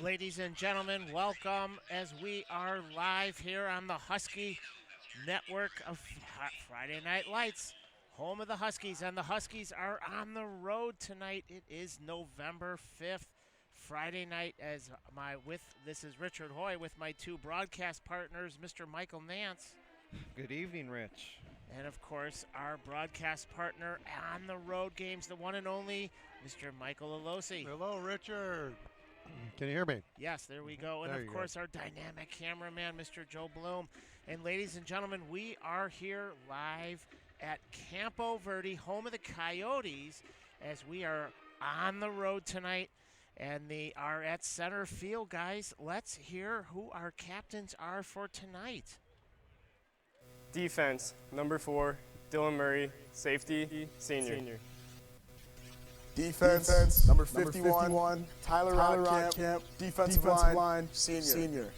Ladies and gentlemen, welcome as we are live here on the Husky Network of Friday Night Lights, home of the Huskies, and the Huskies are on the road tonight. It is November 5th, Friday night. This is Richard Hoy with my two broadcast partners, Mr. Michael Nance. Good evening, Rich. And, of course, our broadcast partner on the road games, the one and only Mr. Michael Alosi. Hello, Richard. Can you hear me? Yes, there we go. And, of course, our dynamic cameraman, Mr. Joe Bloom. And, ladies and gentlemen, we are here live at Campo Verde, home of the Coyotes, as we are on the road tonight. And they are at center field, guys. Let's hear who our captains are for tonight. Defense, number 4, Dylan Murray. Safety, senior. Defense, number 51, Tyler Rockcamp. Defensive line, senior.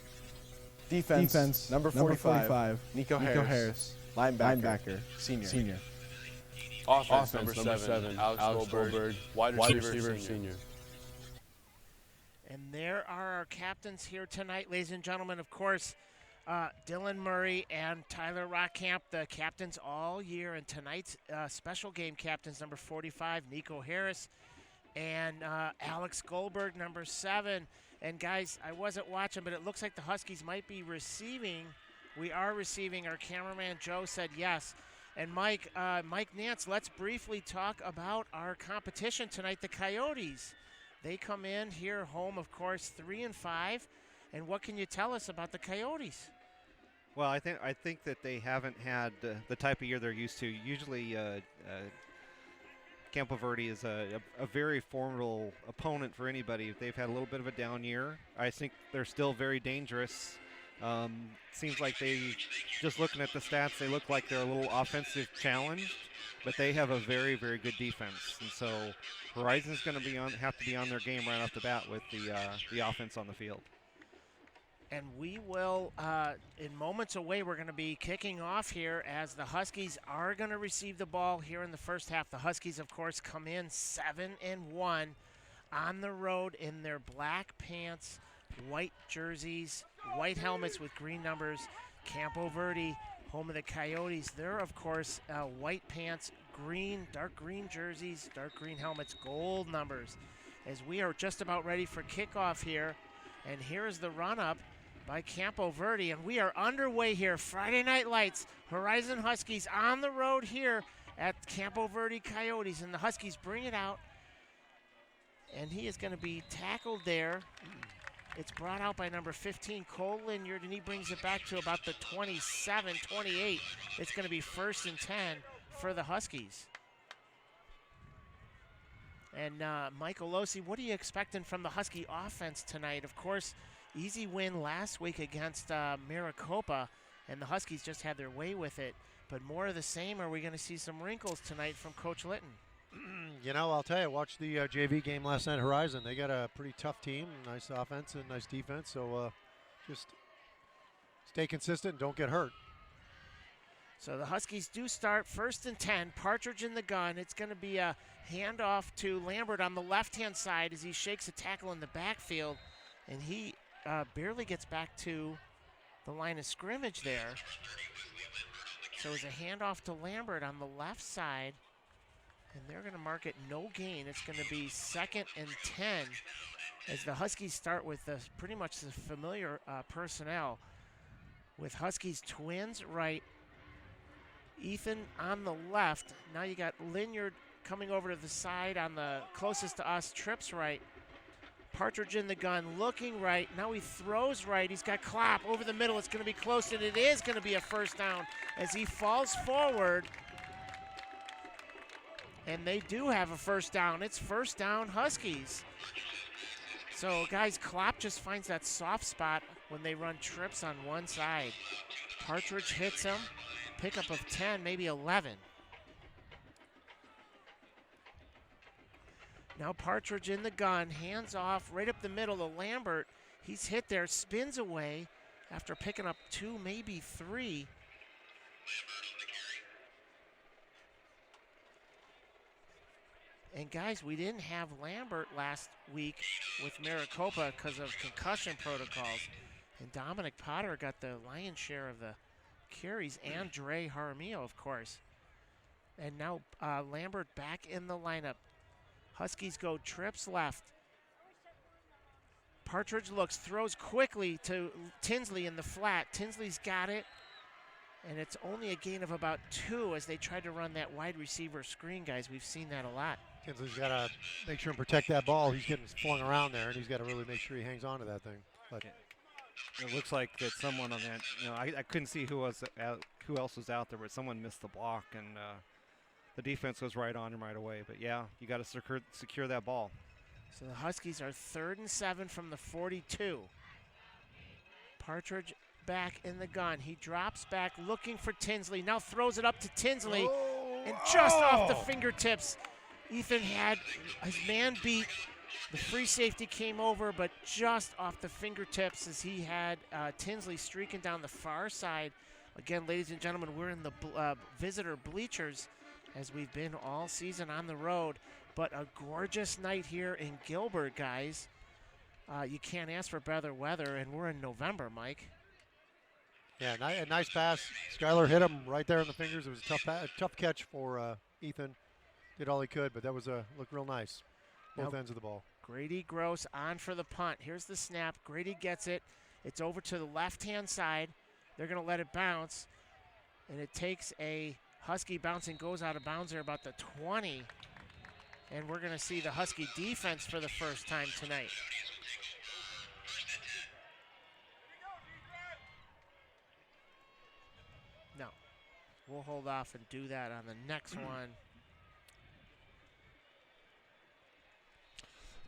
Defense, number 45, Nico Harris. Linebacker, senior. Offense, number 7, Alex Goldberg. Wide receiver, senior. And there are our captains here tonight, ladies and gentlemen. Of course, Dylan Murray and Tyler Rockcamp, the captains all year. And tonight's special game captains, number 45, Nico Harris, and Alex Goldberg, number 7. And, guys, I wasn't watching, but it looks like the Huskies might be receiving. We are receiving. Our cameraman, Joe, said yes. And, Mike Nance, let's briefly talk about our competition tonight, the Coyotes. They come in here home, of course, 3-5. And what can you tell us about the Coyotes? Well, I think that they haven't had the type of year they're used to. Usually, Campo Verde is a very formidable opponent for anybody. They've had a little bit of a down year. I think they're still very dangerous. Seems like just looking at the stats, they look like they're a little offensive challenged, but they have a very, very good defense. And so Horizon's going to have to be on their game right off the bat with the offense on the field. And we will, in moments away, we're going to be kicking off here as the Huskies are going to receive the ball here in the first half. The Huskies, of course, come in 7-1 on the road in their black pants, white jerseys, white helmets with green numbers. Campo Verde, home of the Coyotes, they're, of course, white pants, dark green jerseys, dark green helmets, gold numbers. As we are just about ready for kickoff here, and here is the run-up by Campo Verde, and we are underway here. Friday Night Lights, Horizon Huskies on the road here at Campo Verde Coyotes, and the Huskies bring it out, and he is going to be tackled there. It's brought out by number 15, Cole Linyard, and he brings it back to about the 27, 28. It's going to be 1st and 10 for the Huskies. And Michael Alosi, what are you expecting from the Husky offense tonight? Of course, easy win last week against Maricopa, and the Huskies just had their way with it. But more of the same, are we going to see some wrinkles tonight from Coach Litton? You know, I'll tell you, watch the JV game last night at Horizon. They got a pretty tough team, nice offense and nice defense. So just stay consistent and don't get hurt. So the Huskies do start 1st and 10. Partridge in the gun. It's going to be a handoff to Lambert on the left-hand side as he shakes a tackle in the backfield. And he barely gets back to the line of scrimmage there. So it's a handoff to Lambert on the left side. And they're going to mark it no gain. It's going to be 2nd and 10 as the Huskies start with pretty much the familiar personnel. With Huskies twins right, Ethan on the left. Now you got Linyard coming over to the side on the closest to us, Trips right. Partridge in the gun, looking right. Now he throws right. He's got Clapp over the middle. It's going to be close, and it is going to be a 1st down as he falls forward. And they do have a 1st down. It's 1st down Huskies. So, guys, Clapp just finds that soft spot when they run trips on one side. Partridge hits him. Pickup of 10, maybe 11. Now Partridge in the gun, hands off, right up the middle to Lambert. He's hit there, spins away after picking up 2, maybe 3. And guys, we didn't have Lambert last week with Maricopa because of concussion protocols. And Dominic Potter got the lion's share of the carries, and Dre Jaramillo, of course. And now Lambert back in the lineup. Huskies go trips left. Partridge looks, throws quickly to Tinsley in the flat. Tinsley's got it. And it's only a gain of about 2 as they try to run that wide receiver screen, guys. We've seen that a lot. Tinsley's got to make sure and protect that ball. He's getting flung around there, and he's got to really make sure he hangs on to that thing. But It looks like that someone on that, I couldn't see who else was out there, but someone missed the block, and the defense was right on him right away. But yeah, you got to secure that ball. So the Huskies are 3rd and 7 from the 42. Partridge back in the gun. He drops back looking for Tinsley. Now throws it up to Tinsley. And just off the fingertips, Ethan had his man beat. The free safety came over, but just off the fingertips as he had Tinsley streaking down the far side. Again, ladies and gentlemen, we're in the visitor bleachers as we've been all season on the road. But a gorgeous night here in Gilbert, guys. You can't ask for better weather, and we're in November, Mike. yeah, a nice pass. Skylar hit him right there in the fingers. It was a tough catch for Ethan. Did all he could, but that was looked real nice. Both ends of the ball. Grady Gross on for the punt. Here's the snap. Grady gets it. It's over to the left-hand side. They're going to let it bounce, and it takes a Husky bounce and goes out of bounds there about the 20. And we're going to see the Husky defense for the first time tonight. No, we'll hold off and do that on the next one.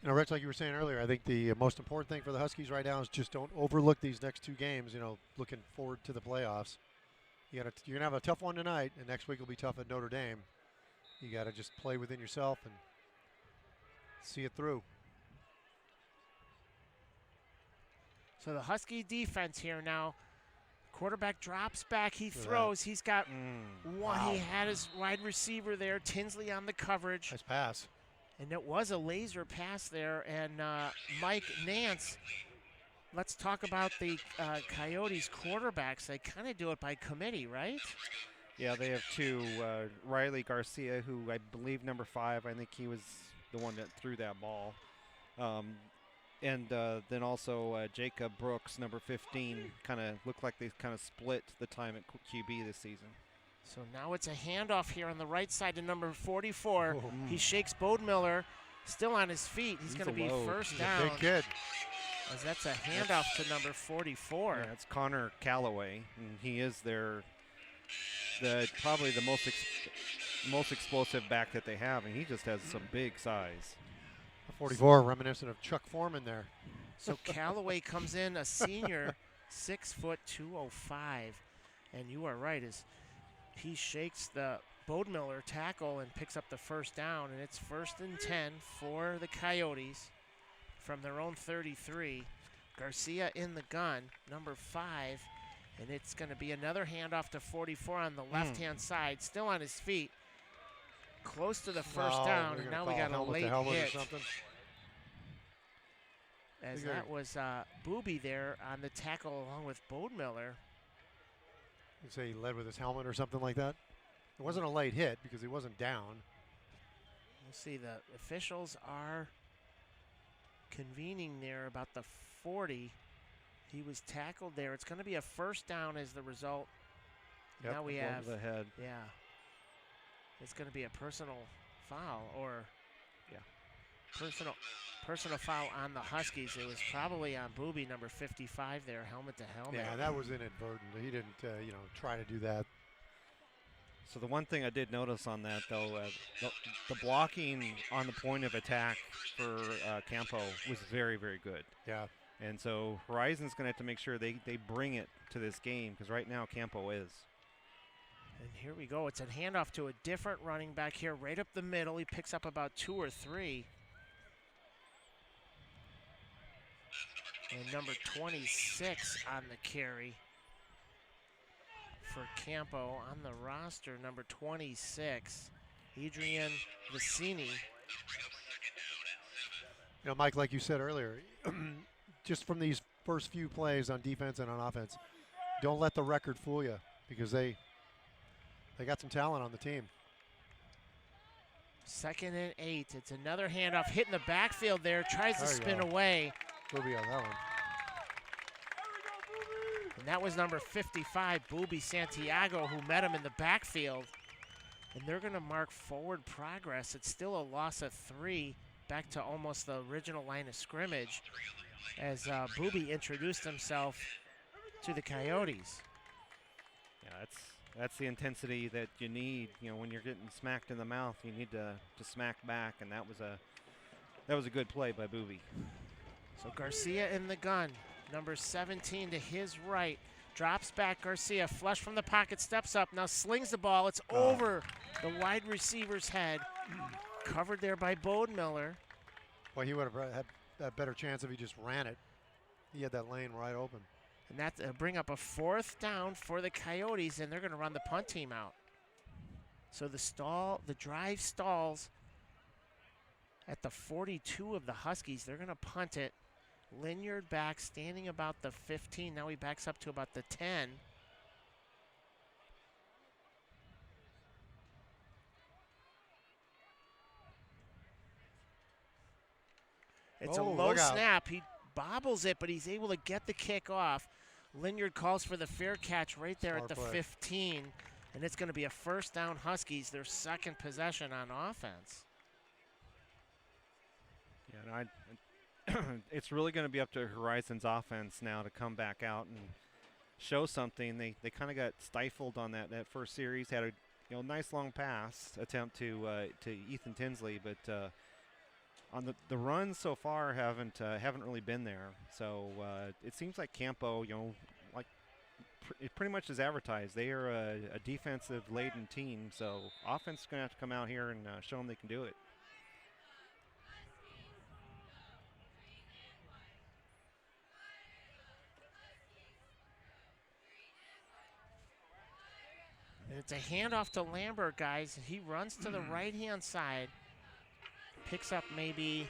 You know, Rich, like you were saying earlier, I think the most important thing for the Huskies right now is just don't overlook these next 2 games. You know, looking forward to the playoffs. You're gonna have a tough one tonight, and next week will be tough at Notre Dame. You got to just play within yourself and see it through. So the Husky defense here now. Quarterback drops back. He throws. He's got one. Wow. He had his wide receiver there, Tinsley, on the coverage. Nice pass. And it was a laser pass there. And Mike Nance, let's talk about the Coyotes quarterbacks. They kind of do it by committee, right? Yeah, they have 2. Riley Garcia, who I believe number 5, I think he was the one that threw that ball. And then also Jacob Brooks, number 15, kind of looked like they kind of split the time at QB this season. So now it's a handoff here on the right side to number 44. He shakes Bodemiller, still on his feet. He's going to be first down. Big kid. As that's a handoff to number 44. Yeah, it's Connor Calloway, and he is probably the most explosive back that they have, and he just has some big size. 44, reminiscent of Chuck Foreman there. So Calloway comes in, a senior, 6 foot 205, and you are right, as he shakes the Bodemiller tackle and picks up the first down, and it's 1st and 10 for the Coyotes from their own 33. Garcia in the gun, number 5, and it's going to be another handoff to 44 on the left-hand side, still on his feet, close to the first down, and now we got a late hit. As that was Booby there on the tackle along with Bodemiller. You'd say he led with his helmet or something like that. It wasn't a late hit because he wasn't down. We'll see, the officials are convening there about the 40. He was tackled there. It's going to be a first down as the result. Yep. Now we have the head. Yeah. It's going to be a personal foul, or personal foul on the Huskies. It was probably on Booby, number 55 there, helmet to helmet. Yeah, that was inadvertent. He didn't, try to do that. So the one thing I did notice on that, though, the blocking on the point of attack for Campo was very, very good. Yeah. And so Horizon's going to have to make sure they bring it to this game, because right now Campo is. And here we go. It's a handoff to a different running back here, right up the middle. He picks up about 2 or 3. And number 26 on the carry for Campo on the roster, number 26, Adrian Vicini. You know, Mike, like you said earlier, just from these first few plays on defense and on offense, don't let the record fool you because they got some talent on the team. 2nd and 8. It's another handoff hitting the backfield there. Tries to spin away. Booby on that one. And that was number 55, Booby Santiago, who met him in the backfield. And they're going to mark forward progress. It's still a loss of 3, back to almost the original line of scrimmage, as Booby introduced himself to the Coyotes. Yeah, that's the intensity that you need. You know, when you're getting smacked in the mouth, you need to smack back, and that was a good play by Booby. So Garcia in the gun, number 17 to his right, drops back. Garcia, flush from the pocket, steps up, now slings the ball. It's over the wide receiver's head, covered there by Bodemiller. Well, he would have had a better chance if he just ran it. He had that lane wide open. And that's bring up a 4th down for the Coyotes, and they're going to run the punt team out. So the drive stalls at the 42 of the Huskies. They're going to punt it. Linyard back, standing about the 15. Now he backs up to about the 10. It's a low snap. He bobbles it, but he's able to get the kick off. Linyard calls for the fair catch right there at the 15, and it's going to be a 1st down Huskies, their 2nd possession on offense. Yeah, and it's really going to be up to Horizon's offense now to come back out and show something. They kind of got stifled on that first series. Had a nice long pass attempt to Ethan Tinsley, but on the runs so far haven't really been there. So it seems like Campo, it pretty much is advertised. They are a defensive-laden team, so offense is going to have to come out here and show them they can do it. And it's a handoff to Lambert, guys. He runs to the right-hand side, picks up maybe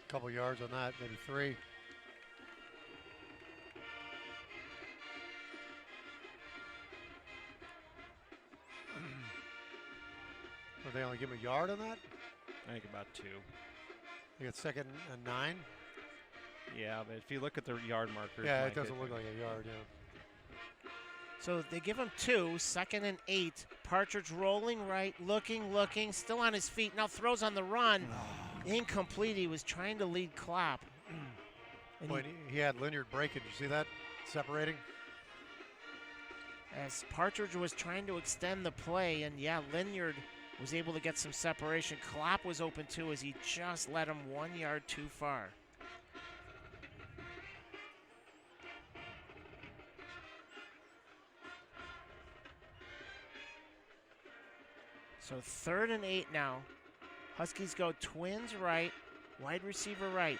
a couple yards on that, maybe 3. Or they only give him a yard on that? I think about 2. They got 2nd and 9. Yeah, but if you look at the yard markers, yeah, it doesn't look like a yard. Yeah. So they give him 2, 2nd and 8. Partridge rolling right, looking, still on his feet. Now throws on the run. Incomplete. He was trying to lead Klopp. And he had Linyard breaking. Did you see that? Separating. As Partridge was trying to extend the play, and yeah, Linyard was able to get some separation. Klopp was open too, as he just led him 1 yard too far. So 3rd and 8 now. Huskies go twins right, wide receiver right.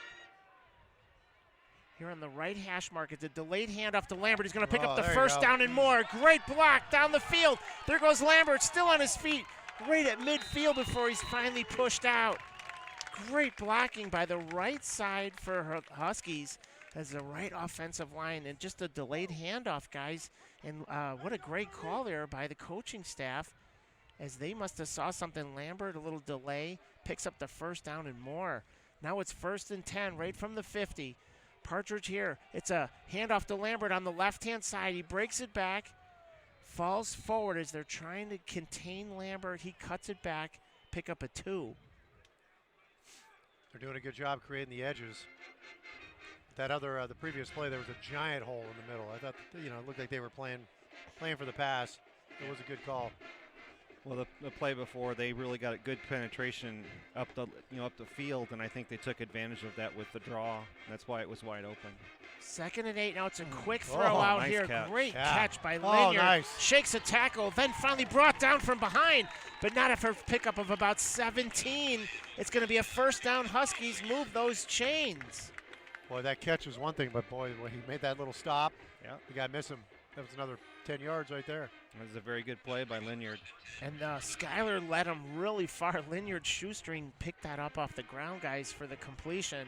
Here on the right hash mark, it's a delayed handoff to Lambert. He's going to pick up the 1st down and more. Great block down the field. There goes Lambert, still on his feet, right at midfield before he's finally pushed out. Great blocking by the right side for Huskies as the right offensive line, and just a delayed handoff, guys. And what a great call there by the coaching staff, as they must have saw something. Lambert, a little delay, picks up the 1st down and more. Now it's 1st and 10 right from the 50. Partridge here. It's a handoff to Lambert on the left-hand side. He breaks it back, falls forward as they're trying to contain Lambert. He cuts it back, pick up a 2. They're doing a good job creating the edges. That other, the previous play, there was a giant hole in the middle. I thought, it looked like they were playing for the pass. It was a good call. Well, the play before, they really got a good penetration up the field, and I think they took advantage of that with the draw. That's why it was wide open. 2nd and 8. Now it's a quick throw out nice here. catch. Great catch by Linyard. Nice. Shakes a tackle, then finally brought down from behind, but not after a pickup of about 17. It's going to be a 1st down. Huskies move those chains. Boy, that catch was one thing, but boy, when he made that little stop, yeah, you got to miss him. That was another 10 yards right there. That was a very good play by Linyard. And Skyler led him really far. Linyard's shoestring picked that up off the ground, guys, for the completion,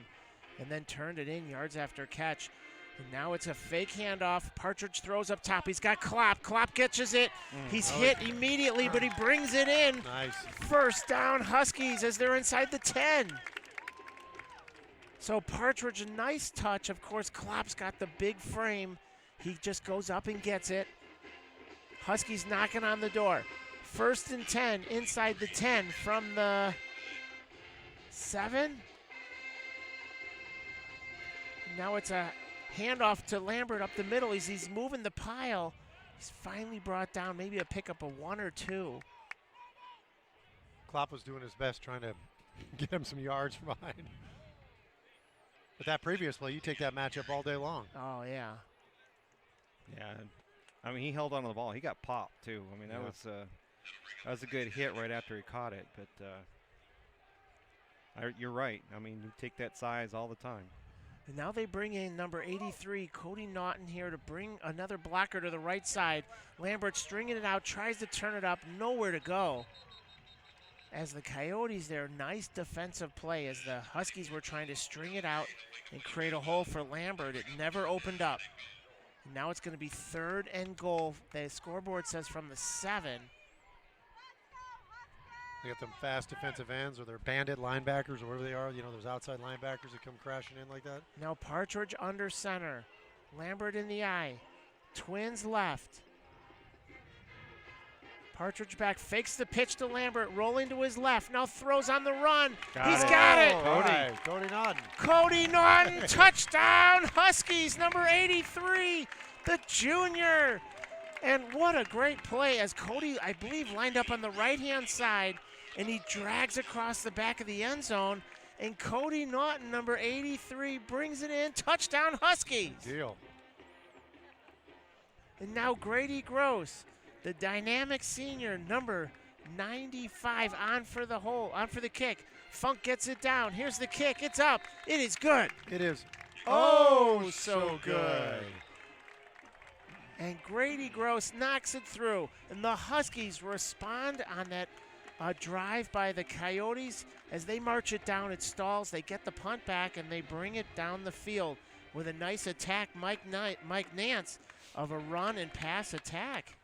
and then turned it in yards after catch. And now it's a fake handoff. Partridge throws up top. He's got Klopp. Klopp catches it. He's hit immediately, but he brings it in. Nice. First down, Huskies, as they're inside the 10. So Partridge, a nice touch. Of course, Klopp's got the big frame. He just goes up and gets it. Huskies knocking on the door. 1st and 10 inside the 10 from the 7. Now it's a handoff to Lambert up the middle. He's moving the pile. He's finally brought down, maybe a pickup of 1 or 2. Klopp was doing his best trying to get him some yards from behind. But that previous play, you take that matchup all day long. Oh, yeah. Yeah, I mean, he held on to the ball. He got popped, too. I mean, that was a good hit right after he caught it. But you're right. I mean, you take that size all the time. And now they bring in number 83, Cody Naughton, here to bring another blocker to the right side. Lambert stringing it out, tries to turn it up, nowhere to go. As the Coyotes there, nice defensive play as the Huskies were trying to string it out and create a hole for Lambert. It never opened up. And now it's going to be 3rd and goal. The scoreboard says from the 7. They got them fast defensive ends or their bandit linebackers or whatever they are. You know, those outside linebackers that come crashing in like that. Now Partridge under center. Lambert in the eye. Twins left. Partridge back, fakes the pitch to Lambert, rolling to his left. Now throws on the run. He's got it. Cody Naughton. Cody Naughton, touchdown, Huskies, number 83, the junior. And what a great play as Cody, I believe, lined up on the right-hand side, and he drags across the back of the end zone. And Cody Naughton, number 83, brings it in. Touchdown, Huskies. Deal. And now Grady Gross, the dynamic senior, number 95, on for the kick. Funk gets it down. Here's the kick. It's up. It is good. It is. Oh, so good. And Grady Gross knocks it through. And the Huskies respond on that drive by the Coyotes. As they march it down, it stalls. They get the punt back, and they bring it down the field with a nice attack. Mike Nance of a run and pass attack.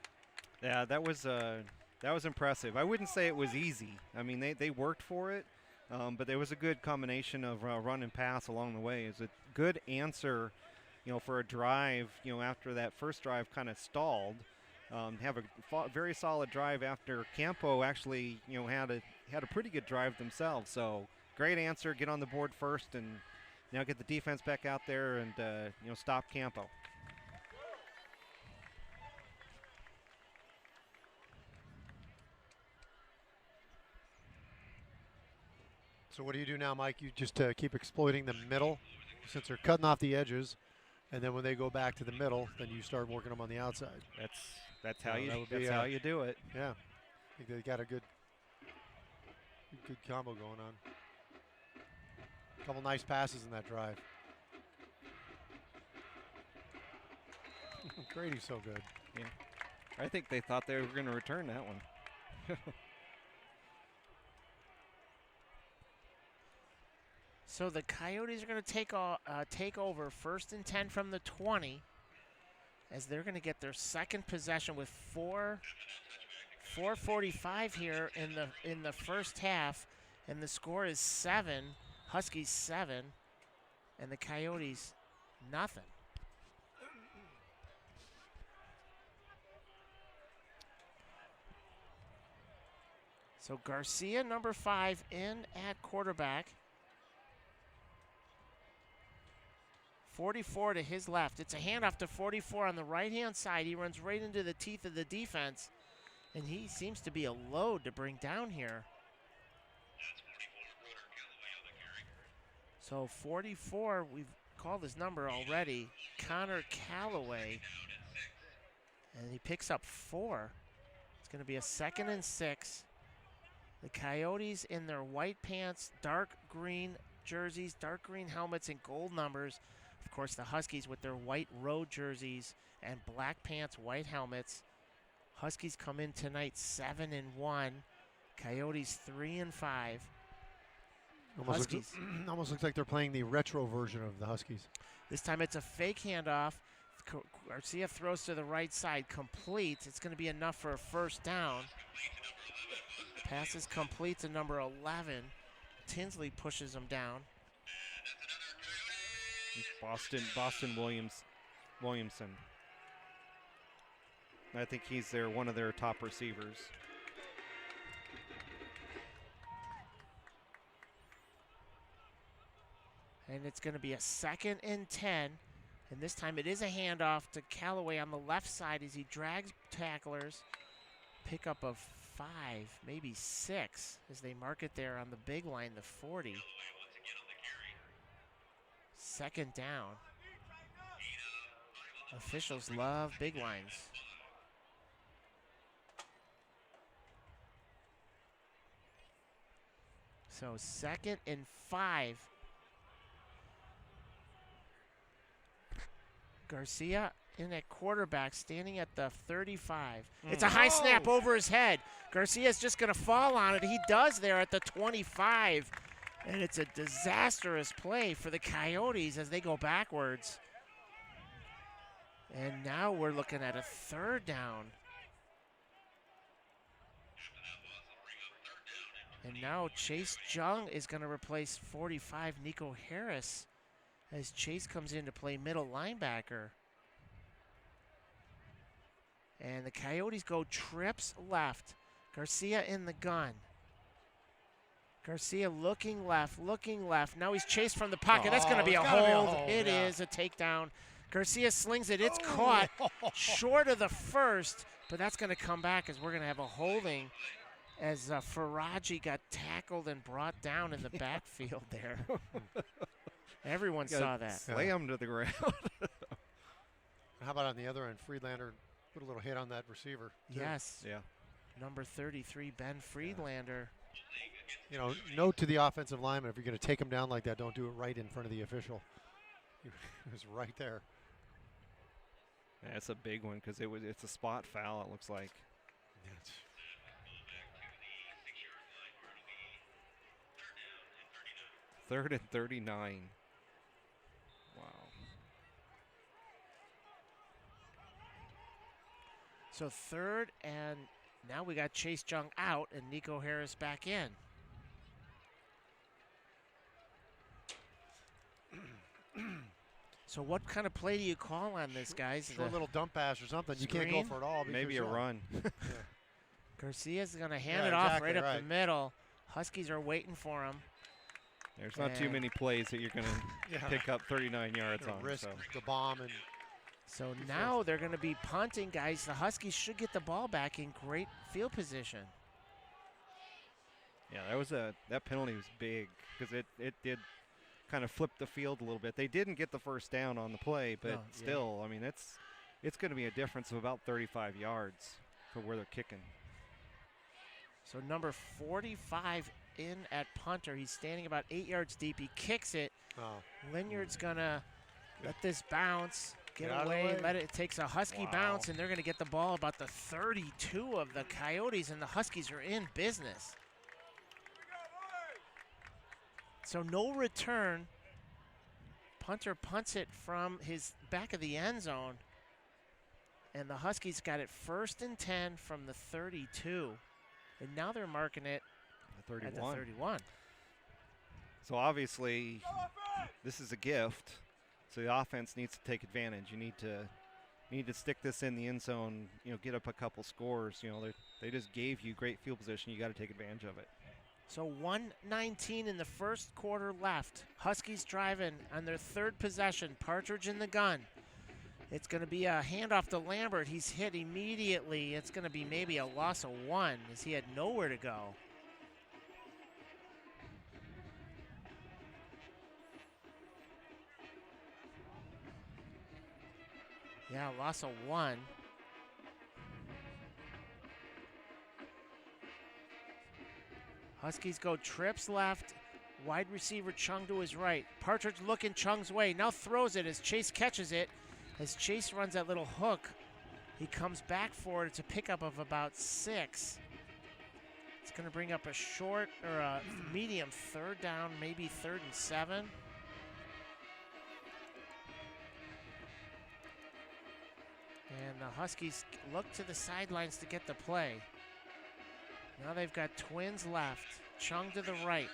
Yeah, that was impressive. I wouldn't say it was easy. I mean, they worked for it, but there was a good combination of run and pass along the way. It's a good answer, for a drive, after that first drive kind of stalled. Have a very solid drive after Campo actually, had a pretty good drive themselves. So great answer, get on the board first, and now get the defense back out there and stop Campo. So what do you do now, Mike? You just keep exploiting the middle since they're cutting off the edges, and then when they go back to the middle, then you start working them on the outside. That's how you do it. Yeah, I think they got a good combo going on. A couple nice passes in that drive. Grady's so good. Yeah, I think they thought they were going to return that one. So the Coyotes are going to take over 1st and 10 from the 20, as they're going to get their second possession with 4:45 here in the first half, and the score is 7, Huskies 7, and the Coyotes nothing. So Garcia, number 5, in at quarterback. 44 to his left. It's a handoff to 44 on the right-hand side. He runs right into the teeth of the defense, and he seems to be a load to bring down here. So 44, we've called his number already, Connor Calloway, and he picks up 4. It's going to be a 2nd and 6. The Coyotes in their white pants, dark green jerseys, dark green helmets, and gold numbers, Of course, the Huskies with their white road jerseys and black pants, white helmets. Huskies come in tonight 7-1. Coyotes 3-5. Huskies. Almost looks like they're playing the retro version of the Huskies. This time it's a fake handoff. Garcia throws to the right side, complete. It's going to be enough for a first down. Pass is complete to number 11. Tinsley pushes him down. Boston Williamson. I think he's one of their top receivers. And it's going to be a 2nd and 10. And this time it is a handoff to Callaway on the left side as he drags tacklers. Pickup of 5, maybe 6, as they mark it there on the big line, the 40. 2nd down. Officials love big lines. So 2nd and 5. Garcia in at quarterback, standing at the 35. It's a high snap over his head. Garcia's just going to fall on it. He does there at the 25. And it's a disastrous play for the Coyotes as they go backwards. And now we're looking at a 3rd down. And now Chase Jung is going to replace 45 Nico Harris as Chase comes in to play middle linebacker. And the Coyotes go trips left. Garcia in the gun. Garcia looking left. Now he's chased from the pocket. That's going to be a hold. It is a takedown. Garcia slings it. It's caught short of the first, but that's going to come back as we're going to have a holding as Faraji got tackled and brought down in the backfield there. Everyone saw that. Slam to the ground. How about on the other end, Friedlander put a little hit on that receiver. Yes. Yeah. Number 33, Ben Friedlander. You know, note to the offensive lineman, if you're going to take him down like that, don't do it right in front of the official. He was right there. Yeah, it's a big one because it's a spot foul, it looks like. Yes. Third and 39. Wow. So 3rd, and now we got Chase Jung out and Nico Harris back in. So what kind of play do you call on this, guys? Short little dump pass or something. You can't go for it all. Maybe a run. Garcia's going to hand it off right up the middle. Huskies are waiting for him. There's not too many plays that you're going to pick up 39 yards on. Risk the bomb. And so now they're going to be punting, guys. The Huskies should get the ball back in great field position. Yeah, that penalty was big because it did kind of flip the field a little bit. They didn't get the first down on the play, but still, I mean, it's going to be a difference of about 35 yards for where they're kicking. So number 45 in at punter. He's standing about 8 yards deep. He kicks it. Linyard's going to let this bounce, get away, let it takes a Husky bounce, and they're going to get the ball about the 32 of the Coyotes, and the Huskies are in business. So no return. Punter punts it from his back of the end zone. And the Huskies got it 1st and 10 from the 32. And now they're marking it at the 31. So obviously this is a gift. So the offense needs to take advantage. You need to stick this in the end zone, get up a couple scores. They just gave you great field position. You got to take advantage of it. So 1:19 in the first quarter left. Huskies driving on their 3rd possession. Partridge in the gun. It's going to be a handoff to Lambert. He's hit immediately. It's going to be maybe a loss of 1 as he had nowhere to go. Yeah, loss of 1. Huskies go trips left. Wide receiver Chung to his right. Partridge looking Chung's way. Now throws it as Chase catches it. As Chase runs that little hook, he comes back for it. It's a pickup of about 6. It's going to bring up a short or a medium 3rd down, maybe 3rd and 7. And the Huskies look to the sidelines to get the play. Now they've got Twins left. Chung to the right.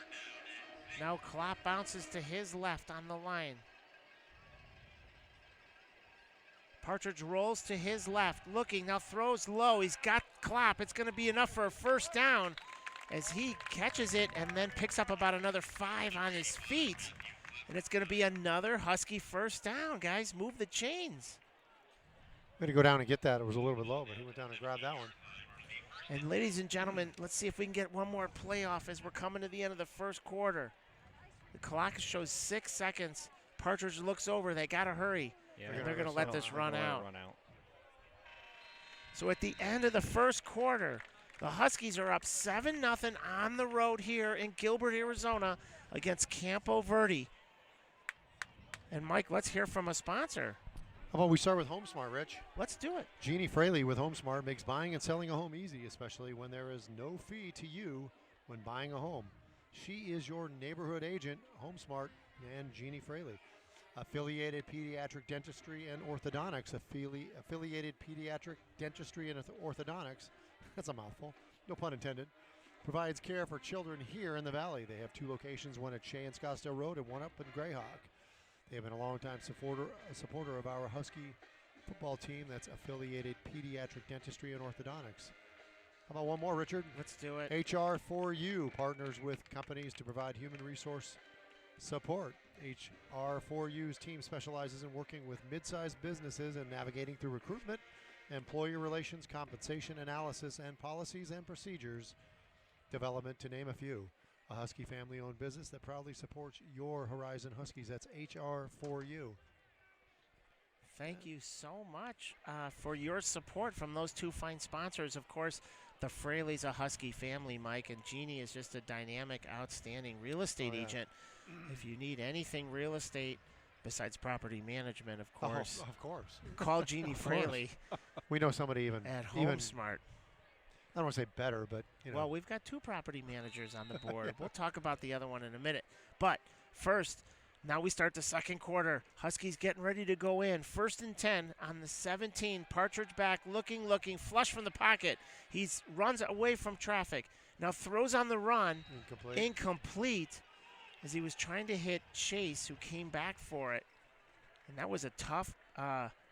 Now Klopp bounces to his left on the line. Partridge rolls to his left, looking, now throws low. He's got Klopp. It's going to be enough for a 1st down as he catches it and then picks up about another 5 on his feet. And it's going to be another Husky 1st down, guys. Move the chains. Way to go down and get that. It was a little bit low, but he went down and grabbed that one. And ladies and gentlemen, let's see if we can get one more playoff as we're coming to the end of the 1st quarter. The clock shows 6 seconds. Partridge looks over. They got to hurry. Yeah, They're going to let this run out. Run out. So at the end of the 1st quarter, the Huskies are up 7-0 on the road here in Gilbert, Arizona against Campo Verde. And Mike, let's hear from a sponsor. How about we start with HomeSmart, Rich? Let's do it. Jeannie Fraley with HomeSmart makes buying and selling a home easy, especially when there is no fee to you when buying a home. She is your neighborhood agent, HomeSmart, and Jeannie Fraley. Affiliated Pediatric Dentistry and Orthodontics. Affiliated Pediatric Dentistry and Orthodontics. That's a mouthful. No pun intended. Provides care for children here in the Valley. They have 2 locations, one at Shea and Scottsdale Road and one up in Greyhawk. They have been a longtime supporter of our Husky football team. That's Affiliated Pediatric Dentistry and Orthodontics. How about one more, Richard? Let's do it. HR4U partners with companies to provide human resource support. HR4U's team specializes in working with mid-sized businesses and navigating through recruitment, employee relations, compensation analysis, and policies and procedures development, to name a few. A Husky family-owned business that proudly supports your Horizon Huskies. That's HR4U. Thank you so much for your support from those 2 fine sponsors. Of course, the Fraley's a Husky family, Mike, and Jeannie is just a dynamic, outstanding real estate agent. If you need anything real estate besides property management, of course. Of course. Call Jeannie Fraley. We know somebody even at HomeSmart. I don't want to say better, but you know. Well, we've got 2 property managers on the board. Yeah. We'll talk about the other one in a minute. But first, now we start the 2nd quarter. Huskies getting ready to go in. 1st and 10 on the 17. Partridge back, looking, flush from the pocket. He runs away from traffic. Now throws on the run. Incomplete. As he was trying to hit Chase, who came back for it. And that was a tough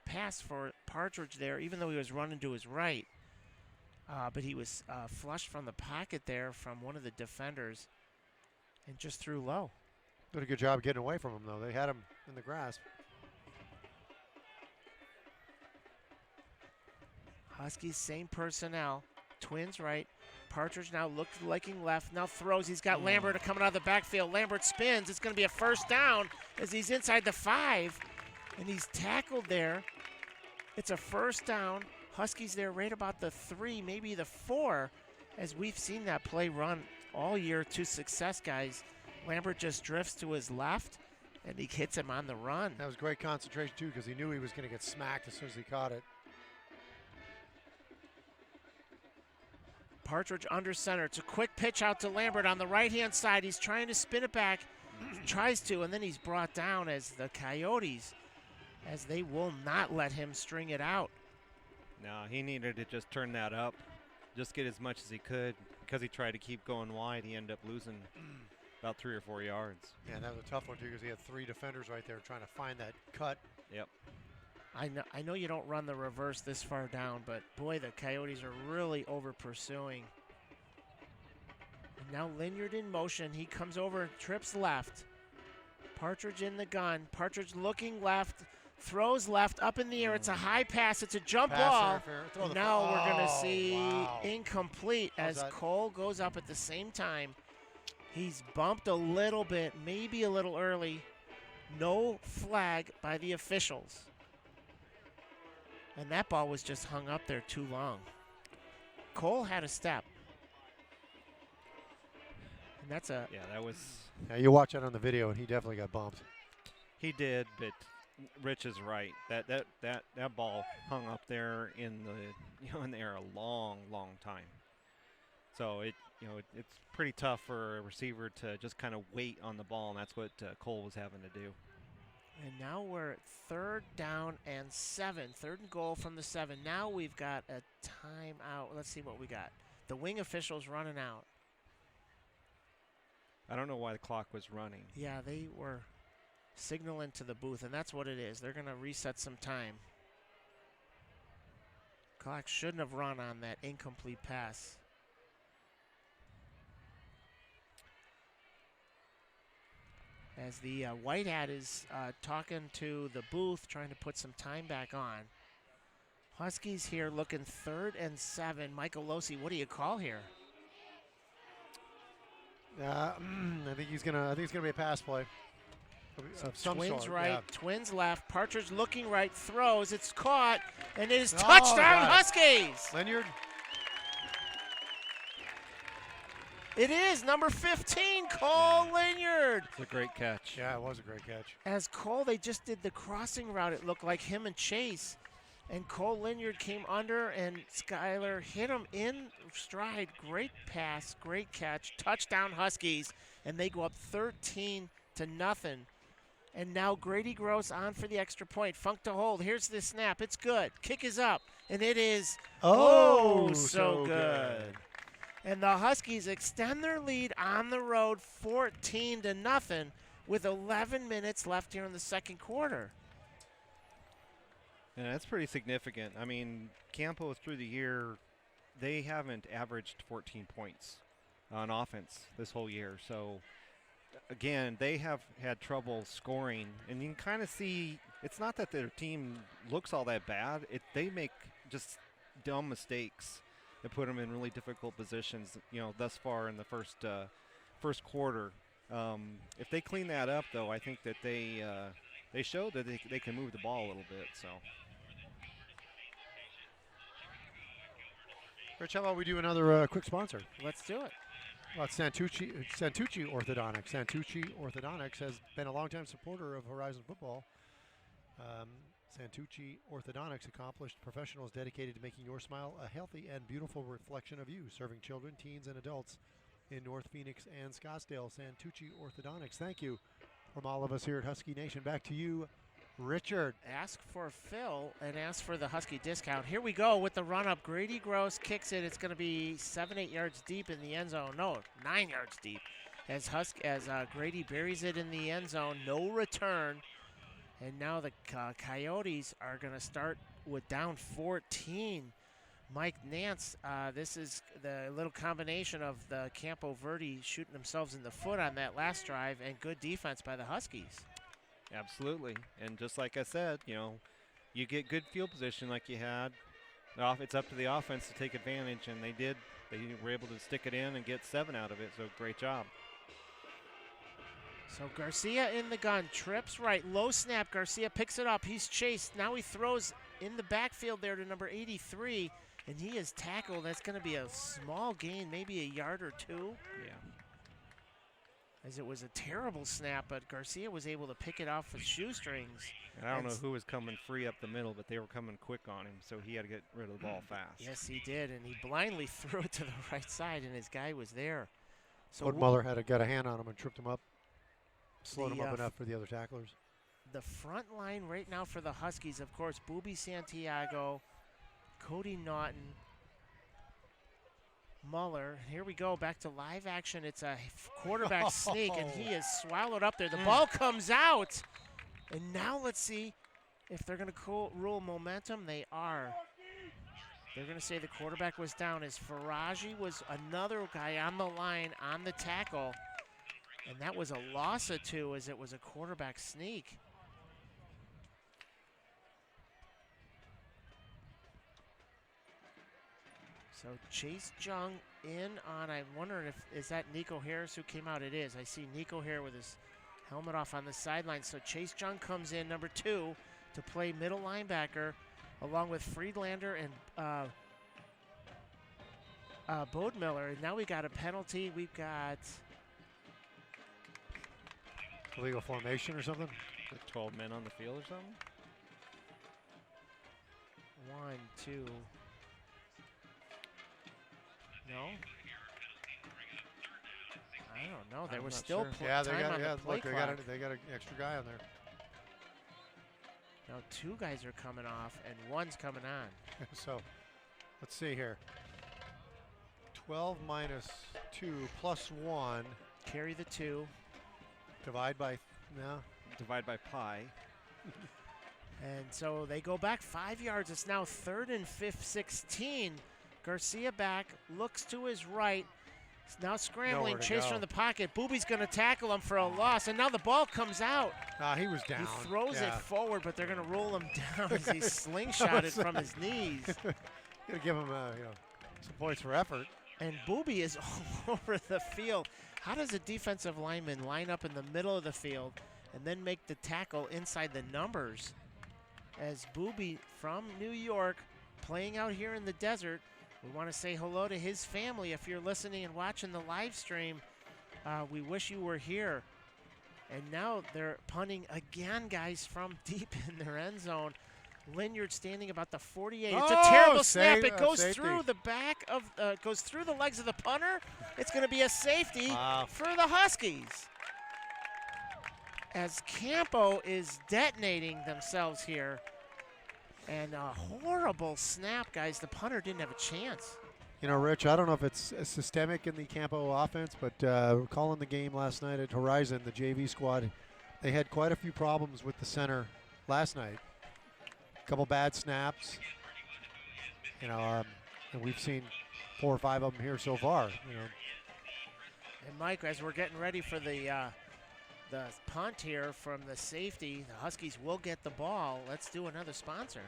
pass for Partridge there, even though he was running to his right. But he was flushed from the pocket there from one of the defenders and just threw low. Did a good job getting away from him, though. They had him in the grasp. Huskies, same personnel. Twins right. Partridge now looking left. Now throws. He's got Lambert coming out of the backfield. Lambert spins. It's going to be a 1st down as he's inside the 5. And he's tackled there. It's a 1st down. Huskies there right about the 3, maybe the 4, as we've seen that play run all year to success, guys. Lambert just drifts to his left, and he hits him on the run. That was great concentration, too, because he knew he was going to get smacked as soon as he caught it. Partridge under center. It's a quick pitch out to Lambert on the right-hand side. He's trying to spin it back, tries to, and then he's brought down as the Coyotes, as they will not let him string it out. No, he needed to just turn that up, just get as much as he could. Because he tried to keep going wide, he ended up losing about 3 or 4 yards. Yeah, that was a tough one, too, because he had 3 defenders right there trying to find that cut. Yep. I know you don't run the reverse this far down, but boy, the Coyotes are really over pursuing. And now Linyard in motion. He comes over, trips left. Partridge in the gun. Partridge looking left, throws left, up in the air. It's a high pass. It's a jump ball. And now we're going to see incomplete as Cole goes up at the same time. He's bumped a little bit, maybe a little early. No flag by the officials. And that ball was just hung up there too long. Cole had a step. And That's a Yeah, that was. Yeah, you watch that on the video, and he definitely got bumped. He did, but Rich is right. That ball hung up there in the air a long, long time. So it's pretty tough for a receiver to just kind of wait on the ball, and that's what Cole was having to do. And now we're at 3rd down and 7. 3rd and goal from the 7. Now we've got a timeout. Let's see what we got. The wing official's running out. I don't know why the clock was running. Yeah, they were signaling to the booth, and that's what it is. They're going to reset some time. Clock shouldn't have run on that incomplete pass. As the white hat is talking to the booth, trying to put some time back on. Huskies here looking 3rd and 7. Michael Losi, what do you call here? I think he's gonna be a pass play. Of some Twins sort, right, yeah. Twins left. Partridge looking right, throws. It's caught, and it is touchdown Huskies. Leonard. It is number 15, Cole Linyard. It's a great catch. Yeah, it was a great catch. As Cole, they just did the crossing route. It looked like him and Chase. And Cole Linyard came under, and Skyler hit him in stride. Great pass, great catch. Touchdown Huskies, and they go up 13-0. And now Grady Gross on for the extra point. Funk to hold. Here's the snap. It's good. Kick is up, and it is so good. And the Huskies extend their lead on the road 14-0 with 11 minutes left here in the second quarter. And that's pretty significant. I mean, Campo through the year, they haven't averaged 14 points on offense this whole year. So, again, they have had trouble scoring. And you can kind of see, it's not that their team looks all that bad. They make just dumb mistakes that put them in really difficult positions, thus far in the first quarter. If they clean that up, though, I think that they showed that they can move the ball a little bit. So, Rich, how about we do another quick sponsor? Let's do it. Well, it's Santucci Orthodontics. Santucci Orthodontics has been a longtime supporter of Horizon football. Santucci Orthodontics, accomplished professionals dedicated to making your smile a healthy and beautiful reflection of you, serving children, teens, and adults in North Phoenix and Scottsdale. Santucci Orthodontics, thank you from all of us here at Husky Nation. Back to you, Richard. Ask for Phil and ask for the Husky discount. Here we go with the run-up. Grady Gross kicks it. It's going to be 7-8 yards deep in the end zone. No, 9 yards deep. As Grady buries it in the end zone. No return. And now the Coyotes are going to start with down 14. Mike Nance, this is the little combination of the Campo Verde shooting themselves in the foot on that last drive and good defense by the Huskies. absolutely. And just like I said, you get good field position like you had. It's up to the offense to take advantage, and they did. They were able to stick it in and get 7 out of it, so great job. So Garcia in the gun, trips right, low snap, Garcia picks it up, he's chased, now he throws in the backfield there to number 83, and he is tackled. That's going to be a small gain, maybe a yard or two. Yeah. As it was a terrible snap, but Garcia was able to pick it off with shoestrings. And I don't know who was coming free up the middle, but they were coming quick on him, so he had to get rid of the ball fast. Yes, he did, and he blindly threw it to the right side, and his guy was there. So Woodmuller got a hand on him and tripped him up. Slowed him up enough for the other tacklers. The front line right now for the Huskies, of course, Booby Santiago, Cody Naughton, Muller. Here we go, back to live action. It's a quarterback sneak, and he is swallowed up there. The ball comes out, and now let's see if they're going to rule momentum. They are. They're going to say the quarterback was down, as Faraji was another guy on the line on the tackle. And that was a loss of 2, as it was a quarterback sneak. So Chase Jung in on, I'm wondering is that Nico Harris who came out? It is. I see Nico here with his helmet off on the sideline. So Chase Jung comes in, number 2, to play middle linebacker, along with Friedlander and Bodemiller. And now we got a penalty. We've got Illegal formation or something? 12 men on the field or something? 1, 2. No? I don't know. There I'm was not still sure. Yeah, they time got on the play look, clock. they got an extra guy on there. Now 2 guys are coming off and 1's coming on. So, let's see here. 12 minus 2 plus 1. Carry the 2. Divide by, no. Divide by pi. And so they go back 5 yards. It's now 3rd and 16. Garcia back, looks to his right. He's now scrambling, Nowhere to chase go. from the pocket. Booby's going to tackle him for a loss, and now the ball comes out. He was down. He throws it Yeah. forward, but they're going to roll him down as he's slingshotted from his knees. Gotta give him, some points for effort. And Booby is all over the field. How does a defensive lineman line up in the middle of the field and then make the tackle inside the numbers? As Booby from New York, playing out here in the desert, we want to say hello to his family. If you're listening and watching the live stream, we wish you were here. And now they're punting again, guys, from deep in their end zone. Lynyard standing about the 48. It's a terrible snap. It goes safety. through the back of, goes through the legs of the punter. It's going to be a safety Wow. for the Huskies. As Campo is detonating themselves here. And a horrible snap, guys. The punter didn't have a chance. You know, Rich, I don't know if it's systemic in the Campo offense, but calling the game last night at Horizon, the JV squad, they had quite a few problems with the center last night. A couple bad snaps, and we've seen 4 or 5 of them here so far. And Mike, as we're getting ready for the punt here from the safety, the Huskies will get the ball. Let's do another sponsor.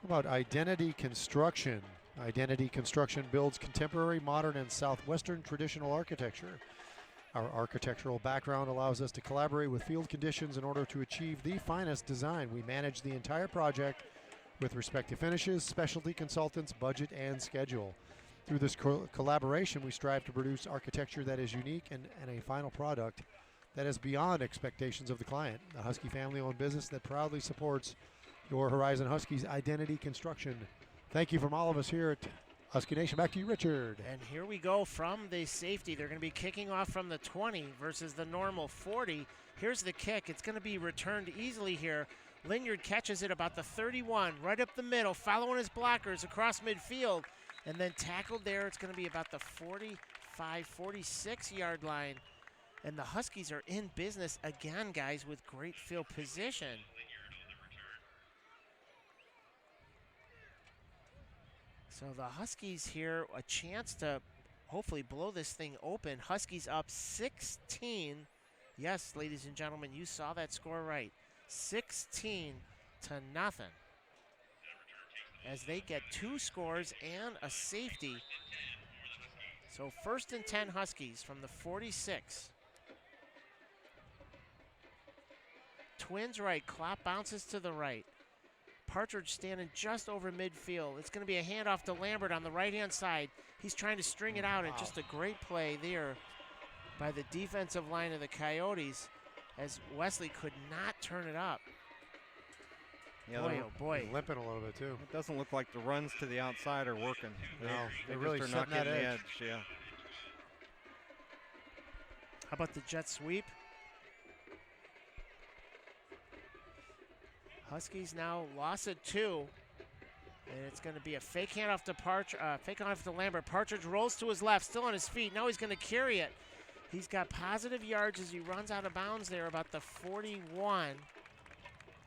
How about Identity Construction? Identity Construction builds contemporary, modern, and southwestern traditional architecture. Our architectural background allows us to collaborate with field conditions in order to achieve the finest design. We manage the entire project with respect to finishes, specialty consultants, budget, and schedule. Through this collaboration, we strive to produce architecture that is unique and a final product that is beyond expectations of the client. A Husky family-owned business that proudly supports your Horizon Huskies Identity Construction. Thank you from all of us here at Husky Nation. Back to you, Richard. And here we go from the safety. They're going to be kicking off from the 20 versus the normal 40. Here's the kick. It's going to be returned easily here. Lynyard catches it about the 31, right up the middle, following his blockers across midfield, and then tackled there. It's going to be about the 45, 46-yard line. And the Huskies are in business again, guys, with great field position. So the Huskies here, a chance to hopefully blow this thing open. Huskies up 16. Yes, ladies and gentlemen, you saw that score right. 16-0. As they get 2 scores and a safety. So 1st and 10 Huskies from the 46. Twins right, Klopp bounces to the right. Partridge standing just over midfield. It's going to be a handoff to Lambert on the right-hand side. He's trying to string it out, and just a great play there by the defensive line of the Coyotes as Wesley could not turn it up. Yeah, Boy, oh boy. They're limping a little bit, too. It doesn't look like the runs to the outside are working. No, they they're really just are not setting that getting the edge. edge. Yeah. How about the jet sweep? Huskies now lost it 2. And it's going to be a fake handoff to fake handoff to Lambert. Partridge rolls to his left, still on his feet. Now he's going to carry it. He's got positive yards as he runs out of bounds there about the 41.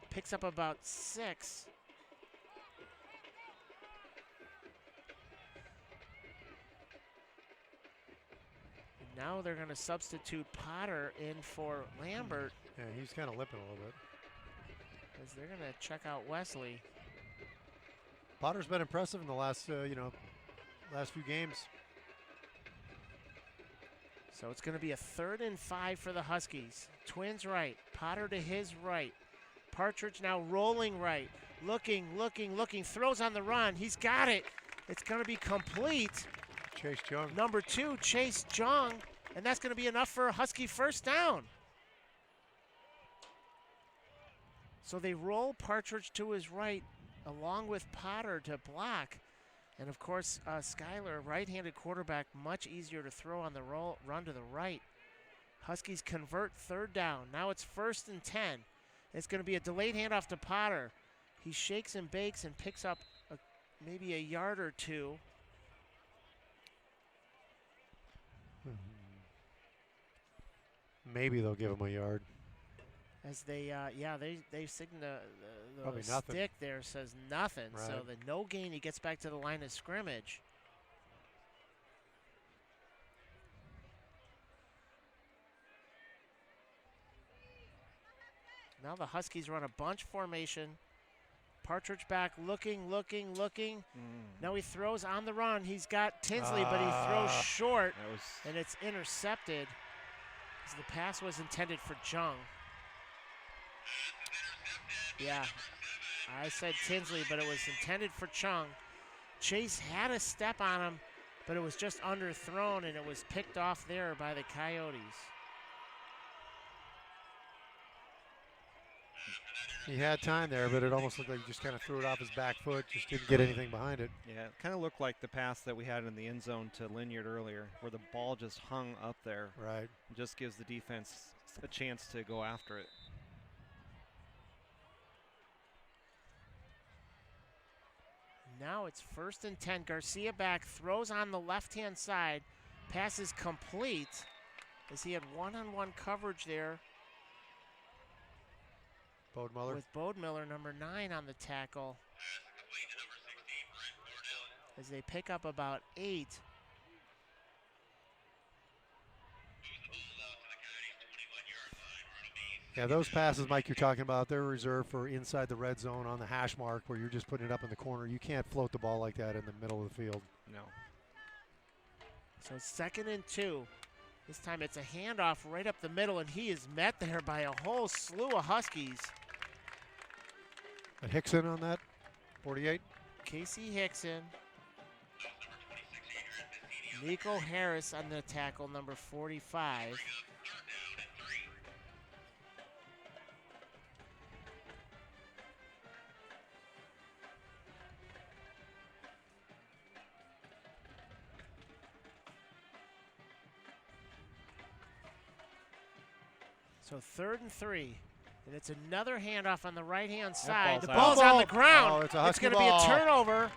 Picks up about 6. And now they're going to substitute Potter in for Lambert. Yeah, he's kind of limping a little bit. As they're going to check out Wesley. Potter's been impressive in the last, last few games. So it's going to be a 3rd and 5 for the Huskies. Twins right, Potter to his right. Partridge now rolling right, looking, throws on the run. He's got it. It's going to be complete. Chase Jung. Number 2, Chase Jung, and that's going to be enough for a Husky first down. So they roll Partridge to his right along with Potter to block. And of course, Skyler, right-handed quarterback, much easier to throw on the run to the right. Huskies convert 3rd down. Now it's 1st and 10. It's going to be a delayed handoff to Potter. He shakes and bakes and picks up maybe a yard or two. Maybe they'll give him a yard. As they signal the Probably nothing. stick there says nothing. Right. So the no gain, he gets back to the line of scrimmage. Now the Huskies run a bunch formation. Partridge back, looking. Now he throws on the run. He's got Tinsley, but he throws short, and it's intercepted. As the pass was intended for Jung. Yeah, I said Tinsley, but it was intended for Chung. Chase had a step on him, but it was just underthrown, and it was picked off there by the Coyotes. He had time there, but it almost looked like he just kind of threw it off his back foot, just didn't get anything behind it. Yeah, it kind of looked like the pass that we had in the end zone to Linyard earlier, where the ball just hung up there. Right. It just gives the defense a chance to go after it. Now it's 1st and 10. Garcia back, throws on the left-hand side. Pass is complete as he had one-on-one coverage there. Bodemiller. With Bodemiller, number 9, on the tackle. As they pick up about 8. Yeah, those passes, Mike, you're talking about, they're reserved for inside the red zone on the hash mark where you're just putting it up in the corner. You can't float the ball like that in the middle of the field. No. So 2nd and 2. This time it's a handoff right up the middle, and he is met there by a whole slew of Huskies. And Hickson on that, 48. Casey Hickson. Nico Harris on the tackle, number 45. So 3rd and 3. And it's another handoff on the right-hand side. The ball's on the ground. Oh, it's a Husky going to be a ball. turnover.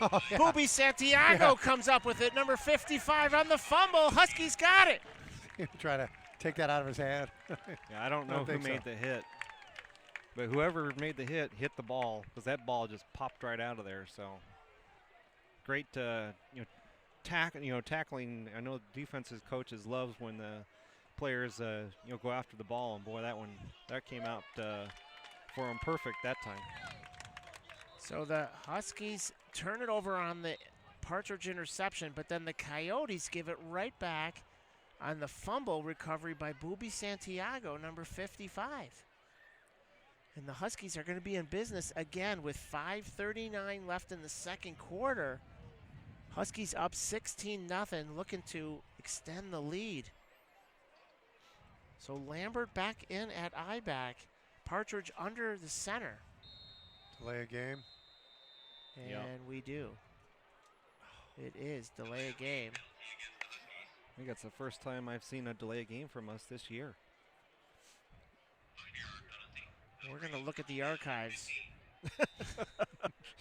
Oh, yeah. Booby Santiago comes up with it. Number 55 on the fumble. Huskies got it. Try to take that out of his hand. Yeah, I don't know who made the hit. But whoever made the hit the ball, because that ball just popped right out of there. So great, tackling. I know defenses coaches loves when the players go after the ball, and boy, that came out for him perfect that time. So the Huskies turn it over on the Partridge interception, but then the Coyotes give it right back on the fumble recovery by Booby Santiago, number 55. And the Huskies are going to be in business again with 5:39 left in the second quarter. Huskies up 16-0, looking to extend the lead. So Lambert back in at I-back. Partridge under the center. Delay a game. And we do. It is delay a game. I think that's the first time I've seen a delay a game from us this year. We're going to look at the archives.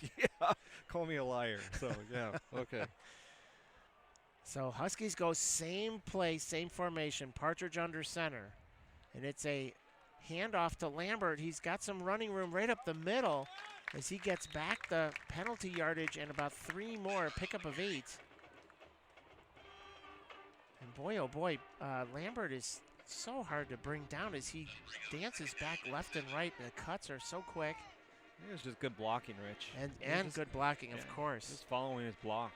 Yeah, call me a liar. So, yeah, okay. So Huskies go same play, same formation, Partridge under center. And it's a handoff to Lambert. He's got some running room right up the middle as he gets back the penalty yardage and about 3 more, pickup of 8. And boy, oh boy, Lambert is so hard to bring down as he dances back left and right. The cuts are so quick. It was just good blocking, Rich. And good blocking, of course. Just following his blocks.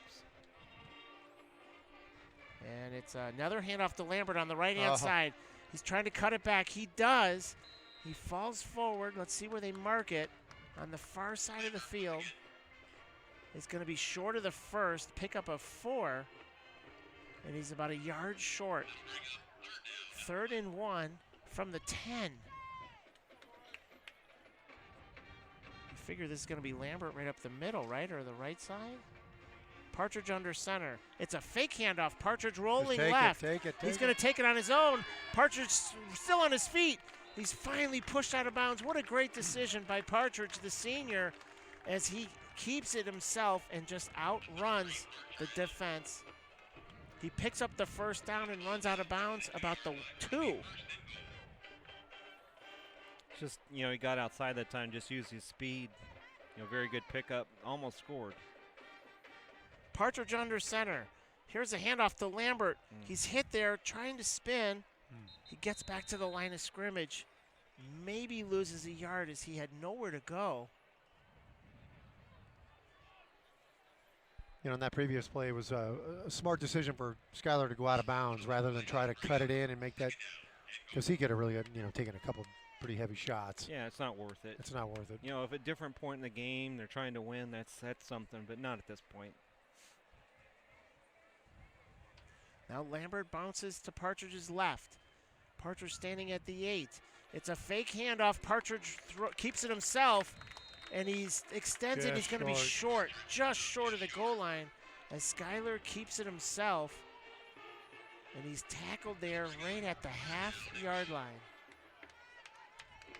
And it's another handoff to Lambert on the right-hand side. He's trying to cut it back. He does. He falls forward. Let's see where they mark it. On the far side of the field. It's going to be short of the first. Pickup of 4. And he's about a yard short. 3rd and 1 from the 10. figure this is going to be Lambert right up the middle, right? Or the right side? Partridge under center. It's a fake handoff. Partridge rolling left. He's going to take it on his own. Partridge still on his feet. He's finally pushed out of bounds. What a great decision by Partridge, the senior, as he keeps it himself and just outruns the defense. He picks up the first down and runs out of bounds about the 2. Just, he got outside that time, just used his speed. Very good pickup, almost scored. Partridge under center. Here's a handoff to Lambert. He's hit there trying to spin. He gets back to the line of scrimmage. Maybe loses a yard as he had nowhere to go. In that previous play, it was a smart decision for Skyler to go out of bounds rather than try to cut it in and make that, because he could have really, taken a couple pretty heavy shots. Yeah, it's not worth it. It's not worth it. If at a different point in the game they're trying to win, that's something, but not at this point. Now Lambert bounces to Partridge's left. Partridge standing at the 8. It's a fake handoff. Partridge keeps it himself, and he extends it. He's going to be short, just short of the goal line, as Skyler keeps it himself, and he's tackled there right at the half-yard line.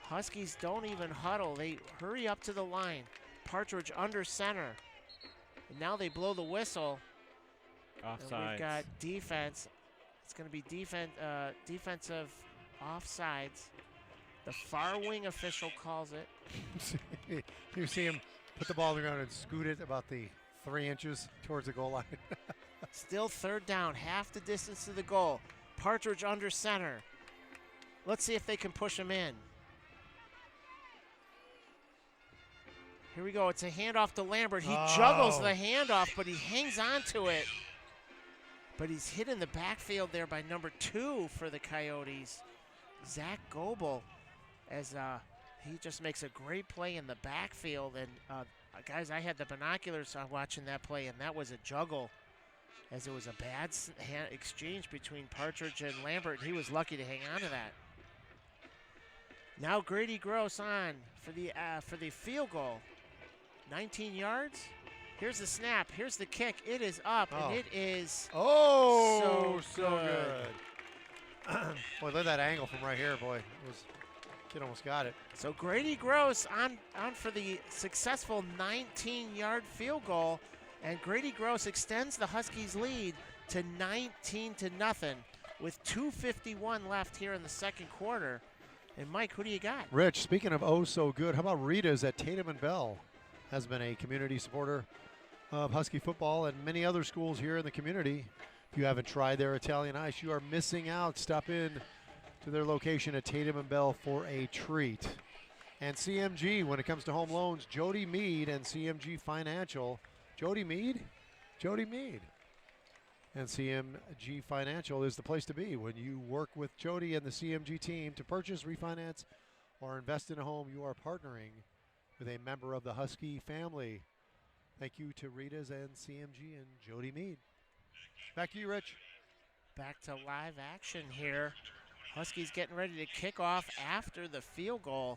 Huskies don't even huddle. They hurry up to the line. Partridge under center. And now they blow the whistle. Offsides. We've got defense. It's going to be defensive offsides. The far wing official calls it. You see him put the ball on the ground and scoot it about the 3 inches towards the goal line. Still third down, half the distance to the goal. Partridge under center. Let's see if they can push him in. Here we go. It's a handoff to Lambert. He juggles the handoff, but he hangs on to it. But he's hit in the backfield there by number 2 for the Coyotes, Zach Goebel, as he just makes a great play in the backfield. And guys, I had the binoculars on watching that play, and that was a juggle, as it was a bad exchange between Partridge and Lambert. He was lucky to hang on to that. Now Grady Gross on for the field goal. 19 yards. Here's the snap. Here's the kick. It is up, and it is so good. Boy, look at that angle from right here, boy. Kid almost got it. So Grady Gross on for the successful 19-yard field goal, and Grady Gross extends the Huskies' lead to 19-0 with 2:51 left here in the second quarter. And Mike, who do you got? Rich, speaking of so good, how about Rita's at Tatum and Bell? Has been a community supporter of Husky football and many other schools here in the community. If you haven't tried their Italian ice, you are missing out. Stop in to their location at Tatum and Bell for a treat. And CMG, when it comes to home loans, Jody Mead and CMG Financial. Jody Mead? Jody Mead. And CMG Financial is the place to be. When you work with Jody and the CMG team to purchase, refinance, or invest in a home, you are partnering with a member of the Husky family. Thank you to Rita's and CMG and Jody Mead. Back to you, Rich. Back to live action here. Huskies getting ready to kick off after the field goal.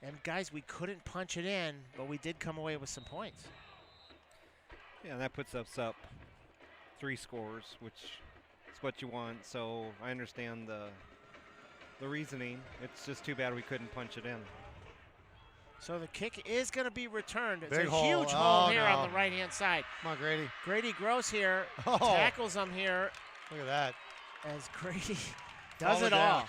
And guys, we couldn't punch it in, but we did come away with some points. Yeah, and that puts us up 3 scores, which is what you want. So I understand the reasoning. It's just too bad we couldn't punch it in. So the kick is going to be returned. It's Big a hole. huge hole here on the right-hand side. Come on, Grady. Grady Gross here tackles him here. Look at that. As Grady does it all.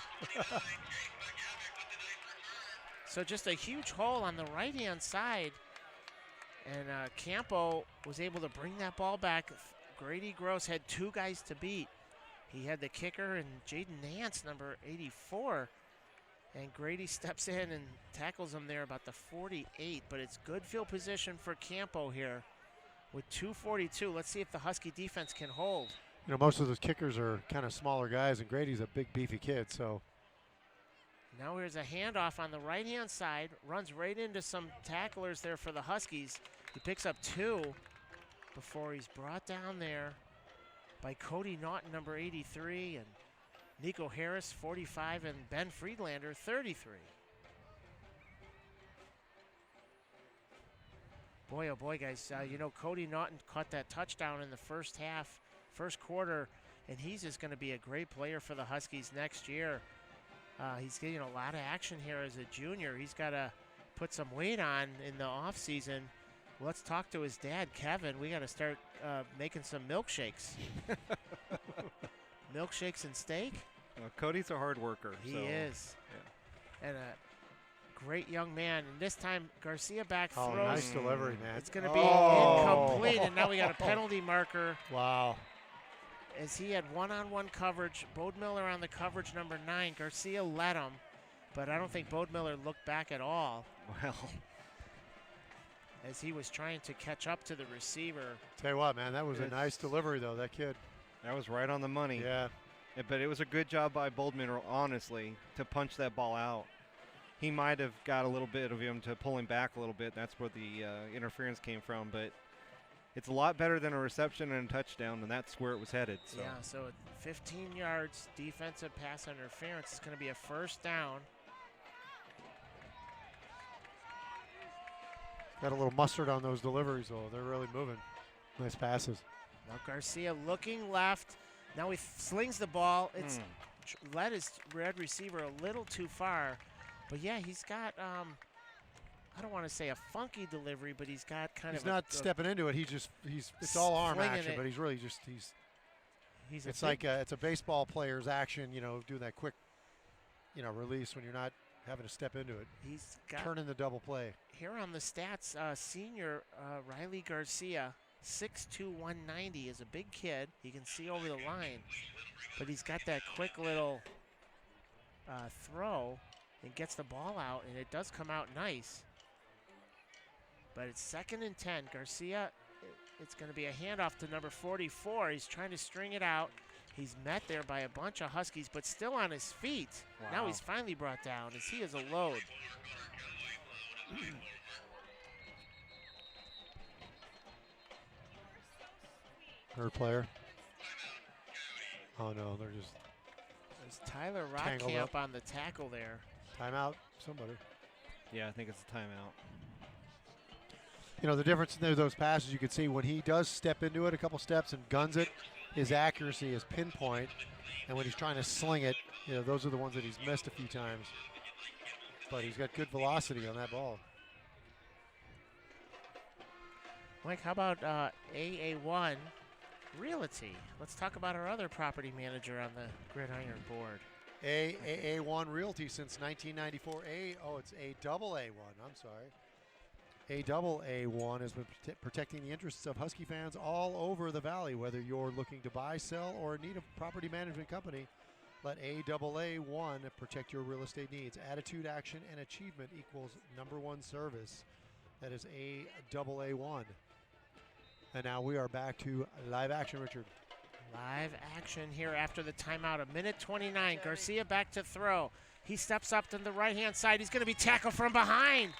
So just a huge hole on the right-hand side. And Campo was able to bring that ball back. Grady Gross had 2 guys to beat. He had the kicker and Jaden Nance, number 84. And Grady steps in and tackles him there about the 48. But it's good field position for Campo here with 2:42. Let's see if the Husky defense can hold. Most of those kickers are kind of smaller guys, and Grady's a big, beefy kid. So now here's a handoff on the right-hand side. Runs right into some tacklers there for the Huskies. He picks up 2 before he's brought down there by Cody Naughton, number 83, and Nico Harris, 45, and Ben Friedlander, 33. Boy, oh boy, guys. Cody Naughton caught that touchdown in the first half, first quarter, and he's just going to be a great player for the Huskies next year. He's getting a lot of action here as a junior. He's got to put some weight on in the offseason. Let's talk to his dad, Kevin. We got to start making some milkshakes. Milkshakes and steak? Cody's a hard worker. He so, is. Yeah. And a great young man. And this time, Garcia back Oh, throws. nice delivery, man. It's going to be incomplete, and now we got a penalty marker. Wow. As he had one-on-one coverage. Bodemiller on the coverage number 9. Garcia led him, but I don't think Bodemiller looked back at all. Well, as he was trying to catch up to the receiver. Tell you what, man, that was a nice delivery, though, that kid. that was right on the money. Yeah. But it was a good job by Boldman, honestly, to punch that ball out. He might have got a little bit of him to pull him back a little bit. That's where the interference came from. But it's a lot better than a reception and a touchdown, and that's where it was headed. So. Yeah, so at 15 yards, defensive pass interference. It's going to be a first down. Got a little mustard on those deliveries, though. They're really moving. Nice passes. Now Garcia looking left. Now he slings the ball. It's led his red receiver a little too far. But, yeah, he's got, I don't want to say a funky delivery, but he's got kind of He's not stepping into it. It's all arm action, but he's really just, it's like it's a baseball player's action, doing that quick, release when you're not having to step into it. He's got turning the double play. Here on the stats, senior Riley Garcia, 6'2", 190, is a big kid. He can see over the line, but he's got that quick little throw and gets the ball out, and it does come out nice. But it's 2nd and 10. Garcia, it's going to be a handoff to number 44. He's trying to string it out. He's met there by a bunch of Huskies, but still on his feet. Wow. Now he's finally brought down as he is a load. Third player. Oh, no, they're just There's Tyler tangled Rockcamp up. on the tackle there. timeout, somebody. Yeah, I think it's a timeout. The difference in those passes, you can see when he does step into it a couple steps and guns it, his accuracy is pinpoint. And when he's trying to sling it, those are the ones that he's missed a few times. But he's got good velocity on that ball. Mike, how about AA1 Realty? Let's talk about our other property manager on the Gridiron board. AA1 Realty since 1994. It's A-double-A1. I'm sorry. A-double-A1 has been protecting the interests of Husky fans all over the valley. Whether you're looking to buy, sell, or need a property management company, let A-double-A1 protect your real estate needs. Attitude, action, and achievement equals #1 service. That is A-double-A1. And now we are back to live action, Richard. Live action here after the timeout. 1:29. Garcia back to throw. He steps up to the right-hand side. He's going to be tackled from behind.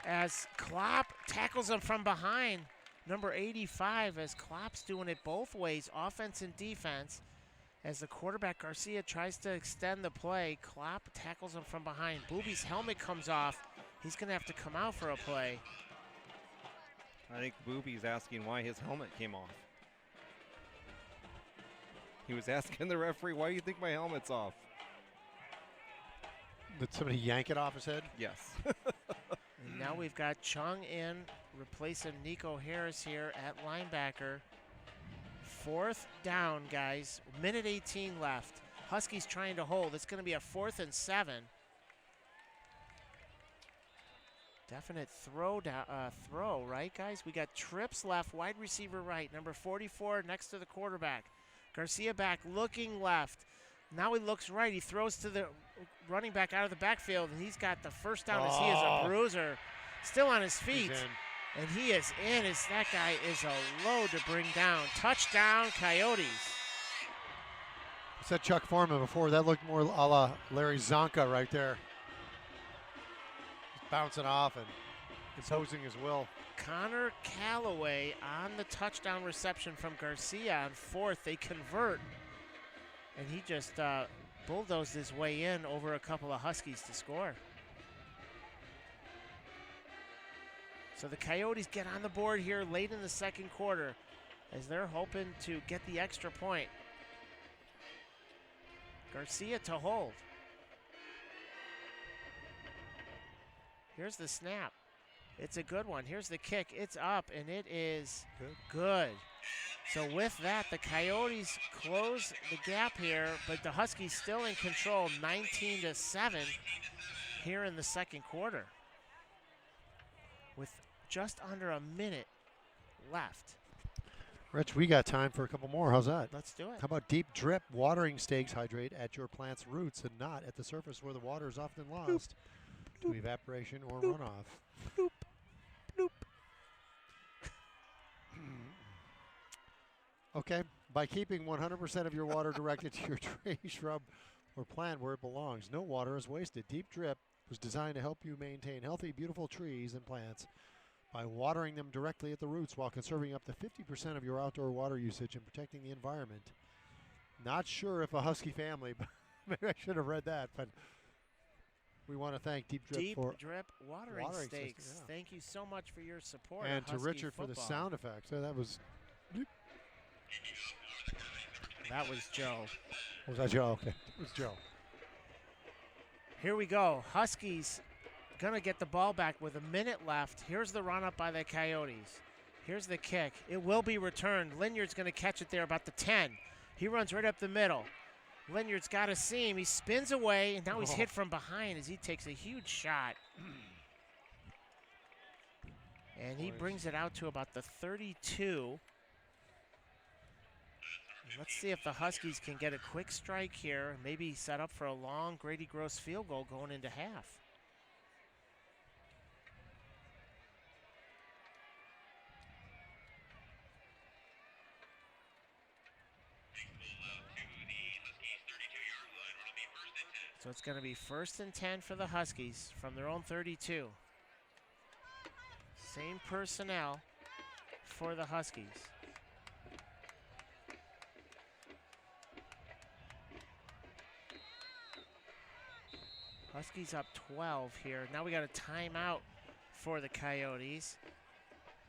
As Klopp tackles him from behind. Number 85, as Klopp's doing it both ways, offense and defense. As the quarterback, Garcia, tries to extend the play, Klopp tackles him from behind. Booby's helmet comes off. He's going to have to come out for a play. I think Booby's asking why his helmet came off. He was asking the referee, why do you think my helmet's off? Did somebody yank it off his head? Yes. And now we've got Chung in, replacing Nico Harris here at linebacker. 4th down, guys. 1:18 left. Huskies trying to hold. It's going to be a 4th and 7. Definite throw, right, guys? We got trips left, wide receiver right. Number 44 next to the quarterback. Garcia back, looking left. Now he looks right. He throws to the running back out of the backfield, and he's got the first down as he is a bruiser. Still on his feet. And he is in. That guy is a load to bring down. Touchdown, Coyotes. I said Chuck Foreman before. That looked more a la Larry Zonka right there. He's bouncing off and imposing his will. Connor Callaway on the touchdown reception from Garcia on 4th. They convert. And he just bulldozed his way in over a couple of Huskies to score. So the Coyotes get on the board here late in the second quarter as they're hoping to get the extra point. Garcia to hold. Here's the snap. It's a good one. Here's the kick. It's up, and it is good. So with that, the Coyotes close the gap here, but the Huskies still in control, 19-7 here in the second quarter with just under a minute left. Rich, we got time for a couple more. How's that? Let's do it. How about deep drip watering stakes hydrate at your plant's roots and not at the surface where the water is often lost to evaporation or runoff? Bloop. Bloop. Okay. By keeping 100% of your water directed to your tree, shrub, or plant where it belongs, no water is wasted. Deep Drip was designed to help you maintain healthy, beautiful trees and plants by watering them directly at the roots while conserving up to 50% of your outdoor water usage and protecting the environment. Not sure if a Husky family, but maybe I should have read that, but we want to thank Deep Drip for Drip watering stakes. System, yeah. Thank you so much for your support. And to Husky Richard football. for the sound effects. So that was... That was Joe. Was that Joe? Okay. It was Joe. Here we go. Huskies going to get the ball back with a minute left. Here's the run up by the Coyotes. Here's the kick. It will be returned. Linyard's going to catch it there about the 10. He runs right up the middle. Linyard's got a seam. He spins away, and now he's hit from behind as he takes a huge shot. And he brings it out to about the 32. Let's see if the Huskies can get a quick strike here, maybe set up for a long Grady Gross field goal going into half. So it's going to be 1st and 10 for the Huskies from their own 32. Same personnel for the Huskies. Huskies up 12 here. Now we got a timeout for the Coyotes.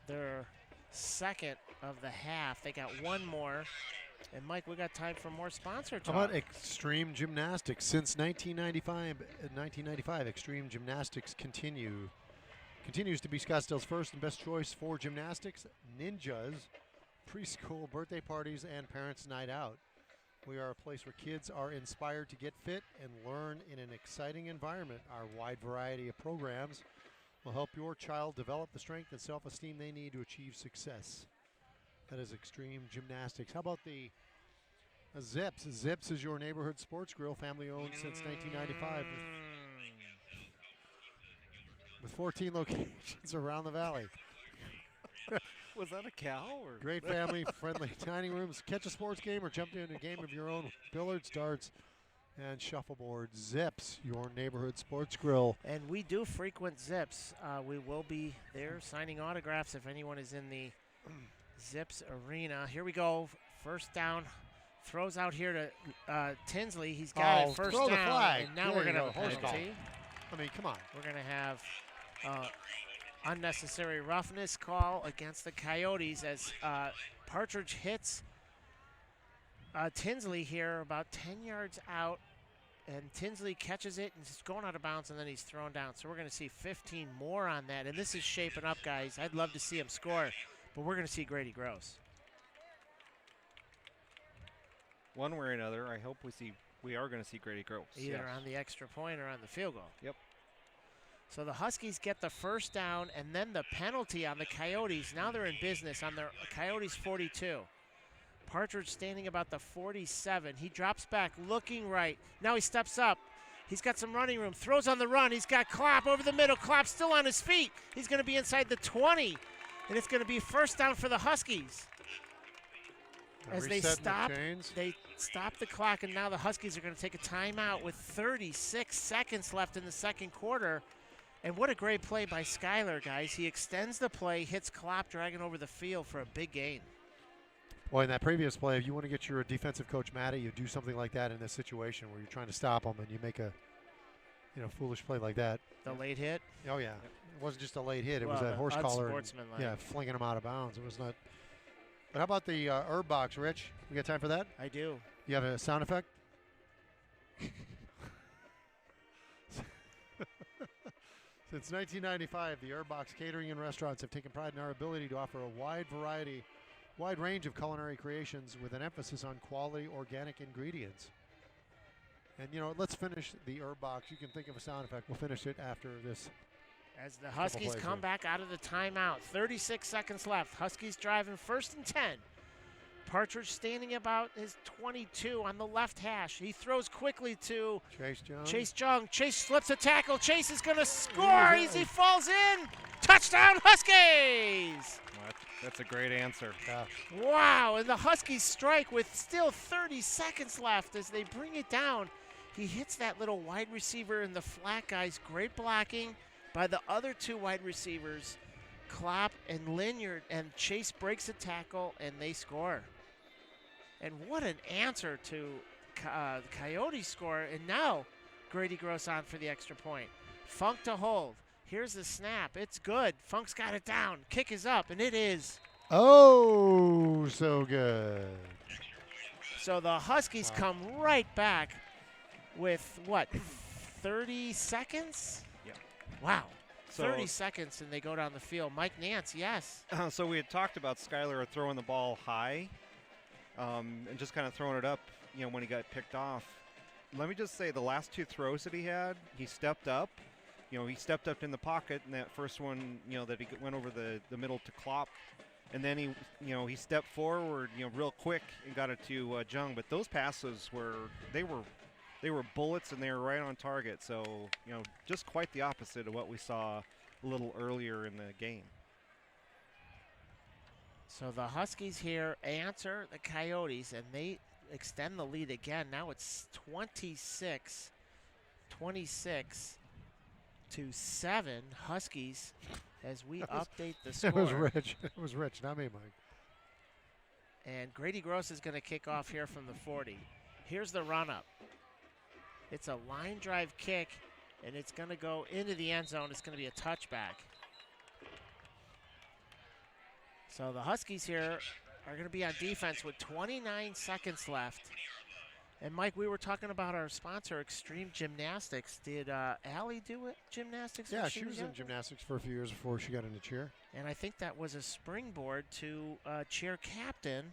Their second of the half. They got one more. And Mike, we got time for more sponsor talk. How about Extreme Gymnastics? Since 1995, Extreme Gymnastics continues to be Scottsdale's first and best choice for gymnastics, ninjas, preschool, birthday parties, and parents' night out. We are a place where kids are inspired to get fit and learn in an exciting environment. Our wide variety of programs will help your child develop the strength and self-esteem they need to achieve success. That is Extreme Gymnastics. How about the Zips? Zips is your neighborhood sports grill, family owned since 1995 with 14 locations around the valley. Was that a cow? Or? Great family-friendly dining rooms. Catch a sports game or jump into a game of your own. Billiards, darts, and shuffleboard. Zips, your neighborhood sports grill. And we do frequent Zips. We will be there signing autographs if anyone is in the Zips arena. Here we go. First down. Throws out here to Tinsley. He's got it. First throw down. the flag. And now There we're you going to go. have a Horse penalty. I mean, come on. We're going to have unnecessary roughness call against the Coyotes as Partridge hits Tinsley here about 10 yards out, and Tinsley catches it and it's going out of bounds, and then he's thrown down. So we're going to see 15 more on that, and this is shaping up, guys. I'd love to see him score, but we're going to see Grady Gross. One way or another, I hope we are going to see Grady Gross. Either on the extra point or on the field goal. Yep. So the Huskies get the first down and then the penalty on the Coyotes. Now they're in business on their Coyotes 42. Partridge standing about the 47. He drops back, looking right. Now he steps up. He's got some running room. Throws on the run. He's got Klopp over the middle. Klopp still on his feet. He's going to be inside the 20. And it's going to be first down for the Huskies. As they stop the clock, and now the Huskies are going to take a timeout with 36 seconds left in the second quarter. And what a great play by Schuyler, guys. He extends the play, hits Klopp, dragging over the field for a big gain. Well, in that previous play, if you want to get your defensive coach mad at you, do something like that in this situation where you're trying to stop them and you make a foolish play like that. The late hit? Oh, yeah. It wasn't just a late hit. It was Well, that horse collar. unsportsmanlike. Yeah, flinging him out of bounds. It was not. But how about the herb box, Rich? We got time for that? I do. You have a sound effect? Since 1995, the Herb Box Catering and Restaurants have taken pride in our ability to offer a wide range of culinary creations with an emphasis on quality organic ingredients. And, you know, let's finish the Herb Box. You can think of a sound effect. We'll finish it after this. As the Huskies come back out of the timeout. 36 seconds left. Huskies driving 1st and 10. Partridge standing about his 22 on the left hash. He throws quickly to Chase Jung. Chase slips a tackle. Chase is going to score. He falls in. Touchdown, Huskies! That's a great answer. Wow, and the Huskies strike with still 30 seconds left as they bring it down. He hits that little wide receiver in the flat, guys. Great blocking by the other 2 wide receivers, Klopp and Linyard, and Chase breaks a tackle, and they score. And what an answer to the Coyotes score. And now Grady Gross on for the extra point. Funk to hold. Here's the snap. It's good. Funk's got it down. Kick is up, and it is. Oh, so good. So the Huskies come right back with, what, 30 seconds? Yeah. Wow. So 30 seconds, and they go down the field. Mike Nance, yes. So we had talked about Skyler throwing the ball high and just kind of throwing it up, you know, when he got picked off. Let me just say the last 2 throws that he had, he stepped up. You know, he stepped up in the pocket, and that first one, you know, that he went over the middle to Klopp. And then he stepped forward, you know, real quick and got it to Jung. But those passes they were bullets, and they were right on target. So, you know, just quite the opposite of what we saw a little earlier in the game. So the Huskies here answer the Coyotes, and they extend the lead again. Now it's 26 to 7 Huskies as we update the score. It was Rich. It was Rich, not me, Mike. And Grady Gross is going to kick off here from the 40. Here's the run-up. It's a line drive kick, and it's going to go into the end zone. It's going to be a touchback. So the Huskies here are going to be on defense with 29 seconds left. And, Mike, we were talking about our sponsor, Extreme Gymnastics. Did Allie do it, gymnastics? Yeah, she was in gymnastics for a few years before she got into cheer. And I think that was a springboard to cheer captain.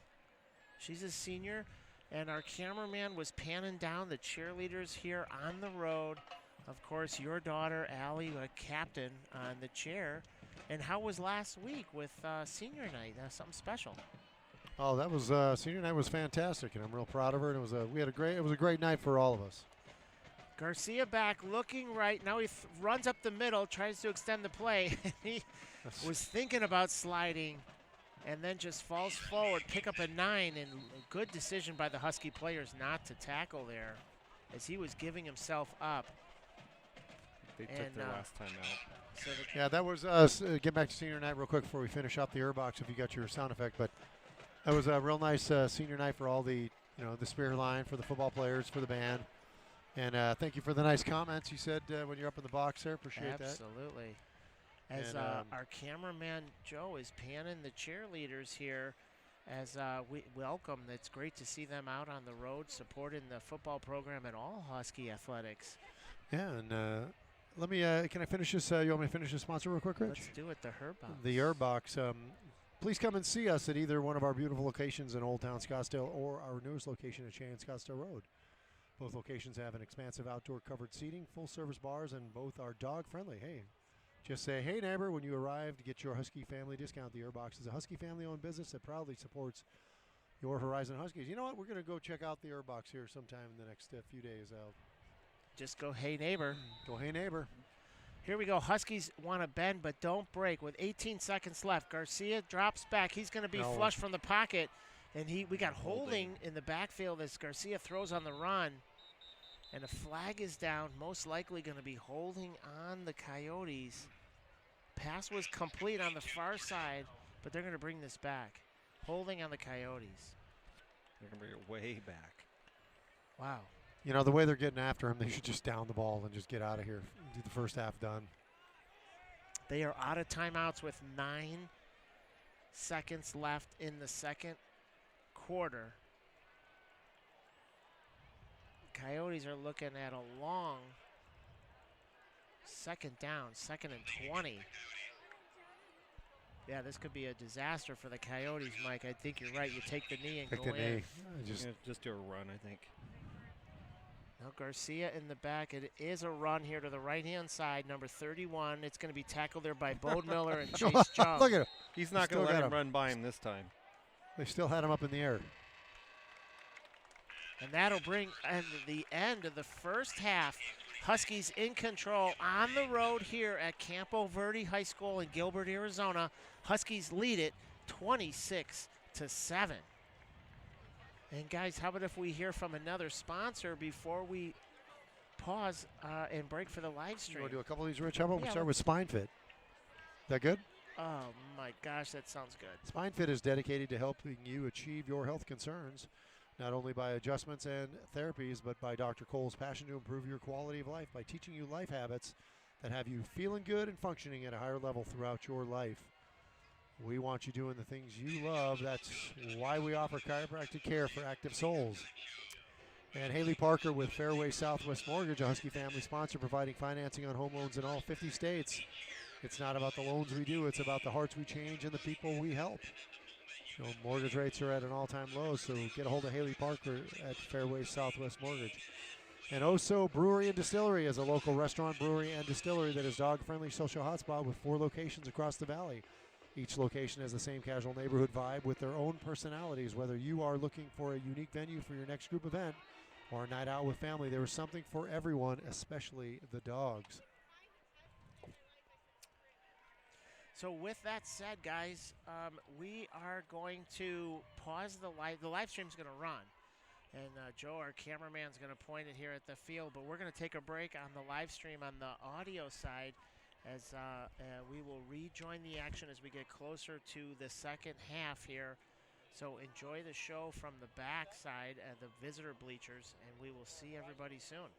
She's a senior. And our cameraman was panning down the cheerleaders here on the road. Of course, your daughter, Allie, a captain on the chair. And how was last week with senior night? Something special. Oh, that was senior night was fantastic, and I'm real proud of her. And it was a great night for all of us. Garcia back, looking right. Now he runs up the middle, tries to extend the play. He was thinking about sliding, and then just falls forward, pick up a 9, and a good decision by the Husky players not to tackle there, as he was giving himself up. They took their last time out. So yeah, that was get back to senior night real quick before we finish up the Airbox if you got your sound effect. But that was a real nice senior night for all the the spear line, for the football players, for the band. And thank you for the nice comments you said when you're up in the box there. Appreciate that. Absolutely. As our cameraman Joe is panning the cheerleaders here, as we welcome. It's great to see them out on the road supporting the football program and all Husky athletics. Yeah, and let me. Can I finish this? You want me to finish this sponsor real quick, Rich? Let's do it. The Herbox. The Herbox. Please come and see us at either one of our beautiful locations in Old Town Scottsdale or our newest location at Shannon Scottsdale Road. Both locations have an expansive outdoor covered seating, full-service bars, and both are dog-friendly. Hey, just say, hey, neighbor, when you arrive to get your Husky family discount. The Herbox is a Husky family-owned business that proudly supports your Horizon Huskies. You know what? We're going to go check out the Herbox here sometime in the next few days. Just go, hey, neighbor. Go, hey, neighbor. Here we go. Huskies want to bend but don't break with 18 seconds left. Garcia drops back. He's going to be flush from the pocket. And we got holding in the backfield as Garcia throws on the run. And a flag is down, most likely going to be holding on the Coyotes. Pass was complete on the far side, but they're going to bring this back. Holding on the Coyotes. They're going to bring it way back. Wow. You know, the way they're getting after him, they should just down the ball and just get out of here. Do the first half done. They are out of timeouts with 9 seconds left in the second quarter. Coyotes are looking at a long second down, 2nd and 20. Yeah, this could be a disaster for the Coyotes, Mike. I think you're right. You take the knee and Take go the in. knee. Just do a run, I think. Now Garcia in the back. It is a run here to the right-hand side, number 31. It's going to be tackled there by Bode Miller and Chase Jung. Look at him. He's not going to let him run by him this time. They still had him up in the air. And that'll bring the end of the first half. Huskies in control on the road here at Campo Verde High School in Gilbert, Arizona. Huskies lead it 26-7. And guys, how about if we hear from another sponsor before we pause and break for the live You stream? want to do a couple of these, Rich? How about we Yeah, start with SpineFit? That good? Oh my gosh, that sounds good. SpineFit is dedicated to helping you achieve your health concerns, not only by adjustments and therapies, but by Dr. Cole's passion to improve your quality of life by teaching you life habits that have you feeling good and functioning at a higher level throughout your life. We want you doing the things you love. That's why we offer chiropractic care for active souls. And Haley Parker with Fairway Southwest Mortgage, a Husky family sponsor, providing financing on home loans in all 50 states. It's not about the loans we do, it's about the hearts we change and the people we help. You know, mortgage rates are at an all-time low, so get a hold of Haley Parker at Fairway Southwest Mortgage. And Oso Brewery and Distillery is a local restaurant, brewery, and distillery that is dog-friendly social hotspot with 4 locations across the valley. Each location has the same casual neighborhood vibe with their own personalities. Whether you are looking for a unique venue for your next group event or a night out with family, there is something for everyone, especially the dogs. So with that said, guys, we are going to pause the live. The live stream's going to run. And Joe, our cameraman's going to point it here at the field. But we're going to take a break on the live stream on the audio side as we will rejoin the action as we get closer to the second half here. So enjoy the show from the back side at the visitor bleachers, and we will see everybody soon.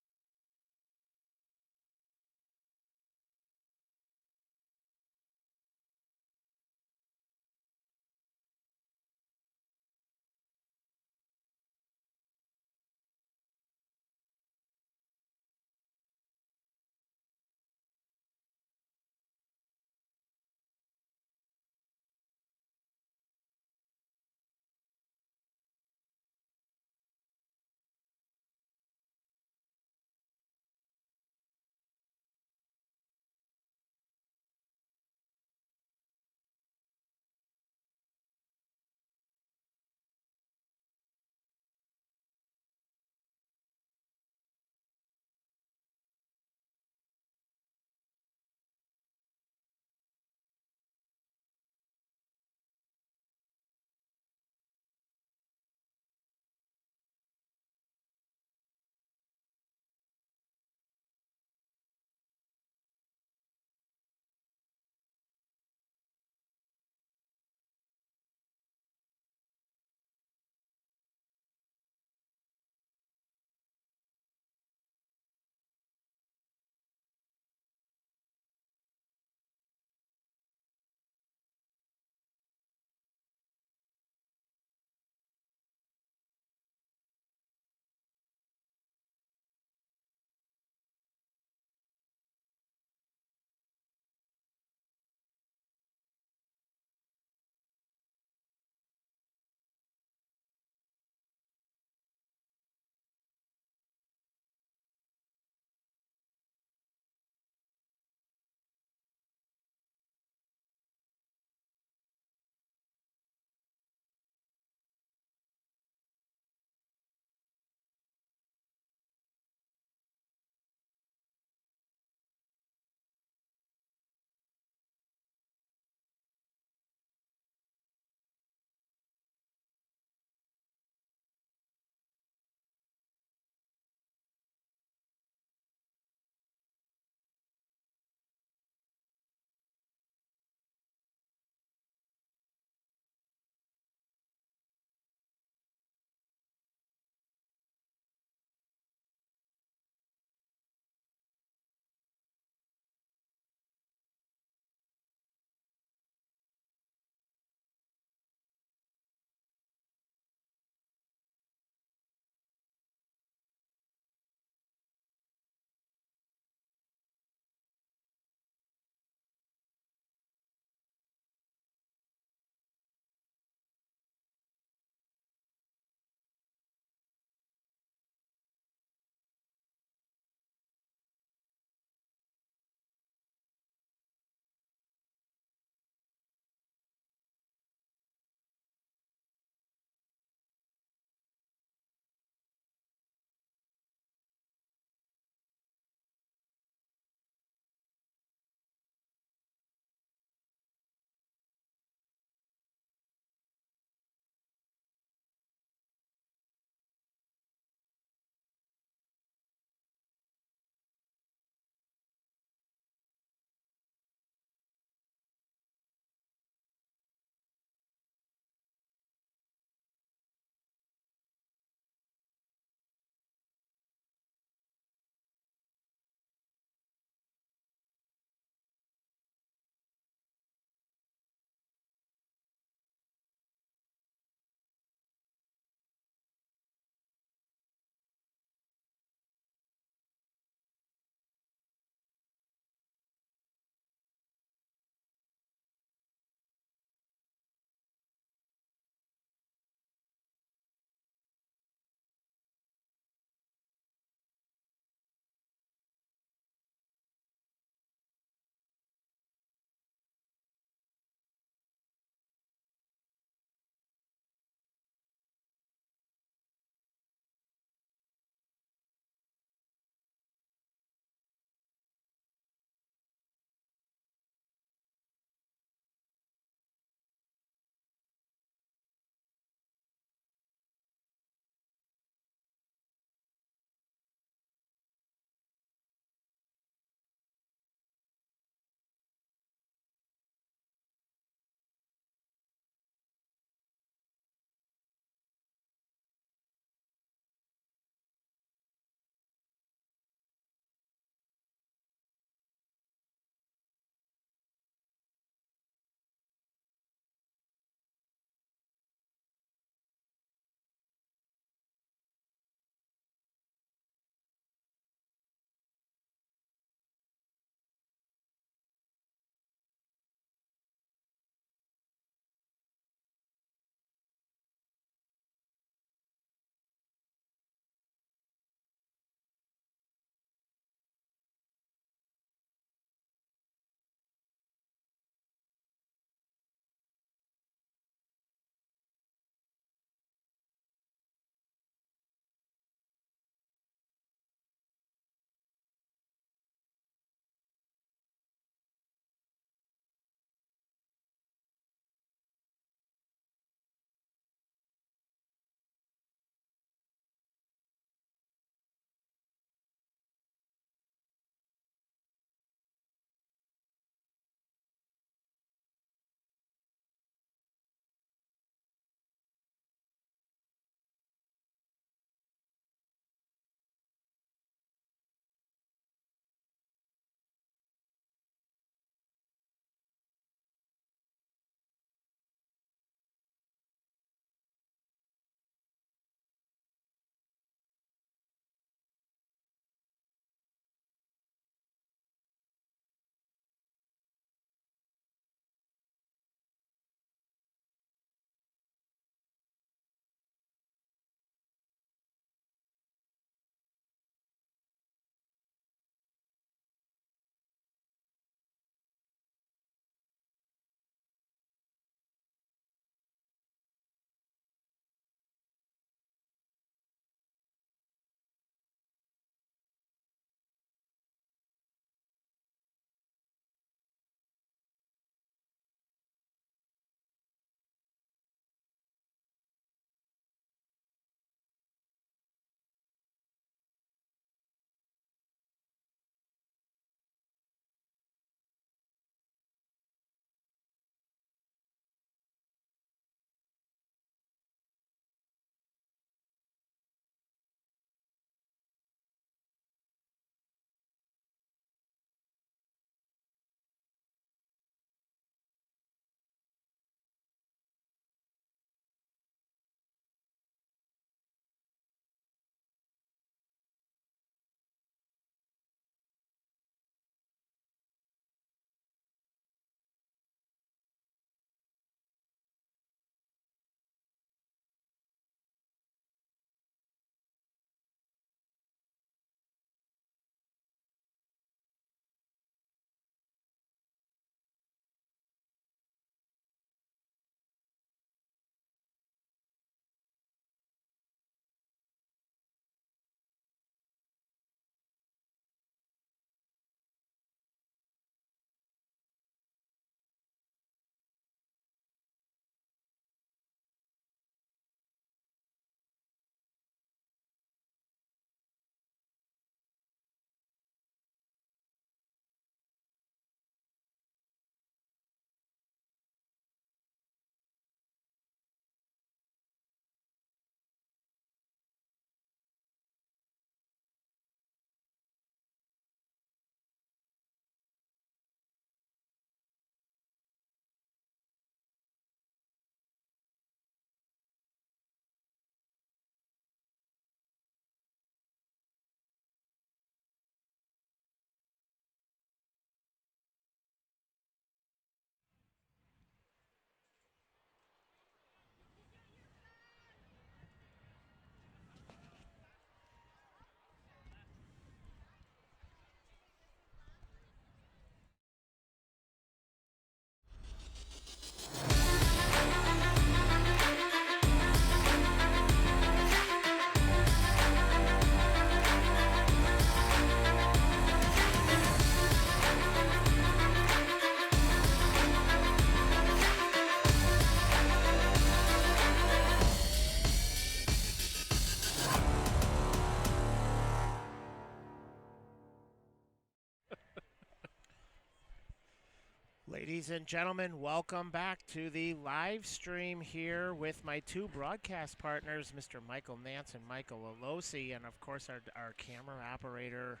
Ladies and gentlemen, welcome back to the live stream here with my two broadcast partners, Mr. Michael Nance and Michael Alosi, and of course our camera operator,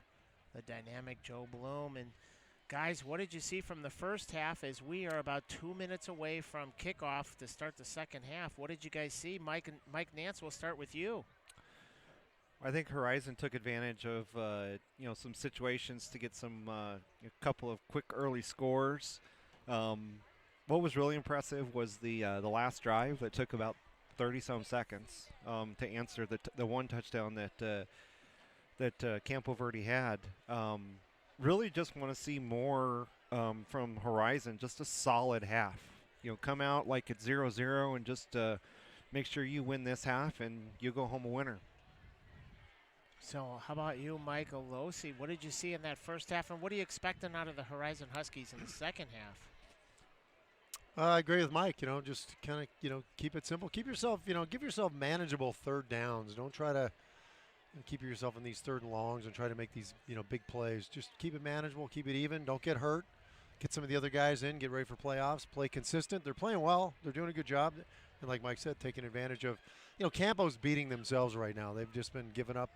the dynamic Joe Bloom. And guys, what did you see from the first half as we are about 2 minutes away from kickoff to start the second half? What did you guys see? Mike Nance, we'll start with you. I think Horizon took advantage of some situations to get some a couple of quick early scores. What was really impressive was the last drive that took about 30-some seconds to answer the one touchdown that Campo Verde had. Really just want to see more from Horizon, just a solid half. Come out like it's 0-0 and just make sure you win this half and you go home a winner. So how about you, Mike Alosi? What did you see in that first half, and what are you expecting out of the Horizon Huskies in the second half? I agree with Mike. Just kind of, keep it simple. Keep yourself, give yourself manageable third downs. Don't try to keep yourself in these third and longs and try to make these, big plays. Just keep it manageable, keep it even. Don't get hurt. Get some of the other guys in, get ready for playoffs, play consistent. They're playing well. They're doing a good job. And like Mike said, taking advantage of, Campo's beating themselves right now. They've just been giving up,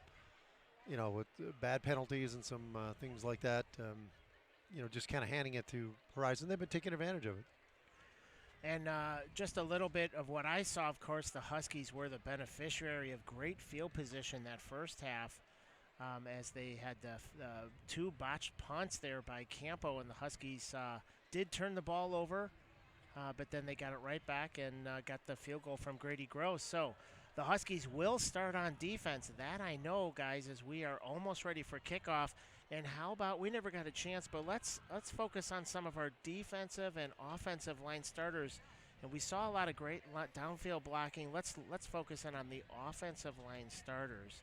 with bad penalties and some things like that. Just kind of handing it to Horizon. They've been taking advantage of it. And just a little bit of what I saw, of course, the Huskies were the beneficiary of great field position that first half as they had the two botched punts there by Campo, and the Huskies did turn the ball over, but then they got it right back and got the field goal from Grady Gross. So the Huskies will start on defense. That I know, guys, as we are almost ready for kickoff. And how about, we never got a chance, but let's focus on some of our defensive and offensive line starters. And we saw a lot of great downfield blocking. Let's focus in on the offensive line starters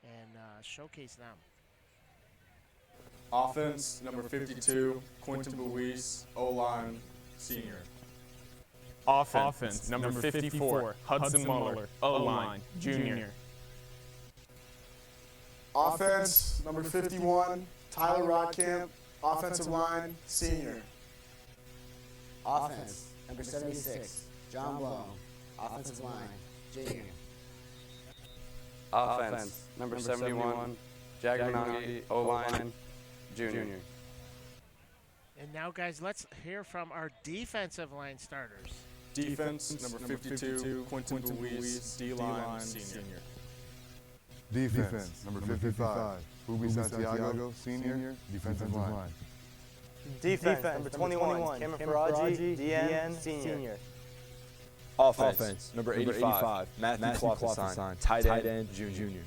and showcase them. Offense, number 52, Quentin Buis, O-line, senior. Offense, number 54, Hudson Muller, O-line, junior. Offense, number 51, Tyler Rockcamp, offensive line, senior. Offense, number 76, John Blow, offensive line, junior. Offense, number 71, Jagernauty, O-line, junior. And now, guys, let's hear from our defensive line starters. Defense, number 52, Quentin Buis, D-line, senior. Defense, number 55, Ubi Santiago, senior, defensive line. Defense, number 21, Cameron Faraji, DN, senior. Offense, number 85, Matthew Quafasan, tight end, junior.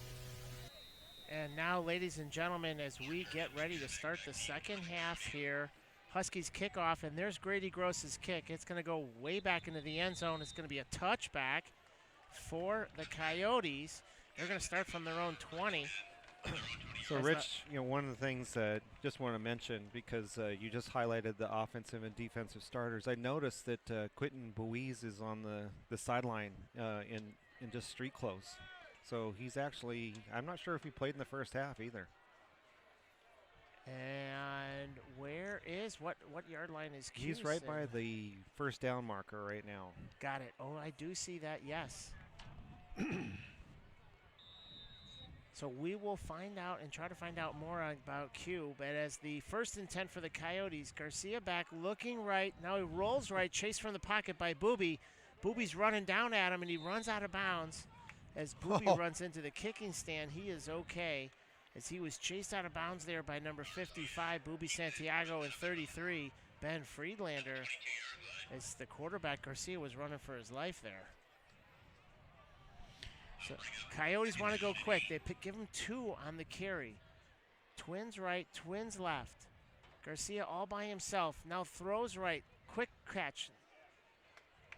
And now, ladies and gentlemen, as we get ready to start the second half here, Huskies kickoff, and there's Grady Gross's kick. It's going to go way back into the end zone. It's going to be a touchback for the Coyotes. They're going to start from their own 20. So, Rich, one of the things that just want to mention, because you just highlighted the offensive and defensive starters, I noticed that Quentin Buis is on the sideline in just street clothes. So he's actually, I'm not sure if he played in the first half either. And where is, what yard line is Q? He's right by the first down marker right now. Got it. Oh, I do see that, yes. So we will find out and try to find out more about Q. But as the first and 10 for the Coyotes, Garcia back looking right. Now he rolls right, chased from the pocket by Booby. Booby's running down at him, and he runs out of bounds. As Booby runs into the kicking stand, he is okay. As he was chased out of bounds there by number 55, Booby Santiago, and 33, Ben Friedlander. As the quarterback, Garcia, was running for his life there. So Coyotes want to go quick. They give him 2 on the carry. Twins right, twins left. Garcia all by himself. Now throws right. Quick catch.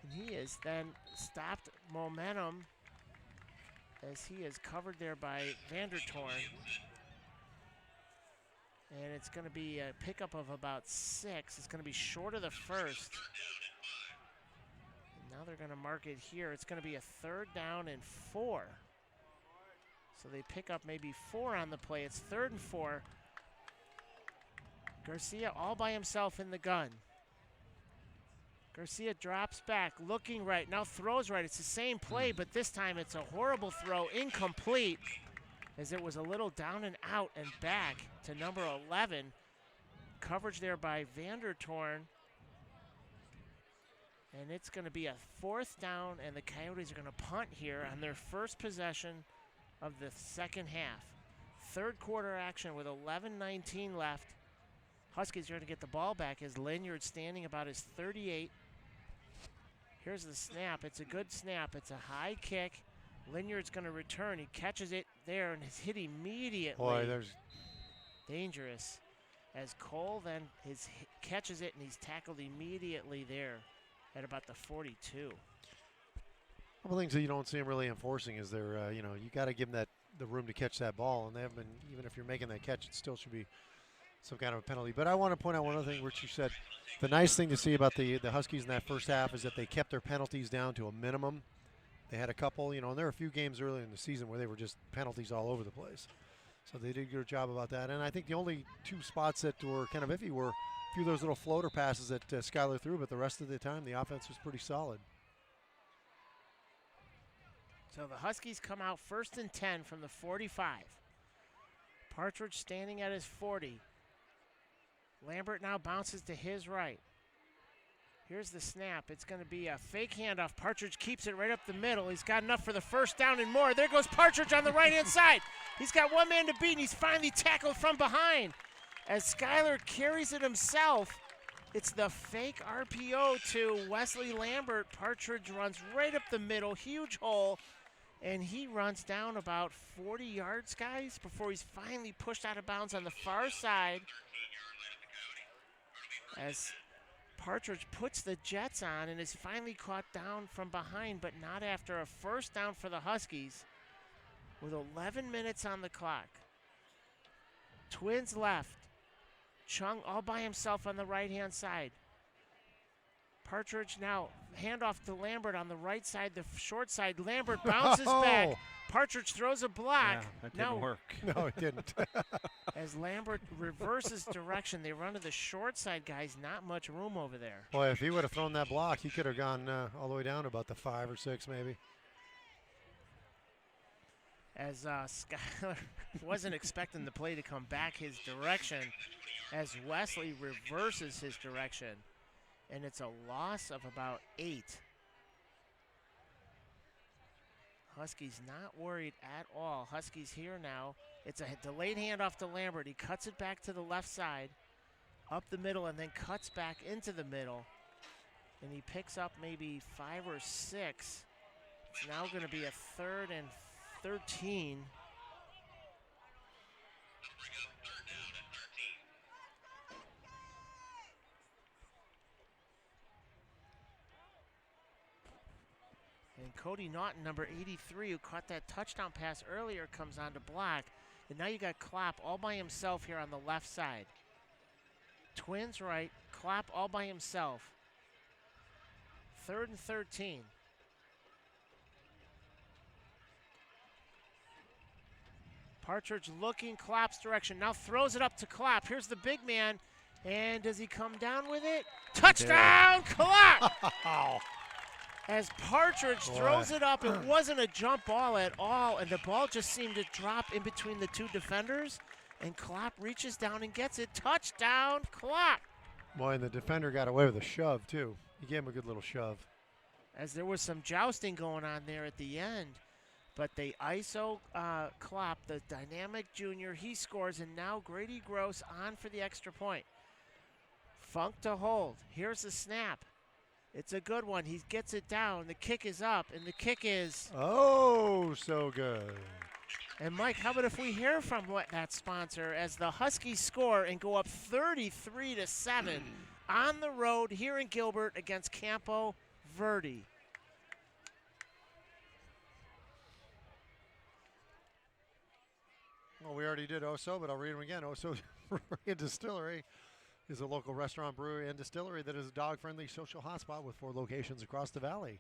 And he is then stopped momentum as he is covered there by Vandertorn. And it's going to be a pickup of about 6. It's going to be short of the first. Now they're going to mark it here. It's going to be a 3rd down and 4. So they pick up maybe 4 on the play. It's 3rd and 4. Garcia all by himself in the gun. Garcia drops back, looking right, now throws right. It's the same play, but this time it's a horrible throw, incomplete, as it was a little down and out and back to number 11. Coverage there by Vandertorn. And it's going to be a 4th down, and the Coyotes are going to punt here on their first possession of the second half. Third quarter action with 11:19 left. Huskies are going to get the ball back as Lanyard standing about his 38. Here's the snap. It's a good snap. It's a high kick. Lanyard's going to return. He catches it there and is hit immediately. Boy, there's dangerous. As Cole then catches it and he's tackled immediately there at about the 42. A couple things that you don't see them really enforcing is they're, you got to give them the room to catch that ball, and they haven't been. Even if you're making that catch, it still should be some kind of a penalty. But I want to point out one other thing, which you said. The nice thing to see about the Huskies in that first half is that they kept their penalties down to a minimum. They had a couple, and there were a few games early in the season where they were just penalties all over the place. So they did a good job about that. And I think the only 2 spots that were kind of iffy were a few of those little floater passes that Skyler threw, but the rest of the time the offense was pretty solid. So the Huskies come out 1st and 10 from the 45. Partridge standing at his 40. Lambert now bounces to his right. Here's the snap. It's going to be a fake handoff. Partridge keeps it right up the middle. He's got enough for the 1st down and more. There goes Partridge on the right-hand side. He's got one man to beat, and he's finally tackled from behind. As Skyler carries it himself, it's the fake RPO to Wesley Lambert. Partridge runs right up the middle, huge hole, and he runs down about 40 yards, guys, before he's finally pushed out of bounds on the far side. As Partridge puts the Jets on and is finally caught down from behind, but not after a 1st down for the Huskies with 11 minutes on the clock. Twins left. Chung all by himself on the right-hand side. Partridge now handoff to Lambert on the right side, the short side. Lambert bounces back. Partridge throws a block. Yeah, that didn't work. No, it didn't. As Lambert reverses direction, they run to the short side, guys. Not much room over there. Boy, if he would have thrown that block, he could have gone all the way down to about the 5 or 6 maybe. As Skyler wasn't expecting the play to come back his direction, as Wesley reverses his direction, and it's a loss of about 8. Huskies not worried at all. Huskies here now. It's a delayed handoff to Lambert. He cuts it back to the left side, up the middle, and then cuts back into the middle. And he picks up maybe 5 or 6. It's now going to be a 3rd and 13. And Cody Naughton, number 83, who caught that touchdown pass earlier, comes on to block. And now you got Klopp all by himself here on the left side. Twins right, Klopp all by himself. 3rd and 13. Partridge looking Klopp's direction. Now throws it up to Klopp. Here's the big man. And does he come down with it? Touchdown, Klopp! As Partridge throws it up, it wasn't a jump ball at all, and the ball just seemed to drop in between the 2 defenders, and Klopp reaches down and gets it. Touchdown, Klopp! Boy, and the defender got away with a shove, too. He gave him a good little shove. As there was some jousting going on there at the end, but they ISO Klopp, the dynamic junior. He scores, and now Grady Gross on for the extra point. Funk to hold. Here's the snap. It's a good one. He gets it down. The kick is up, and the kick is... Oh, so good. And, Mike, how about if we hear from that sponsor as the Huskies score and go up 33-7 on the road here in Gilbert against Campo Verde. Well, we already did Oso, but I'll read them again. Oso Distillery is a local restaurant, brewery, and distillery that is a dog-friendly social hotspot with 4 locations across the valley.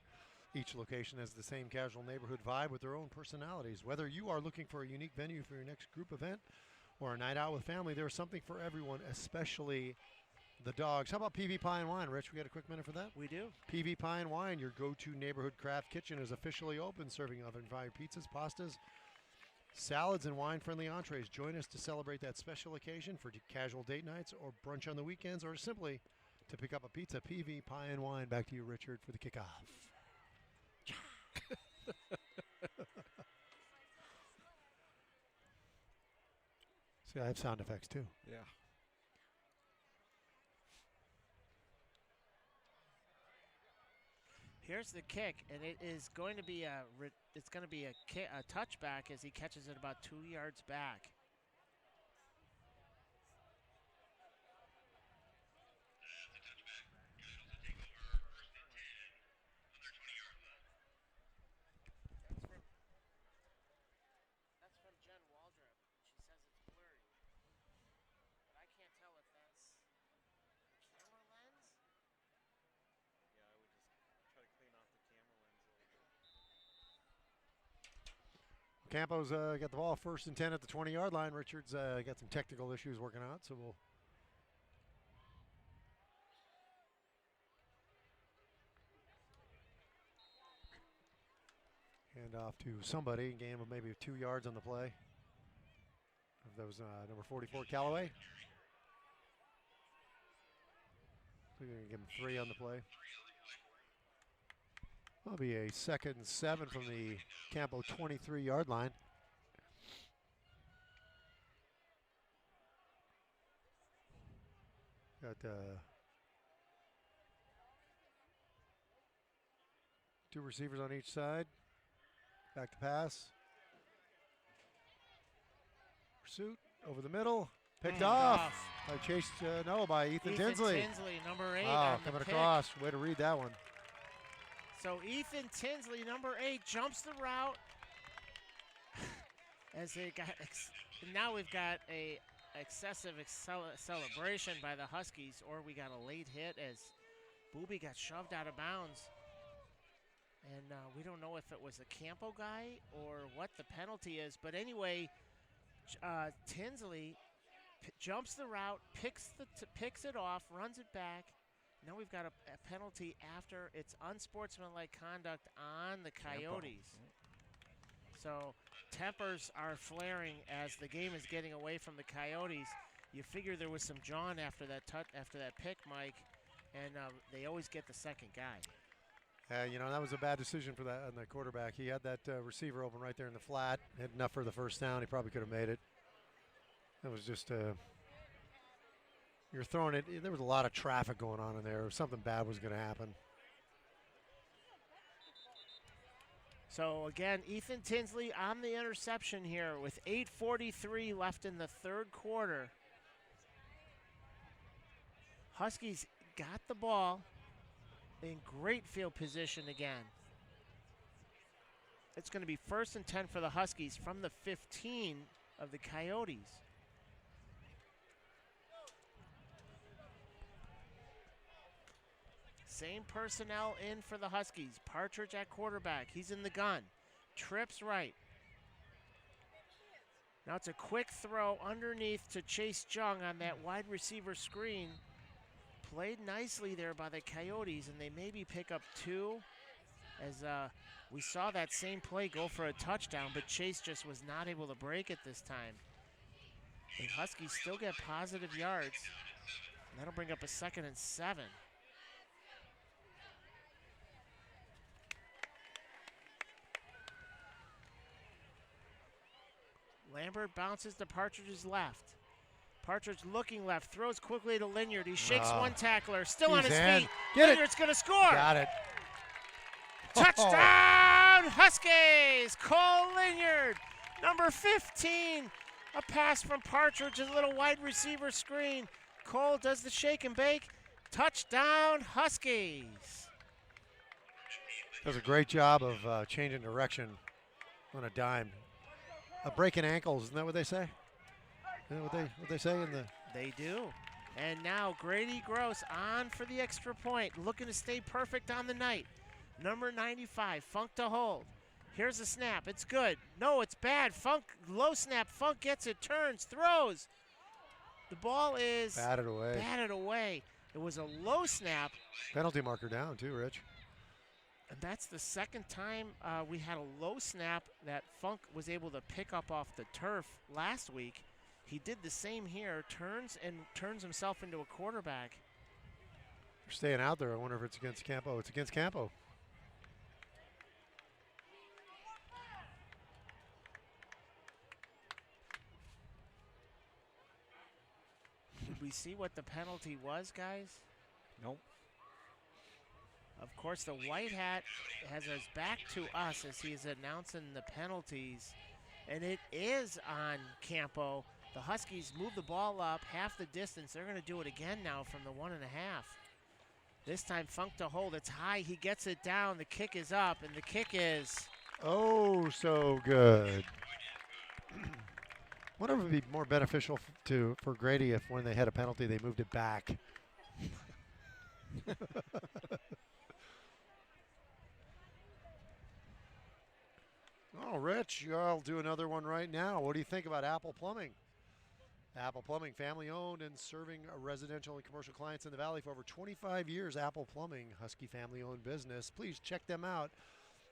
Each location has the same casual neighborhood vibe with their own personalities. Whether you are looking for a unique venue for your next group event or a night out with family, there is something for everyone, especially the Dogs. How about PV Pie and Wine, Rich? We got a quick minute for that? We do. PV Pie and Wine, your go-to neighborhood craft kitchen, is officially open, serving oven-fired pizzas, pastas, salads, and wine-friendly entrees. Join us to celebrate that special occasion for casual date nights or brunch on the weekends, or simply to pick up a pizza. PV Pie and Wine. Back to you, Richard, for the kickoff. See, I have sound effects too. Yeah. Here's the kick, and it is going to be a touchback as he catches it about 2 yards back. That's from Jen Waldrop. She says it's blurry, but I can't tell if that's the camera lens. Yeah, I would just try to clean off the camera lens a little bit. Campo's got the ball 1st and 10 at the 20-yard line. Richard's got some technical issues working out, so we'll hand off to somebody. Gain of maybe 2 yards on the play. That was number 44, Callaway. So you're going to give him 3 on the play. That'll be a 2nd and 7 from the Campo 23-yard line. Got 2 receivers on each side. Back to pass. Pursuit over the middle. Picked off. By Chase, by Ethan Tinsley. Tinsley, number 8. Wow, coming across. Way to read that one. So Ethan Tinsley, number 8, jumps the route. As they got, now we've got a excessive celebration by the Huskies, or we got a late hit as Booby got shoved out of bounds. And we don't know if it was a Campo guy or what the penalty is. But anyway, Tinsley jumps the route, picks it off, runs it back. Now we've got a penalty after it's unsportsmanlike conduct on the Coyotes. So tempers are flaring as the game is getting away from the Coyotes. You figure there was some John after that pick, Mike, and they always get the second guy. That was a bad decision for that on the quarterback. He had that receiver open right there in the flat. Had enough for the first down. He probably could have made it. That was just you're throwing it. There was a lot of traffic going on in there. Something bad was going to happen. So again, Ethan Tinsley on the interception here with 8:43 left in the 3rd quarter. Huskies got the ball in great field position again. It's going to be 1st and 10 for the Huskies from the 15 of the Coyotes. Same personnel in for the Huskies. Partridge at quarterback. He's in the gun. Trips right. Now it's a quick throw underneath to Chase Jung on that wide receiver screen. Played nicely there by the Coyotes, and they maybe pick up 2 as we saw that same play go for a touchdown, but Chase just was not able to break it this time. The Huskies still get positive yards. And that'll bring up a 2nd and 7. Lambert bounces to Partridge's left. Partridge looking left, throws quickly to Linyard. He shakes one tackler, still on his feet. Linyard's going to score. Got it. Touchdown, Huskies! Cole Linyard, number 15. A pass from Partridge, a little wide receiver screen. Cole does the shake and bake. Touchdown, Huskies. Does a great job of changing direction on a dime. Breaking ankles, isn't that what they say? Isn't that what they say in the? They do. And now Grady Gross on for the extra point, looking to stay perfect on the night. Number 95, Funk to hold. Here's the snap. It's good. No, it's bad. Funk, low snap. Funk gets it, turns, throws. The ball is batted away. It was a low snap. Penalty marker down too, Rich. And that's the second time we had a low snap that Funk was able to pick up off the turf last week. He did the same here, turns himself into a quarterback. They're staying out there. I wonder if it's against Campo. It's against Campo. Did we see what the penalty was, guys? Nope. Of course, the white hat has his back to us as he is announcing the penalties. And it is on Campo. The Huskies move the ball up half the distance. They're going to do it again now from the 1.5. This time Funk to hold. It's high. He gets it down. The kick is up, and the kick is... Oh, so good. Wonder if it would be more beneficial for Grady if when they had a penalty, they moved it back. Oh, Rich, I'll do another one right now. What do you think about Apple Plumbing? Apple Plumbing, family owned and serving residential and commercial clients in the Valley for over 25 years. Apple Plumbing, Husky family owned business. Please check them out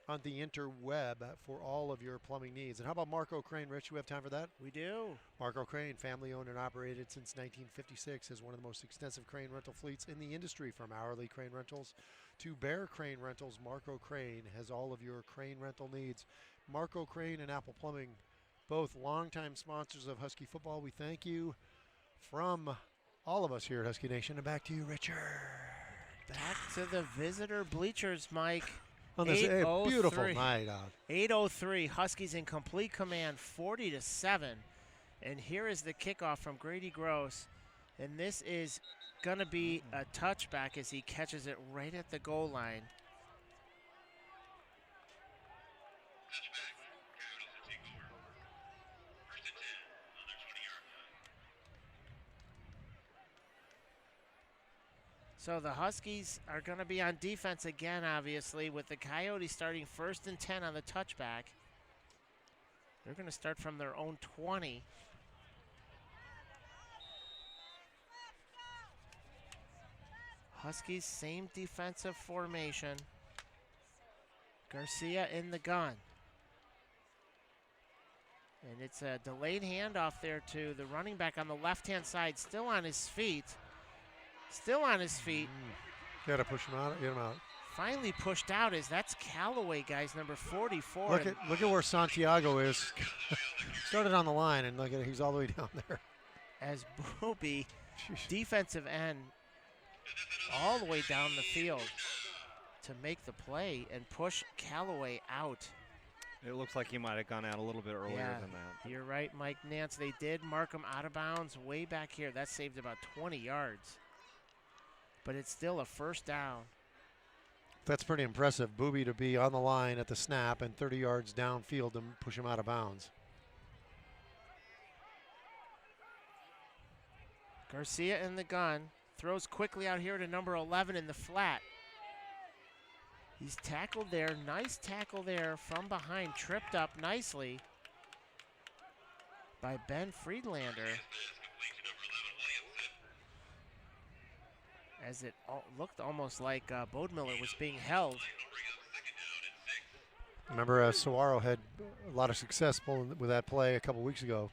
on the interweb for all of your plumbing needs. And how about Marco Crane, Rich? Do we have time for that? We do. Marco Crane, family owned and operated since 1956, has one of the most extensive crane rental fleets in the industry. From hourly crane rentals to Bear Crane Rentals, Marco Crane has all of your crane rental needs. Marco Crane and Apple Plumbing, both longtime sponsors of Husky football. We thank you from all of us here at Husky Nation. And back to you, Richard. Back to the visitor bleachers, Mike. On this beautiful night out. 8:03, Huskies in complete command, 40-7. And here is the kickoff from Grady Gross. And this is going to be a touchback as he catches it right at the goal line. So the Huskies are going to be on defense again, obviously, with the Coyotes starting 1st and 10 on the touchback. They're going to start from their own 20. Huskies, same defensive formation. Garcia in the gun. And it's a delayed handoff there to the running back on the left-hand side, still on his feet. Still on his feet. Got to push him out, get him out. Finally pushed out that's Callaway, guys, number 44. Look at where Santiago is. Started on the line, and look at he's all the way down there. As Booby, defensive end, all the way down the field to make the play and push Callaway out. It looks like he might have gone out a little bit earlier than that. You're right, Mike Nance. They did mark him out of bounds way back here. That saved about 20 yards. But it's still a first down. That's pretty impressive. Booby to be on the line at the snap and 30 yards downfield to push him out of bounds. Garcia in the gun. Throws quickly out here to number 11 in the flat. He's tackled there. Nice tackle there from behind. Tripped up nicely by Ben Friedlander. As it looked almost like Bodemiller was being held. Remember, Saguaro had a lot of success with that play a couple weeks ago.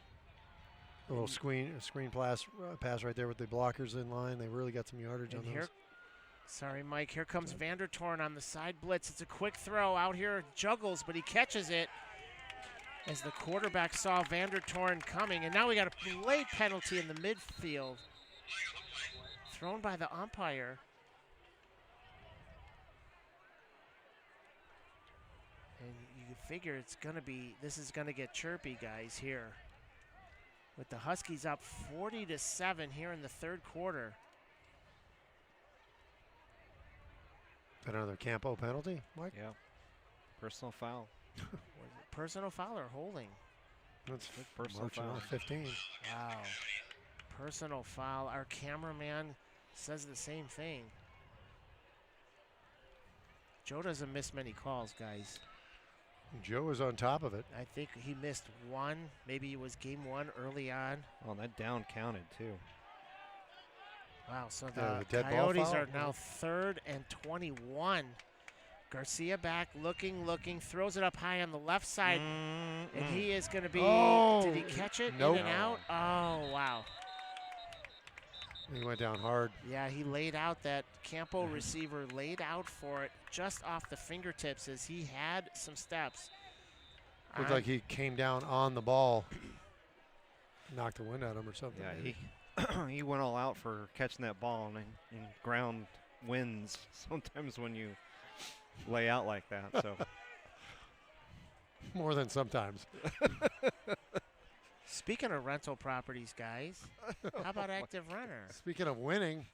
A little screen pass right there with the blockers in line. They really got some yardage on those. Sorry, Mike. Here comes Vandertorn on the side blitz. It's a quick throw out here. Juggles, but he catches it as the quarterback saw Vandertorn coming. And now we got a late penalty in the midfield. Thrown by the umpire. And you figure this is going to get chirpy, guys, here. With the Huskies up 40-7 here in the third quarter. Another Campo penalty, Mike? Yeah. Personal foul. Personal foul or holding? That's personal foul. 15. Wow. Personal foul. Our cameraman says the same thing. Joe doesn't miss many calls, guys. Joe was on top of it. I think he missed one. Maybe it was game one early on. Well, that down counted, too. Wow, so the the dead ball Coyotes foul? are now 3rd and 21. Garcia back, looking, throws it up high on the left side, and he is going to be, did he catch it Nope. in and out? Oh, wow. He went down hard. Yeah, he laid out that Campo receiver, laid out for it just off the fingertips as he had some steps. Looked like he came down on the ball, knocked the wind out of him or something. Yeah, he went all out for catching that ball, and ground wins sometimes when you lay out like that. So more than sometimes. Speaking of rental properties, guys, how about Active Renter? Speaking of winning,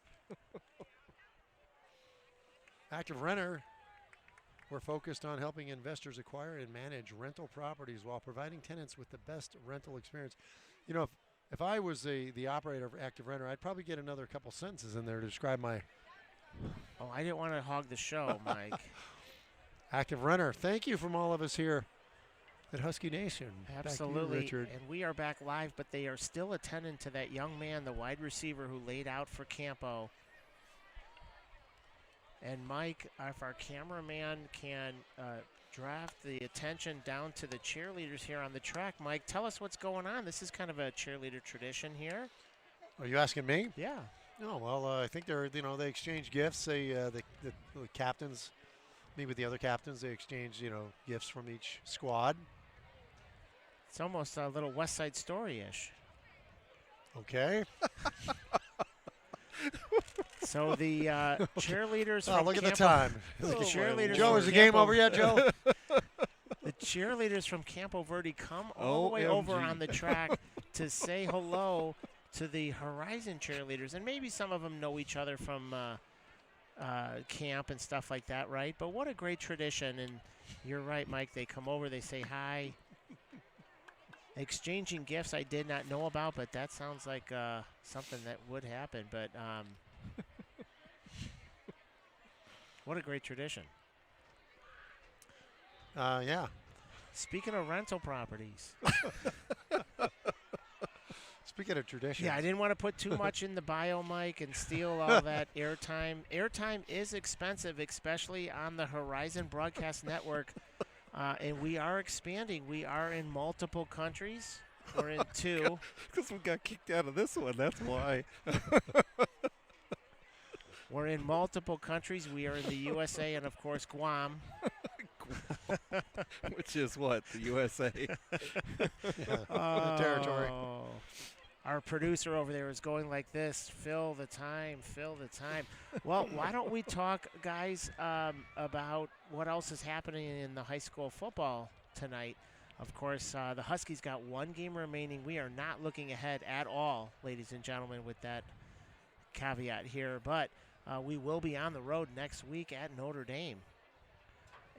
Active Renter, we're focused on helping investors acquire and manage rental properties while providing tenants with the best rental experience. You know, if I was the operator of Active Renter, I'd probably get another couple sentences in there to describe my Oh, I didn't want to hog the show, Mike. Active Renter. Thank you from all of us here at Husky Nation. Absolutely. Back to you, Richard. And we are back live, but they are still attending to that young man, the wide receiver who laid out for Campo. And Mike, if our cameraman can draft the attention down to the cheerleaders here on the track. Mike, tell us what's going on. This is kind of a cheerleader tradition here. Are you asking me? Yeah. No, well, I think they exchange gifts. The captains meet with the other captains. They exchange, gifts from each squad. It's almost a little West Side Story-ish. Okay. So the cheerleaders Oh, from look at the Campo, time. the cheerleaders Joe, from is the game Campo- over yet, Joe? The cheerleaders from Campo Verde come all the way over on the track to say hello to the Horizon cheerleaders. And maybe some of them know each other from camp and stuff like that, right? But what a great tradition. And you're right, Mike. They come over, they say hi. Exchanging gifts I did not know about, but that sounds like something that would happen. But what a great tradition. Yeah. Speaking of rental properties. Speaking of traditions. Yeah, I didn't want to put too much in the bio, Mike, and steal all that airtime. Airtime is expensive, especially on the Horizon Broadcast Network. And we are expanding. We are in multiple countries. We're in 2. Because we got kicked out of this one, that's why. We're in multiple countries. We are in the USA and, of course, Guam. Which is what? The USA? The territory. Our producer over there is going like this. Fill the time, fill the time. Well, why don't we talk, guys, about what else is happening in the high school football tonight. Of course, the Huskies got 1 game remaining. We are not looking ahead at all, ladies and gentlemen, with that caveat here. But we will be on the road next week at Notre Dame.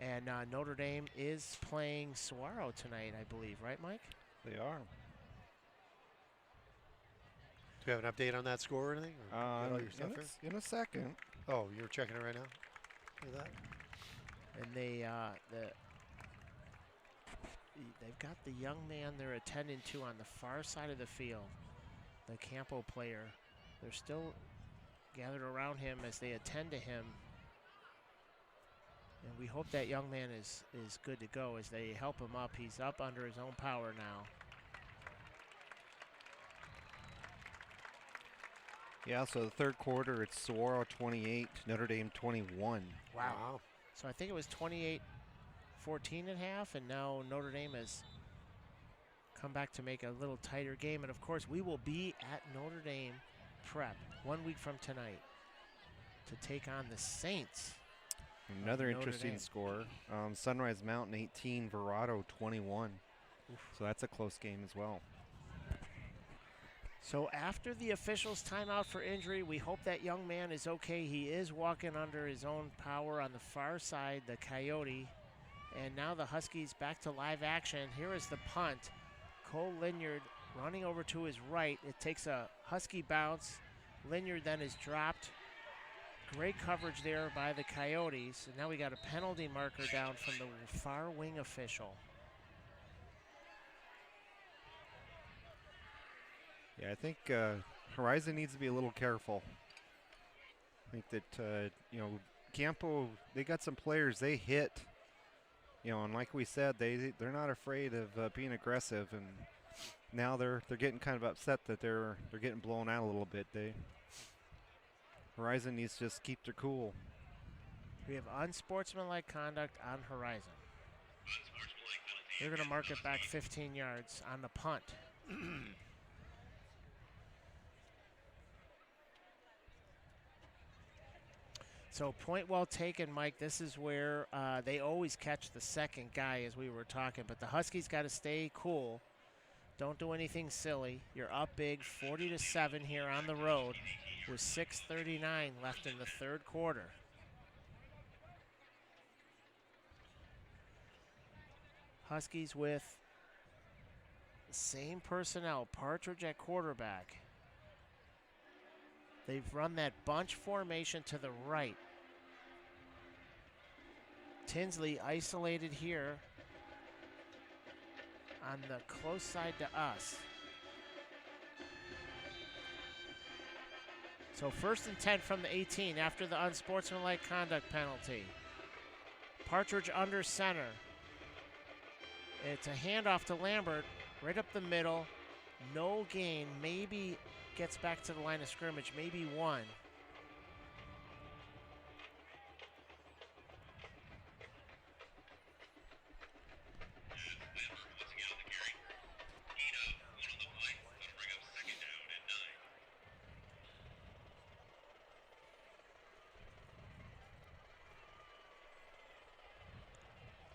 And Notre Dame is playing Saguaro tonight, I believe. Right, Mike? They are. Do we have an update on that score or anything? Or got all your stuff here? In a second. Oh, you're checking it right now? Look at that. And they've got the young man they're attending to on the far side of the field, the Campo player. They're still gathered around him as they attend to him. And we hope that young man is good to go as they help him up. He's up under his own power now. Yeah, so the third quarter, it's Saguaro 28, Notre Dame 21. Wow. So I think it was 28-14 at half, and now Notre Dame has come back to make a little tighter game. And, of course, we will be at Notre Dame Prep 1 week from tonight to take on the Saints. Another interesting score. Sunrise Mountain 18, Verado 21. Oof. So that's a close game as well. So after the officials' timeout for injury, we hope that young man is okay. He is walking under his own power on the far side, the Coyote. And now the Huskies back to live action. Here is the punt. Cole Linyard running over to his right. It takes a Husky bounce. Linyard then is dropped. Great coverage there by the Coyotes. And now we got a penalty marker down from the far wing official. Yeah, I think Horizon needs to be a little careful. think that, Campo, they got some players they hit, and like we said, they're not afraid of being aggressive, and now they're getting kind of upset that they're getting blown out a little bit. Horizon needs to just keep their cool. We have unsportsmanlike conduct on Horizon. They're going to mark it back 15 yards on the punt. So point well taken, Mike. This is where they always catch the second guy, as we were talking. But the Huskies got to stay cool. Don't do anything silly. You're up big, 40-7 here on the road with 6:39 left in the third quarter. Huskies with the same personnel. Partridge at quarterback. They've run that bunch formation to the right. Tinsley isolated here on the close side to us. So 1st and 10 from the 18 after the unsportsmanlike conduct penalty. Partridge under center. It's a handoff to Lambert, right up the middle. No gain, maybe gets back to the line of scrimmage, maybe one.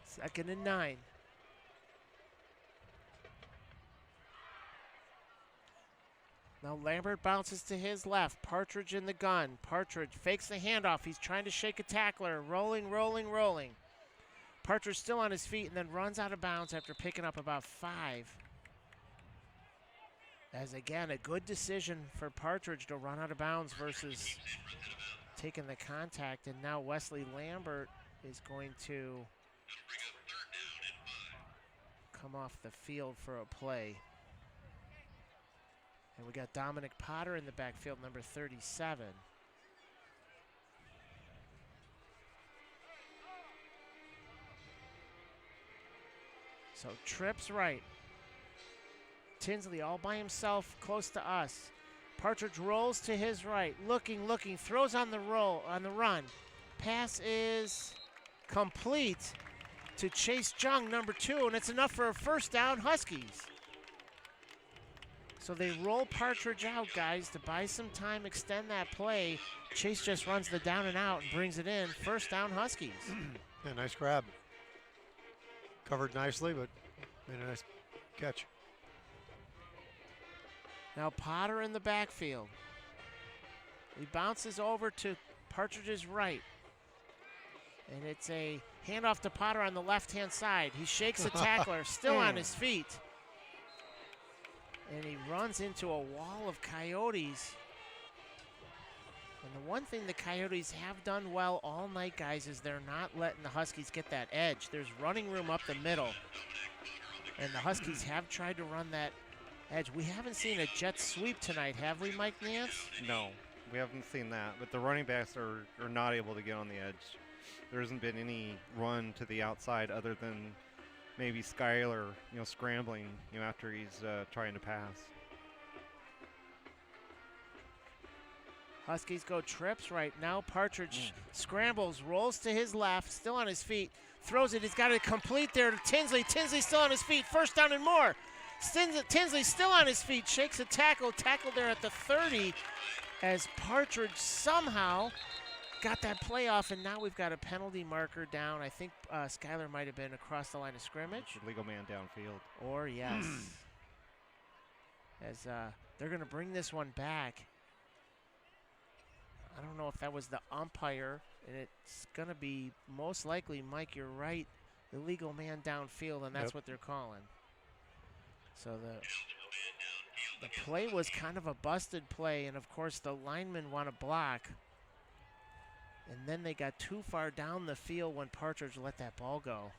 Second and 9. Now Lambert bounces to his left. Partridge in the gun. Partridge fakes the handoff. He's trying to shake a tackler. Rolling. Partridge still on his feet and then runs out of bounds after picking up about 5. As again, a good decision for Partridge to run out of bounds versus taking the contact. And now Wesley Lambert is going to come off the field for a play. And we got Dominic Potter in the backfield, number 37. So trips right. Tinsley all by himself, close to us. Partridge rolls to his right, looking, throws on the run. Pass is complete to Chase Jung, number 2, and it's enough for a first down, Huskies. So they roll Partridge out, guys, to buy some time, extend that play. Chase just runs the down and out and brings it in. First down, Huskies. Yeah, nice grab. Covered nicely, but made a nice catch. Now Potter in the backfield. He bounces over to Partridge's right. And it's a handoff to Potter on the left-hand side. He shakes a tackler, still on his feet. And he runs into a wall of Coyotes. And the one thing the Coyotes have done well all night, guys, is they're not letting the Huskies get that edge. There's running room up the middle. And the Huskies have tried to run that edge. We haven't seen a jet sweep tonight, have we, Mike Nance? No, we haven't seen that. But the running backs are not able to get on the edge. There hasn't been any run to the outside other than maybe Skyler, scrambling, after he's trying to pass. Huskies go trips right now. Partridge scrambles, rolls to his left, still on his feet, throws it. He's got it complete there to Tinsley. Tinsley still on his feet. First down and more. Tinsley still on his feet, shakes a tackle there at the 30 as Partridge somehow got that play off, and now we've got a penalty marker down. I think Skyler might have been across the line of scrimmage. Legal man downfield. Or, yes. As they're going to bring this one back. I don't know if that was the umpire, and it's going to be most likely, Mike, you're right, illegal man downfield, and that's what they're calling. So the play was kind of a busted play, and, of course, the linemen want to block. And then they got too far down the field when Partridge let that ball go.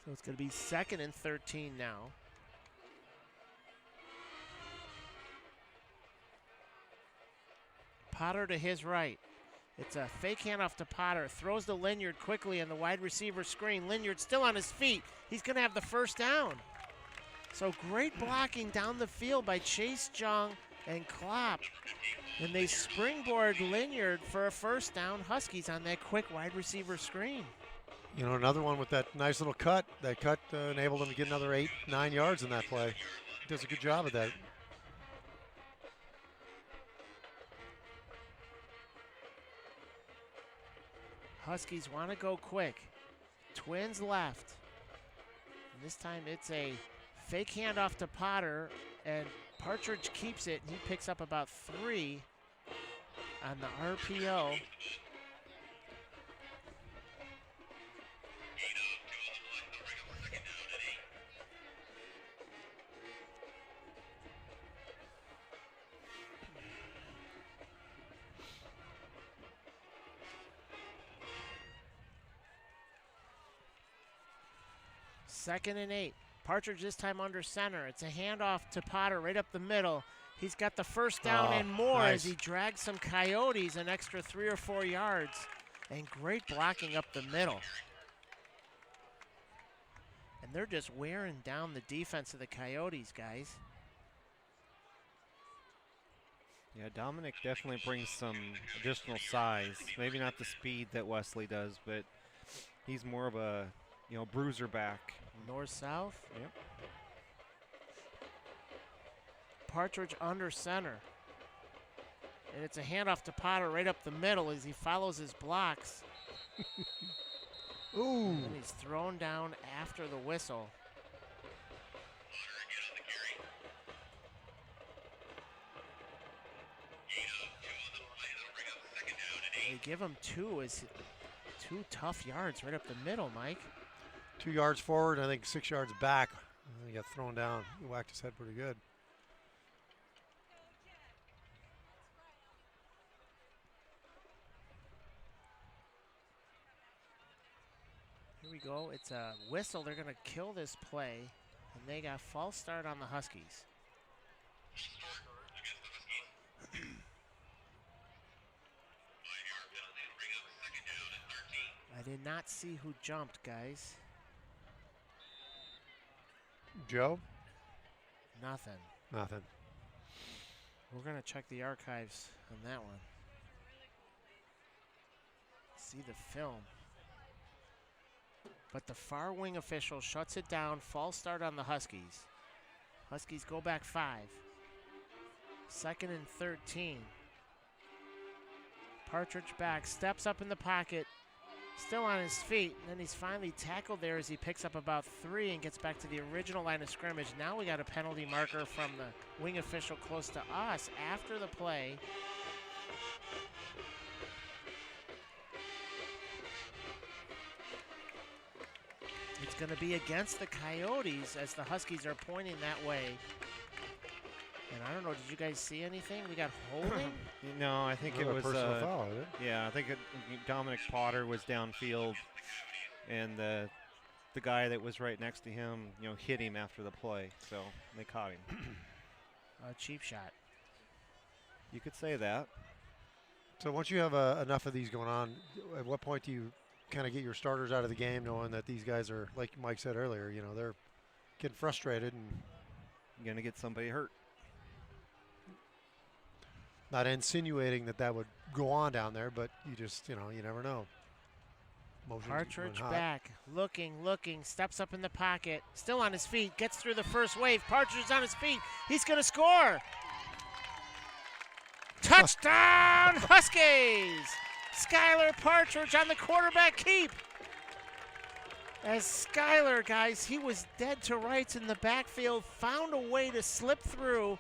So it's going to be 2nd and 13 now. Potter to his right. It's a fake handoff to Potter. Throws to Linyard quickly on the wide receiver screen. Linyard still on his feet. He's going to have the first down. So great blocking down the field by Chase Jung and Klopp. And they springboard Linyard for a first down. Huskies on that quick wide receiver screen. You know, another one with that nice little cut. That cut enabled him to get another 8-9 yards in that play. He does a good job of that. Huskies want to go quick. Twins left. And this time it's a fake handoff to Potter, and Partridge keeps it. He picks up about 3 on the RPO. Second and 8. Partridge this time under center. It's a handoff to Potter right up the middle. He's got the first down and more as he drags some Coyotes an extra 3 or 4 yards. And great blocking up the middle. And they're just wearing down the defense of the Coyotes, guys. Yeah, Dominic definitely brings some additional size. Maybe not the speed that Wesley does, but he's more of a, bruiser back. North-south. Yep. Partridge under center. And it's a handoff to Potter right up the middle as he follows his blocks. Ooh. And he's thrown down after the whistle. They give him 2 tough yards right up the middle, Mike. 2 yards forward, I think 6 yards back. He got thrown down. He whacked his head pretty good. Here we go. It's a whistle. They're going to kill this play. And they got false start on the Huskies. I did not see who jumped, guys. Joe? Nothing. Nothing. We're going to check the archives on that one. See the film. But the far wing official shuts it down. False start on the Huskies. Huskies go back 5. 2nd and 13. Partridge back, steps up in the pocket. Still on his feet, and then he's finally tackled there as he picks up about 3 and gets back to the original line of scrimmage. Now we got a penalty marker from the wing official close to us after the play. It's going to be against the Coyotes as the Huskies are pointing that way. And I don't know, did you guys see anything? We got holding? No, I think it was personal foul, is it? Yeah, I think Dominic Potter was downfield, and the guy that was right next to him, hit him after the play, so they caught him. A cheap shot. You could say that. So once you have enough of these going on, at what point do you kind of get your starters out of the game, knowing that these guys are, like Mike said earlier, they're getting frustrated and you're gonna get somebody hurt. Not insinuating that would go on down there, but you just, you never know. Partridge back, looking, steps up in the pocket, still on his feet, gets through the first wave. Partridge on his feet. He's going to score. Touchdown, Huskies! Skylar Partridge on the quarterback keep. As Skylar, guys, he was dead to rights in the backfield, found a way to slip through.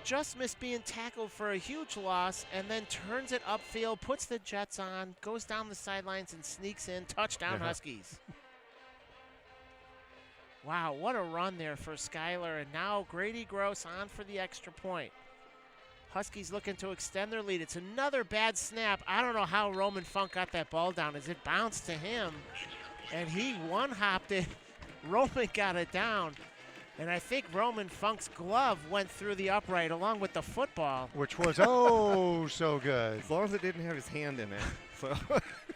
Just missed being tackled for a huge loss, and then turns it upfield, puts the Jets on, goes down the sidelines, and sneaks in. Touchdown, Huskies. Wow, what a run there for Skylar, and now Grady Gross on for the extra point. Huskies looking to extend their lead. It's another bad snap. I don't know how Roman Funk got that ball down as it bounced to him. and he one-hopped it. Roman got it down, and I think Roman Funk's glove went through the upright along with the football. Which was, so good. As long as it didn't have his hand in it. So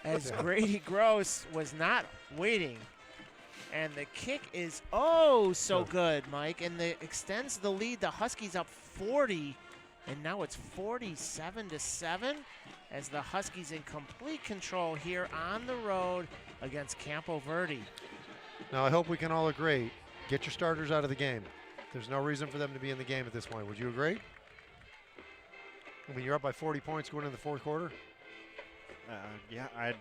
As Grady Gross was not waiting. And the kick is so good, Mike, and extends the lead. The Huskies up 40, and now it's 47-7 as the Huskies in complete control here on the road against Campo Verde. Now, I hope we can all agree. Get your starters out of the game. There's no reason for them to be in the game at this point. Would you agree? I mean, you're up by 40 points going into the fourth quarter. Yeah,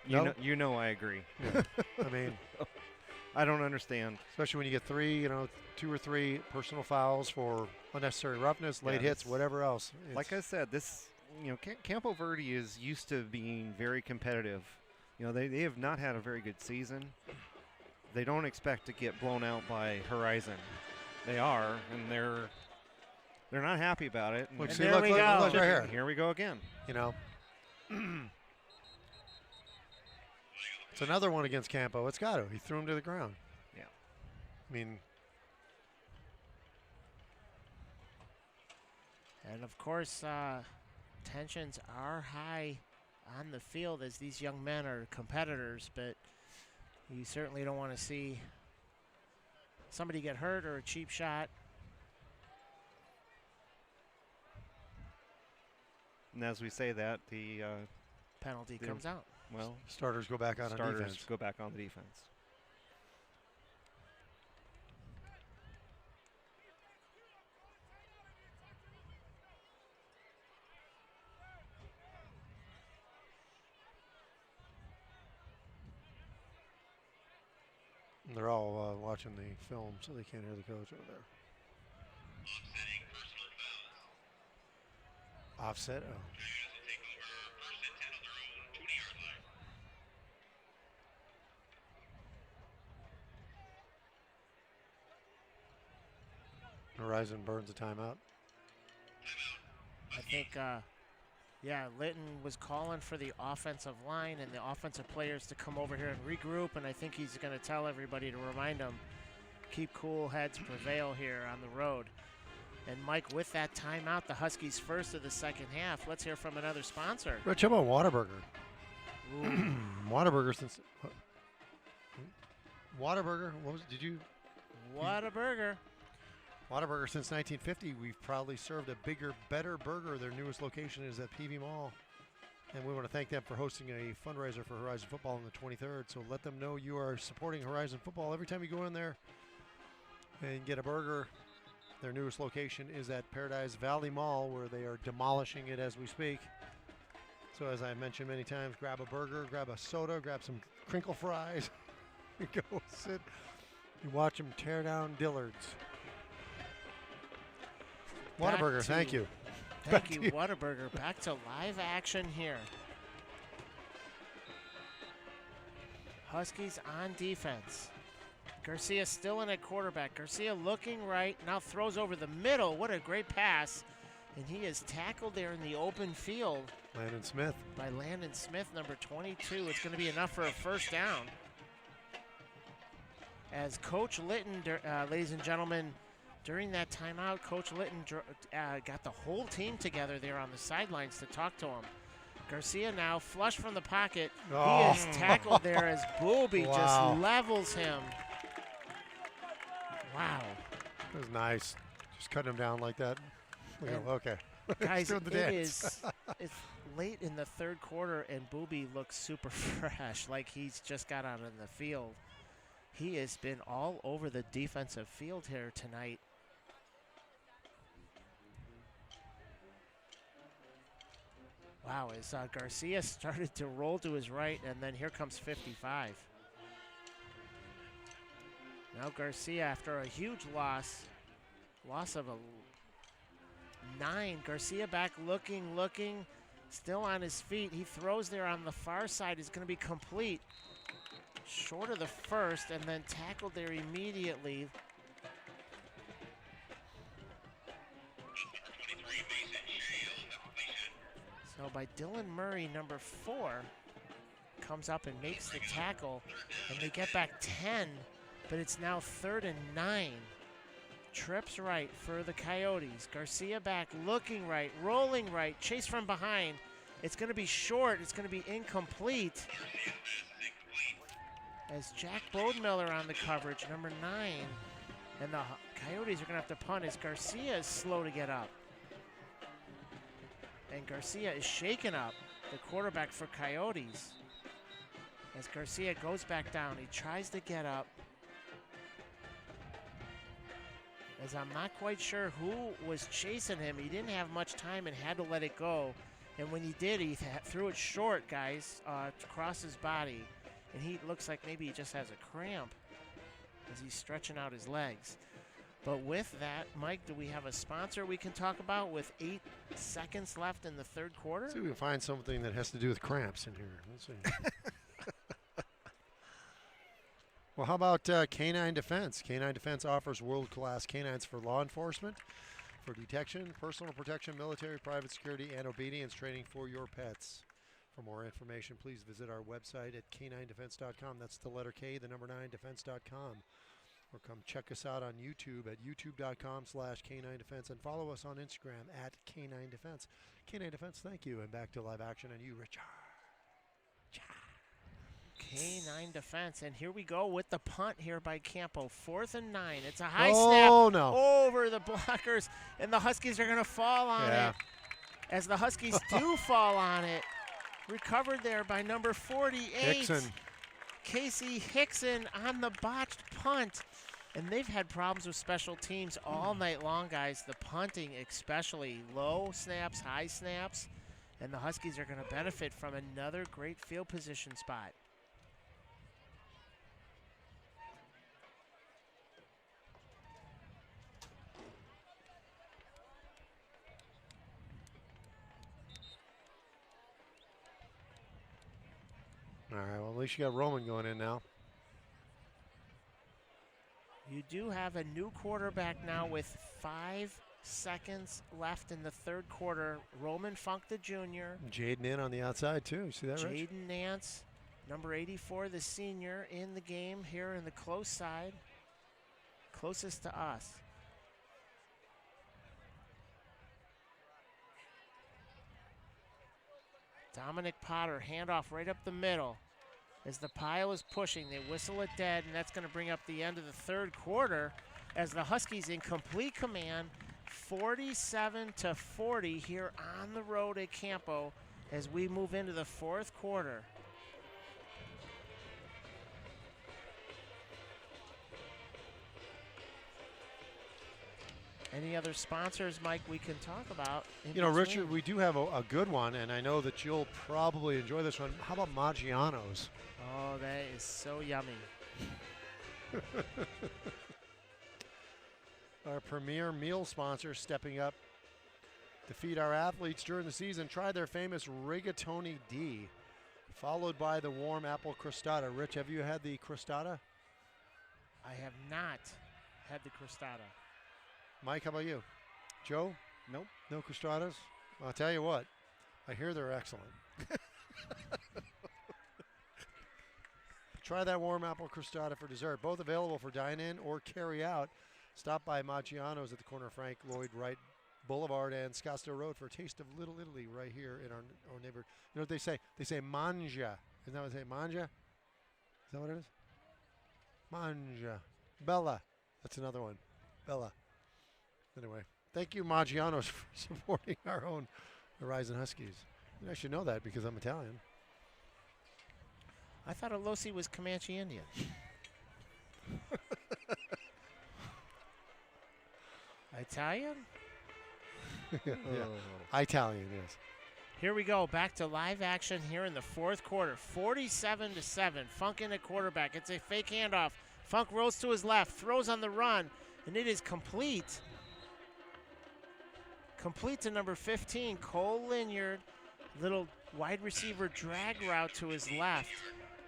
No? You know I agree. Yeah. I mean, I don't understand. especially when you get 2 or 3 personal fouls for unnecessary roughness, late hits, whatever else. Like I said, Campo Verde is used to being very competitive. They have not had a very good season. They don't expect to get blown out by Horizon. They are, and they're not happy about it. Look, And see, there look we right go. here. Here we go again. It's another one against Campo. It's got to. He threw him to the ground. Yeah. I mean, And, of course, tensions are high on the field as these young men are competitors, but you certainly don't want to see somebody get hurt or a cheap shot. And as we say that, the Penalty comes out. Well, starters go back out on starters defense. go back on the defense. And they're all watching the film, so they can't hear the coach over there. Offset. Oh. Horizon burns a timeout. I think, Litton was calling for the offensive line and the offensive players to come over here and regroup, and I think he's going to tell everybody to remind them, keep cool heads prevail here on the road. And Mike, with that timeout, the Huskies first of the second half. Let's hear from another sponsor. Rich, how about Whataburger? Whataburger since Whataburger. What was? Did you? Whataburger. Whataburger since 1950. We've proudly served a bigger, better burger. Their newest location is at PV Mall, and we want to thank them for hosting a fundraiser for Horizon Football on the 23rd. So let them know you are supporting Horizon Football every time you go in there and get a burger. Their newest location is at Paradise Valley Mall, where they are demolishing it as we speak. So as I mentioned many times, grab a burger, grab a soda, grab some crinkle fries. You go sit. You watch them tear down Dillard's. Whataburger, thank you. Thank you, Whataburger. Back to live action here. Huskies on defense. Garcia still in at quarterback. Garcia looking right, now throws over the middle. What a great pass. And he is tackled there in the open field. Landon Smith. By Landon Smith, number 22. It's going to be enough for a first down. As Coach Litton, ladies and gentlemen, during that timeout, Coach Litton got the whole team together there on the sidelines to talk to him. Garcia now flush from the pocket. Oh. He is tackled there as Booby just levels him. Wow. That was nice. Just cutting him down like that. Okay. Guys, Doing the it's late in the third quarter, and Booby looks super fresh, like he's just got out on the field. He has been all over the defensive field here tonight. Wow, as Garcia started to roll to his right, and then here comes 55. Now Garcia, after a huge loss of a 9. Garcia back looking, still on his feet. He throws there on the far side. Is going to be complete. Short of the first, and then tackled there immediately. So by Dylan Murray, number 4, comes up and makes the tackle, and they get back 10, but it's now 3rd and 9. Trips right for the Coyotes. Garcia back, looking right, rolling right, chase from behind. It's going to be short. It's going to be incomplete. As Jack Bodemiller on the coverage, number 9. And the Coyotes are going to have to punt as Garcia is slow to get up. And Garcia is shaken up, the quarterback for Coyotes. As Garcia goes back down, he tries to get up. As I'm not quite sure who was chasing him. He didn't have much time and had to let it go. And when he did, he threw it short, guys, across his body. And he looks like maybe he just has a cramp as he's stretching out his legs. But with that, Mike, do we have a sponsor we can talk about with 8 seconds left in the 3rd quarter? See if we can find something that has to do with cramps in here. Let's see. Well, how about Canine Defense? Canine Defense offers world-class canines for law enforcement, for detection, personal protection, military, private security, and obedience training for your pets. For more information, please visit our website at k9defense.com. That's the letter K, the number 9, defense.com. Or come check us out on YouTube at youtube.com/K9Defense and follow us on Instagram at K9Defense. K9 Defense, thank you. And back to live action and you, Richard. K9 Defense, and here we go with the punt here by Campo. 4th and 9. It's a high snap over the blockers, and the Huskies are going to fall on it. As the Huskies do fall on it. Recovered there by number 48. Hickson. Casey Hickson on the botched punt. And they've had problems with special teams all night long, guys. The punting especially. Low snaps, high snaps. And the Huskies are going to benefit from another great field position spot. All right, well, at least you got Roman going in now. You do have a new quarterback now with 5 seconds left in the 3rd quarter. Roman Funk, the junior. Jaden in on the outside, too. You see that, Rich? Jaden Nance, number 84, the senior, in the game here in the close side. Closest to us. Dominic Potter, handoff right up the middle. As the pile is pushing, they whistle it dead, and that's going to bring up the end of the 3rd quarter as the Huskies in complete command, 47-40 here on the road at Campo as we move into the 4th quarter. Any other sponsors, Mike, we can talk about? You know, Richard, we do have a good one, and I know that you'll probably enjoy this one. How about Maggiano's? Oh, that is so yummy. Our premier meal sponsor stepping up to feed our athletes during the season. Try their famous rigatoni D, followed by the warm apple crostata. Rich, have you had the crostata? I have not had the crostata. Mike, how about you? Joe? Nope. No crostatas? Well, I'll tell you what. I hear they're excellent. Try that warm apple crostata for dessert. Both available for dine-in or carry-out. Stop by Maggiano's at the corner of Frank Lloyd Wright Boulevard and Scottsdale Road for a taste of Little Italy right here in our neighborhood. You know what they say? They say manja. Isn't that what they say? Manja? Is that what it is? Manja. Bella. That's another one. Bella. Anyway, thank you, Maggiano's, for supporting our own Horizon Huskies. I should know that because I'm Italian. I thought Alosi was Comanche Indian. Italian? Yeah. Italian, yes. Here we go, back to live action here in the 4th quarter. 47-7, Funk in at quarterback. It's a fake handoff. Funk rolls to his left, throws on the run, and it is complete. Complete to number 15, Cole Linyard. Little wide receiver drag route to his left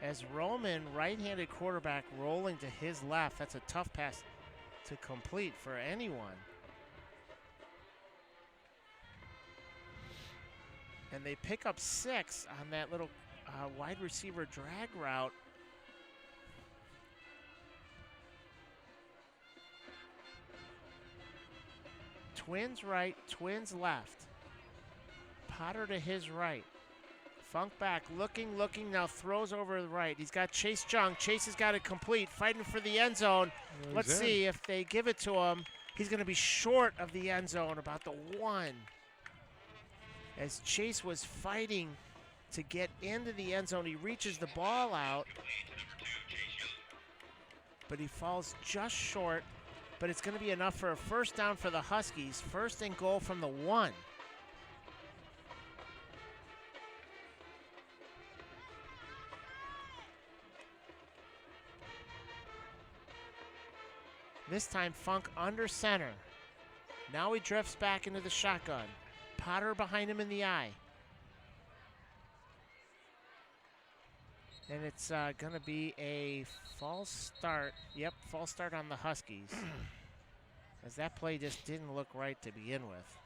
as Roman, right-handed quarterback, rolling to his left. That's a tough pass to complete for anyone. And they pick up 6 on that little wide receiver drag route. Twins right, Twins left. Potter to his right. Funk back, looking, now throws over the right. He's got Chase Jung. Chase has got it complete, fighting for the end zone. Let's see if they give it to him. He's going to be short of the end zone, about the 1. As Chase was fighting to get into the end zone, he reaches the ball out, but he falls just short. But it's going to be enough for a first down for the Huskies. First and goal from the 1. This time Funk under center. Now he drifts back into the shotgun. Potter behind him in the eye. And it's going to be a false start. Yep, false start on the Huskies. As that play just didn't look right to begin with.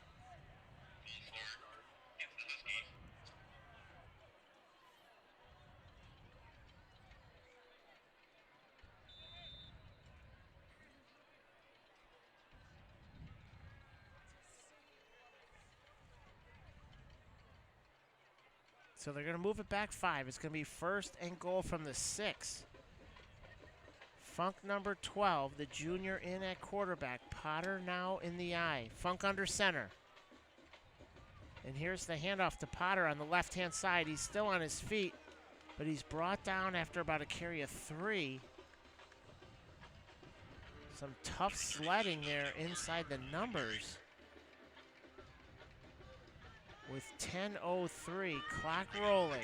So they're going to move it back 5. It's going to be first and goal from the 6. Funk number 12, the junior in at quarterback. Potter now in the eye. Funk under center. And here's the handoff to Potter on the left-hand side. He's still on his feet, but he's brought down after about a carry of 3. Some tough sledding there inside the numbers. With 10:03, clock rolling.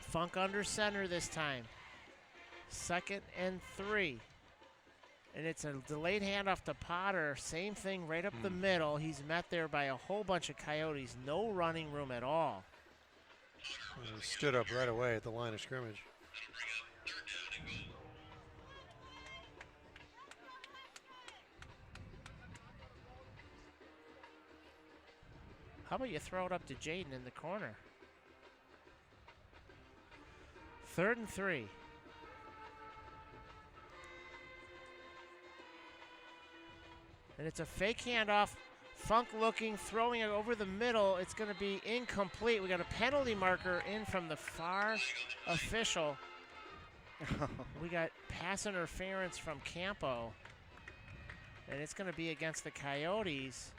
Funk under center this time. 2nd and 3. And it's a delayed handoff to Potter. Same thing right up the middle. He's met there by a whole bunch of Coyotes. No running room at all. He stood up right away at the line of scrimmage. How about you throw it up to Jaden in the corner? 3rd and 3. And it's a fake handoff. Funk looking, throwing it over the middle. It's going to be incomplete. We got a penalty marker in from the far official. We got pass interference from Campo. And it's going to be against the Coyotes.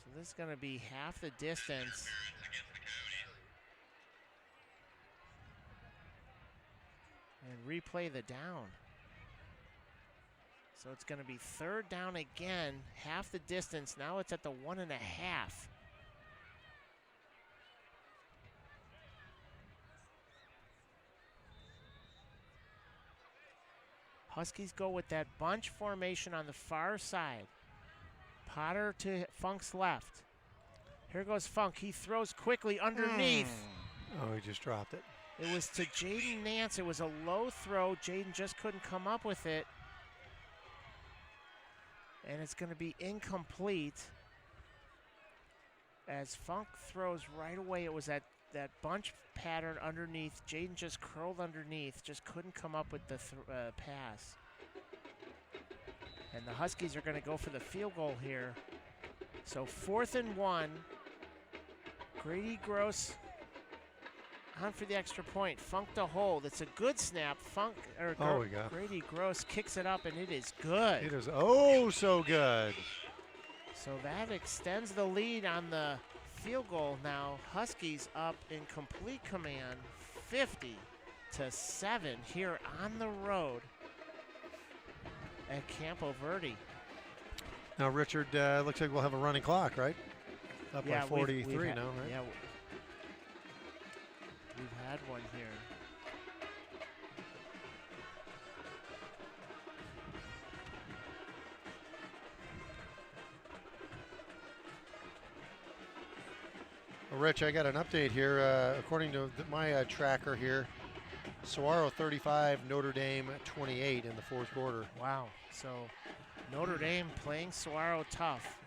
So this is going to be half the distance. And replay the down. So it's going to be 3rd down again, half the distance. Now it's at the 1.5. Huskies go with that bunch formation on the far side. Potter to Funk's left. Here goes Funk. He throws quickly underneath. Oh, he just dropped it. It was to Jaden Nance. It was a low throw. Jaden just couldn't come up with it. And it's going to be incomplete. As Funk throws right away, it was that bunch pattern underneath. Jaden just curled underneath, just couldn't come up with the pass. And the Huskies are going to go for the field goal here. So 4th and 1. Grady Gross on for the extra point. Funk to hold. It's a good snap. Grady Gross kicks it up, and it is good. It is so good. So that extends the lead on the field goal now. Huskies up in complete command, 50-7 here on the road at Campo Verde. Now, Richard, looks like we'll have a running clock, right? Up by 43 now, right? Yeah, we've had one here. Well, Rich, I got an update here. According to my tracker here, Saguaro 35, Notre Dame 28 in the fourth quarter. Wow. So Notre Dame playing Saguaro tough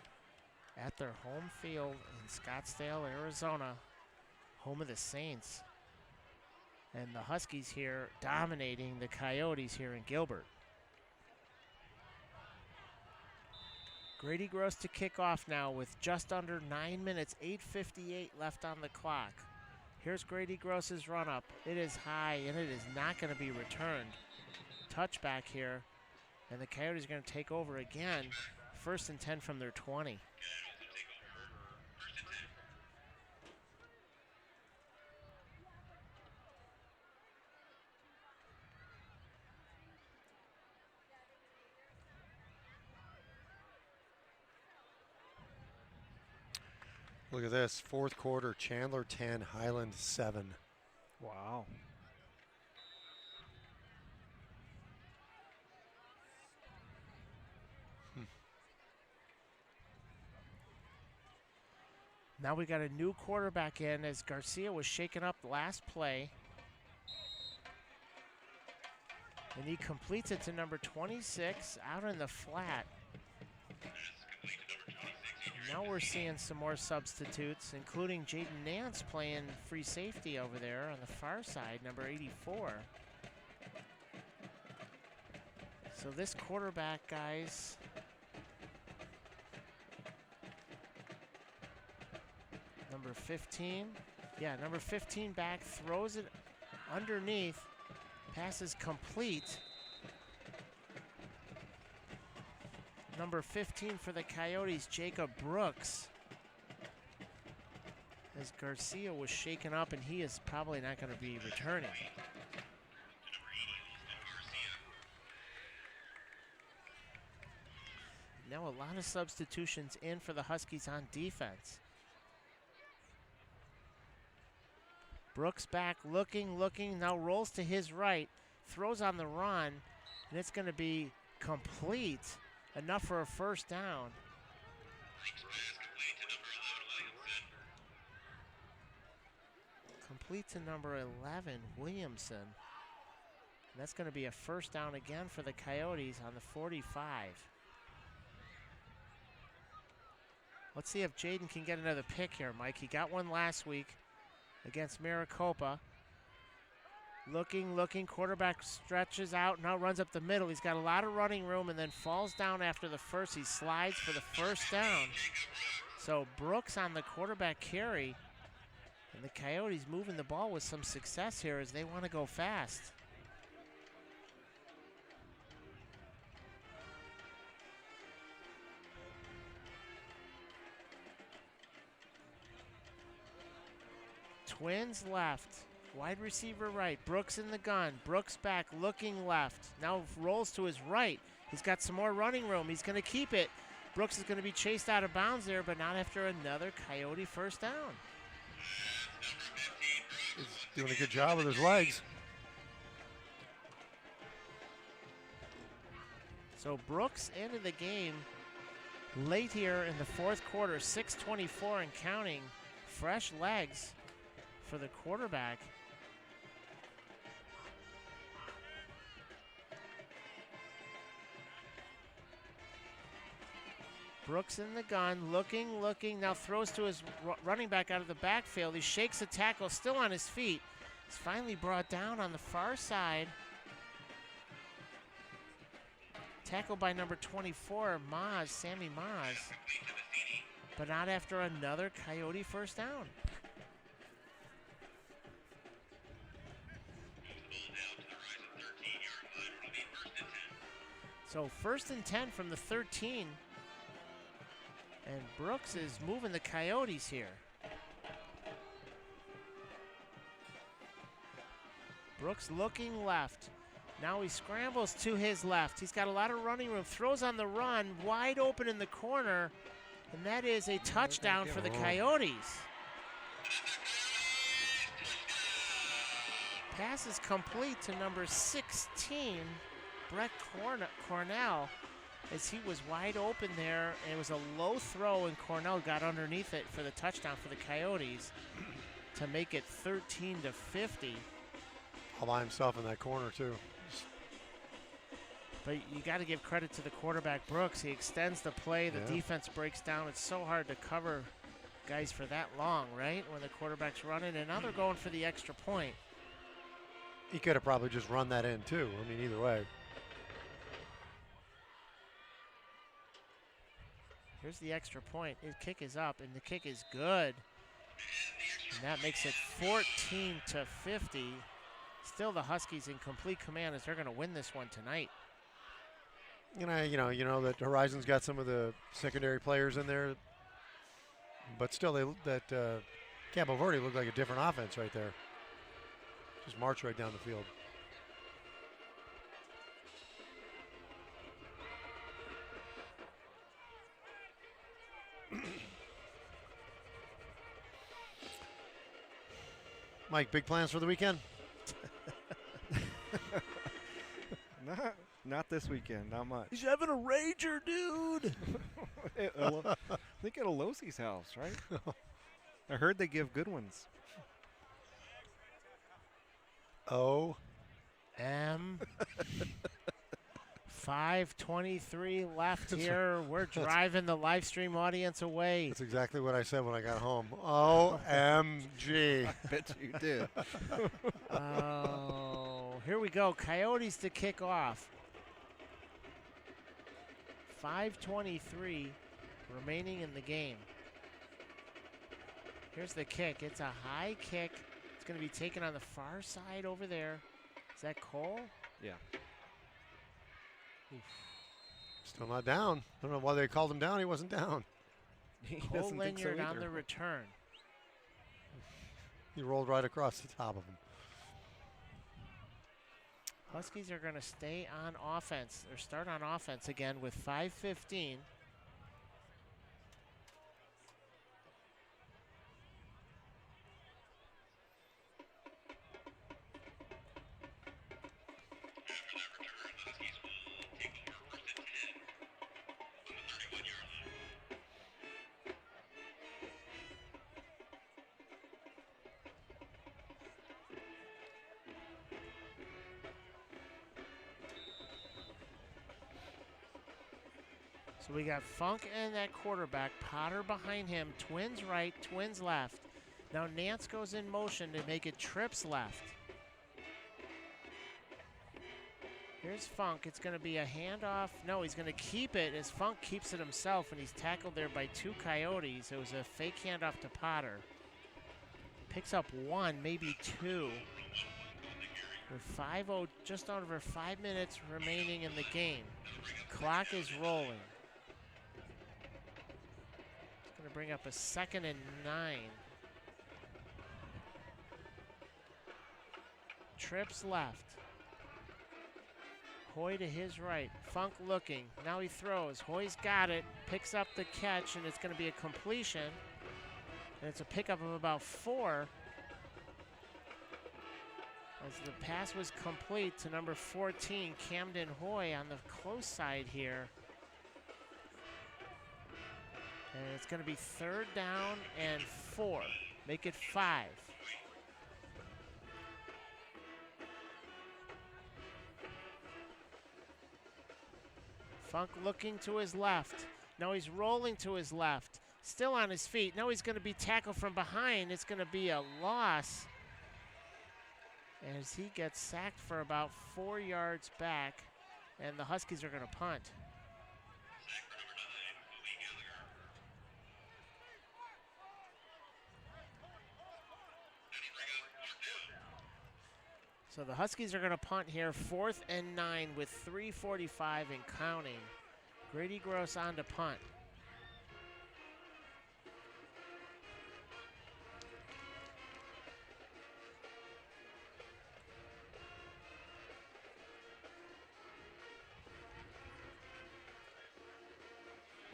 at their home field in Scottsdale, Arizona, home of the Saints. And the Huskies here dominating the Coyotes here in Gilbert. Grady Gross to kick off now with just under 9 minutes, 8:58 left on the clock. Here's Grady Gross's run up. It is high and it is not going to be returned. Touchback here, and the Coyotes are going to take over again. 1st and 10 from their 20. Look at this, fourth quarter, Chandler 10, Highland 7. Wow. Now we got a new quarterback in as Garcia was shaken up last play. And he completes it to number 26 out in the flat. Now we're seeing some more substitutes, including Jaden Nance playing free safety over there on the far side, number 84. So this quarterback, guys, number 15, number 15 back, throws it underneath, pass is complete. Number 15 for the Coyotes, Jacob Brooks. As Garcia was shaken up, and he is probably not going to be returning. Now a lot of substitutions in for the Huskies on defense. Brooks back, looking, now rolls to his right, throws on the run, and it's going to be complete. Enough for a 1st down. Complete to number 11, Williamson. And that's going to be a 1st down again for the Coyotes on the 45. Let's see if Jaden can get another pick here, Mike. He got one last week against Maricopa. Looking, quarterback stretches out, now runs up the middle. He's got a lot of running room and then falls down after the first. He slides for the 1st down. So Brooks on the quarterback carry. And the Coyotes moving the ball with some success here as they want to go fast. Twins left. Wide receiver right, Brooks in the gun. Brooks back, looking left. Now rolls to his right. He's got some more running room. He's going to keep it. Brooks is going to be chased out of bounds there, but not after another Coyote 1st down. He's doing a good job with his legs. So Brooks into the game late here in the 4th quarter, 6:24 and counting. Fresh legs for the quarterback. Brooks in the gun, looking, now throws to his running back out of the backfield. He shakes a tackle, still on his feet. He's finally brought down on the far side. Tackled by number 24, Sammy Maz. But not after another Coyote 1st down. So 1st and 10 from the 13. And Brooks is moving the Coyotes here. Brooks looking left. Now he scrambles to his left. He's got a lot of running room. Throws on the run, wide open in the corner. And that is a touchdown for the Coyotes. Pass is complete to number 16, Brett Cornell. as he was wide open there, and it was a low throw, and Cornell got underneath it for the touchdown for the Coyotes to make it 13-50. All by himself in that corner, too. But you got to give credit to the quarterback, Brooks. He extends the play. The defense breaks down. It's so hard to cover guys for that long, right, when the quarterback's running. And now they're going for the extra point. He could have probably just run that in, too. I mean, either way. Here's the extra point. His kick is up, and the kick is good. And that makes it 14-50. Still the Huskies in complete command as they're going to win this one tonight. You know that Horizon's got some of the secondary players in there, but still, Campo Verde looked like a different offense right there. Just march right down the field. Mike, big plans for the weekend? Not this weekend, not much. He's having a rager, dude. I think at Alosi's house, right? I heard they give good ones. M. 5:23 left here. We're driving the live stream audience away. That's exactly what I said when I got home. OMG. I bet you did. Oh, here we go. Coyotes to kick off. 5:23 remaining in the game. Here's the kick. It's a high kick. It's going to be taken on the far side over there. Is that Cole? Yeah. Oof. Still not down. I don't know why they called him down. He wasn't down. Cole Linyard on the return. He rolled right across the top of him. Huskies are going to stay on offense, or start on offense again with 5:15. So we got Funk and that quarterback, Potter behind him, twins right, twins left. Now Nance goes in motion to make it trips left. Here's Funk. It's going to be a handoff. No, he's going to keep it as Funk keeps it himself, and he's tackled there by two Coyotes. It was a fake handoff to Potter. Picks up one, maybe two. With 5:0, just over 5 minutes remaining in the game. Clock is rolling. Going to bring up a 2nd and 9. Trips left. Hoy to his right. Funk looking. Now he throws. Hoy's got it. Picks up the catch, and it's going to be a completion. And it's a pickup of about 4. As the pass was complete to number 14, Camden Hoy on the close side here. And it's going to be 3rd down and 4. Make it 5. Funk looking to his left. Now he's rolling to his left. Still on his feet. Now he's going to be tackled from behind. It's going to be a loss as he gets sacked for about 4 yards back, and the Huskies are going to punt. So the Huskies are going to punt here, 4th and 9 with 3:45 and counting. Grady Gross on to punt.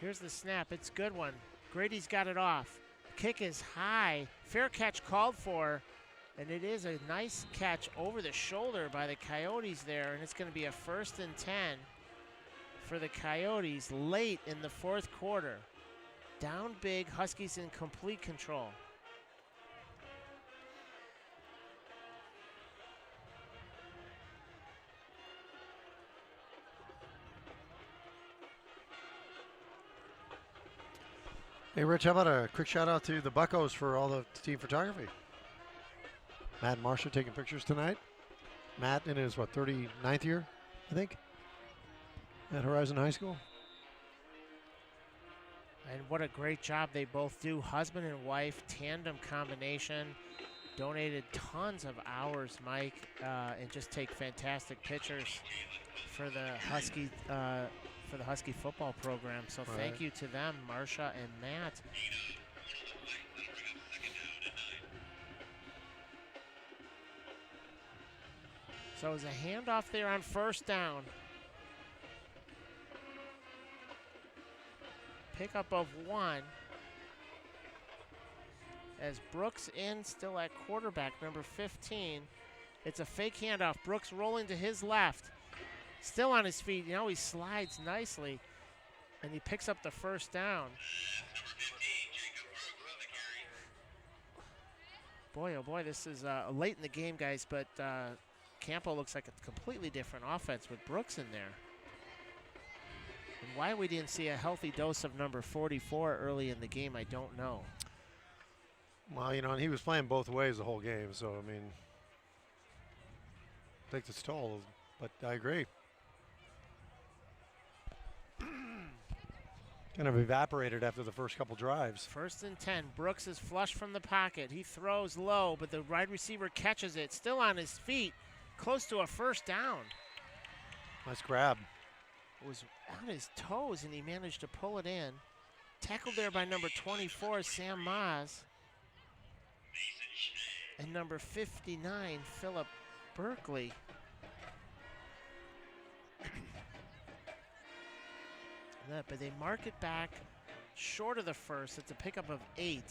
Here's the snap. It's a good one. Grady's got it off. Kick is high. Fair catch called for. And it is a nice catch over the shoulder by the Coyotes there. And it's going to be a 1st and 10 for the Coyotes late in the fourth quarter. Down big, Huskies in complete control. Hey, Rich, how about a quick shout out to the Buccos for all the team photography? Matt and Marcia taking pictures tonight. Matt in his, 39th year, I think, at Horizon High School. And what a great job they both do. Husband and wife, tandem combination. Donated tons of hours, Mike, and just take fantastic pictures for the Husky football program. So thank you to them, Marcia and Matt. So it was a handoff there on first down. Pickup of 1. As Brooks in, still at quarterback, number 15. It's a fake handoff. Brooks rolling to his left. Still on his feet. You know, he slides nicely. And he picks up the first down. Boy, oh boy, this is late in the game, guys, but Campo looks like a completely different offense with Brooks in there. And why we didn't see a healthy dose of number 44 early in the game, I don't know. Well, you know, and he was playing both ways the whole game, so, I mean, takes its toll, but I agree. Kind of evaporated after the first couple drives. 1st and 10. Brooks is flush from the pocket. He throws low, but the wide receiver catches it. Still on his feet, close to a first down. Nice grab. It was on his toes, and he managed to pull it in. Tackled there by number 24, Sam Maas. And number 59, Philip Berkeley. But they mark it back short of the first. It's a pickup of 8.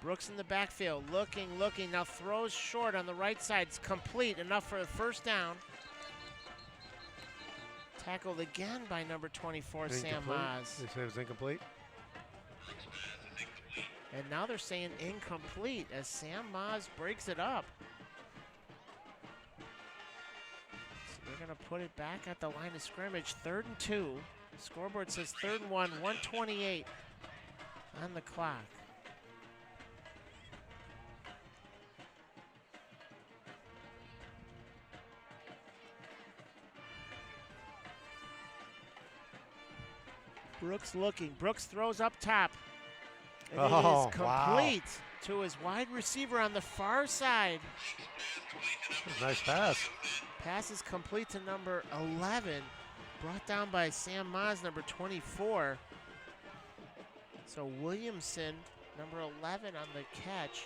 Brooks in the backfield, looking. Now throws short on the right side. It's complete, enough for a first down. Tackled again by number 24, Sam Maas. They say it was incomplete. And now they're saying incomplete as Sam Maas breaks it up. They're going to put it back at the line of scrimmage. 3rd and 2. Scoreboard says 3rd and 1, 1:28 on the clock. Brooks looking. Brooks throws up top. And it is complete to his wide receiver on the far side. Nice pass. Pass is complete to number 11, brought down by Sam Maas, number 24. So Williamson, number 11 on the catch,